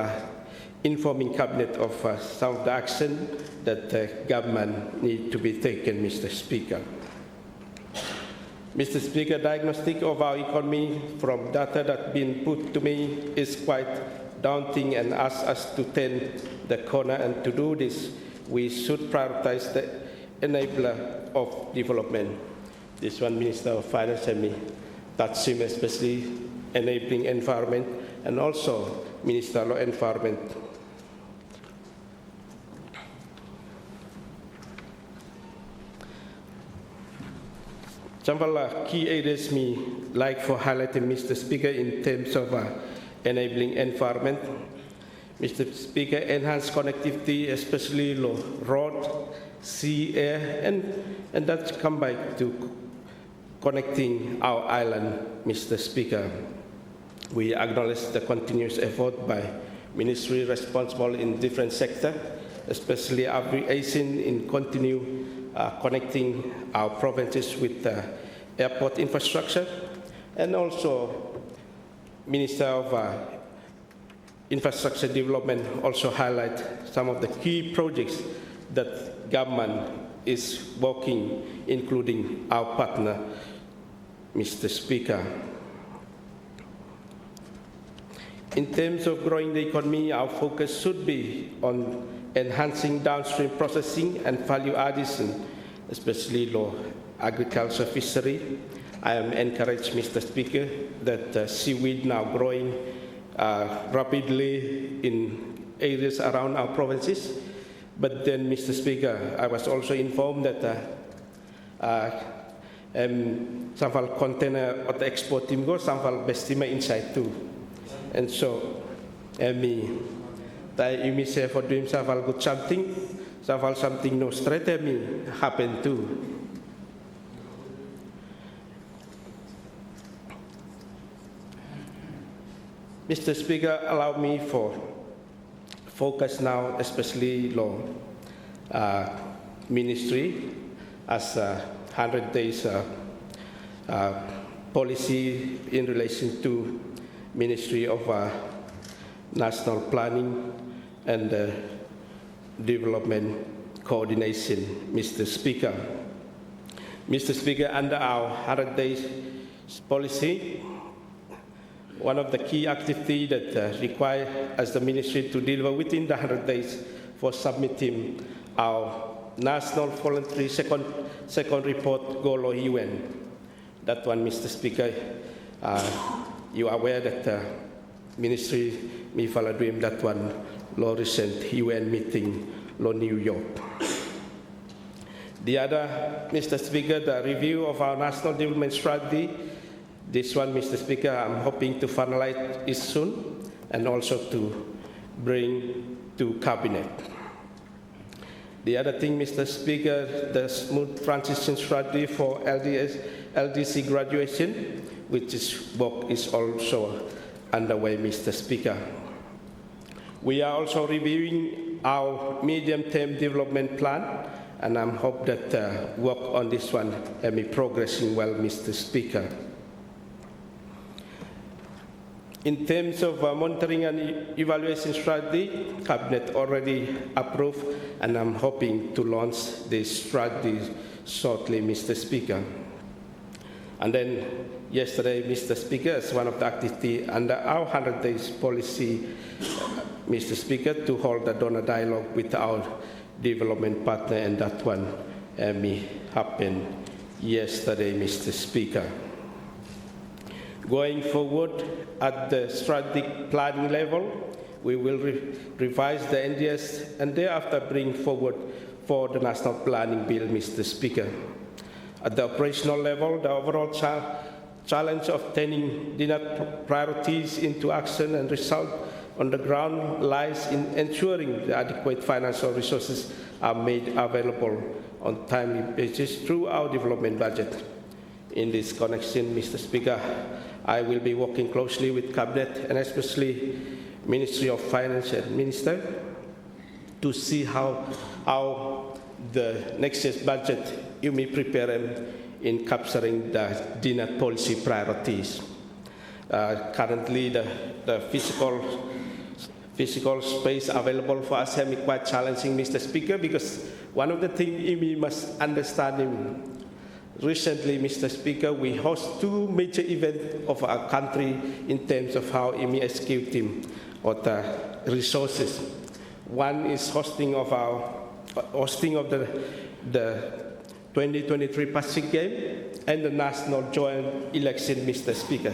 informing Cabinet of some of the action that the government need to be taken, Mr. Speaker. Mr. Speaker, diagnostic of our economy from data that been put to me is quite daunting and asks us to turn the corner, and to do this, we should prioritize the enabler of development. This one, Minister of Finance, and me, touch him especially enabling environment, and also Minister of Environment. Some of the key areas me like for highlighting, Mr. Speaker, in terms of enabling environment. Mr. Speaker, enhanced connectivity, especially road, sea, air, and that's come back to connecting our island, Mr. Speaker. We acknowledge the continuous effort by ministry responsible in different sectors, especially aviation in continue connecting our provinces with airport infrastructure, and also Minister of Infrastructure Development also highlight some of the key projects that government is working, including our partner, Mr. Speaker. In terms of growing the economy, our focus should be on enhancing downstream processing and value addition, especially low agriculture fishery. I am encouraged, Mr. Speaker, that seaweed now growing rapidly in areas around our provinces. But then, Mr. Speaker, I was also informed that some container of the export team go, some bestima inside too. And so, I say for doing some good something no straight happen too. Mr. Speaker, allow me for focus now, especially law ministry as 100 days policy in relation to Ministry of National Planning and Development Coordination, Mr. Speaker. Mr. Speaker, under our 100 days policy, one of the key activities that require as the ministry to deliver within the 100 days for submitting our national voluntary second report goal of UN. That one, Mr. Speaker, you are aware that ministry me follow dream that one law recent UN meeting law New York. The other, Mr. Speaker, the review of our national development strategy. This one, Mr. Speaker, I'm hoping to finalize it soon and also to bring to cabinet. The other thing, Mr. Speaker, the smooth transition strategy for LDC graduation, which is work is also underway, Mr. Speaker. We are also reviewing our medium-term development plan, and I hope that work on this one may be progressing well, Mr. Speaker. In terms of monitoring and evaluation strategy, Cabinet already approved, and I'm hoping to launch this strategy shortly, Mr. Speaker. And then yesterday, Mr. Speaker, as one of the activities under our 100 days policy, Mr. Speaker, to hold a donor dialogue with our development partner, and that one happened yesterday, Mr. Speaker. Going forward, at the strategic planning level, we will revise the NDS and thereafter bring forward for the national planning bill, Mr. Speaker. At the operational level, the overall challenge of turning DNAT priorities into action and result on the ground lies in ensuring the adequate financial resources are made available on a timely basis through our development budget. In this connection, Mr. Speaker, I will be working closely with Cabinet and especially Ministry of Finance and Minister to see how the next year's budget you may prepare in capturing the DNAT policy priorities. Currently, the physical space available for us is quite challenging, Mr. Speaker, because one of the things we must understand recently, Mr. Speaker, we host two major events of our country in terms of how we execute the resources. One is hosting of the 2023 Pacific Game and the national joint election, Mr. Speaker.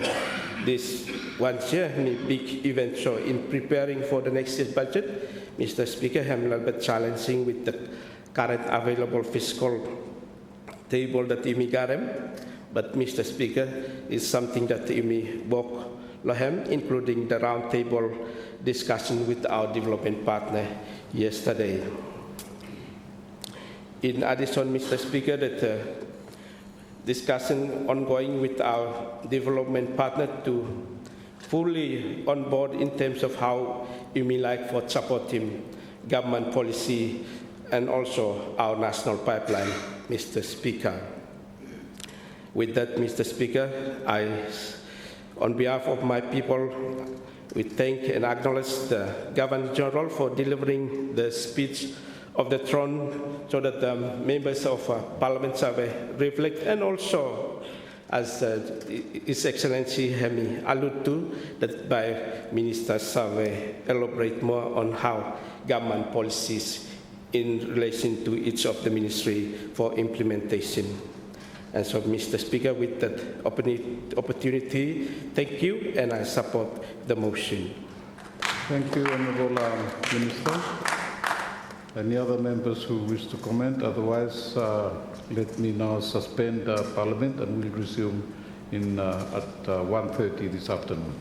This one year, a big event. So in preparing for the next year's budget, Mr. Speaker, I'm a little bit challenging with the current available fiscal table that we got him, but Mr. Speaker, is something that we work lahem, including the roundtable discussion with our development partner yesterday. In addition, Mr. Speaker, that discussion ongoing with our development partner to fully on board in terms of how you mean like for supporting government policy and also our national pipeline, Mr. Speaker. With that, Mr. Speaker, on behalf of my people, we thank and acknowledge the Governor General for delivering the speech of the throne so that the members of Parliament Survey reflect, and also as His Excellency Hemi alluded to, that by Minister Survey elaborate more on how government policies in relation to each of the ministry for implementation. And so, Mr. Speaker, with that opportunity, thank you, and I support the motion. Thank you, Honourable Minister. Any other members who wish to comment? Otherwise, let me now suspend Parliament and we'll resume at 1:30 this afternoon.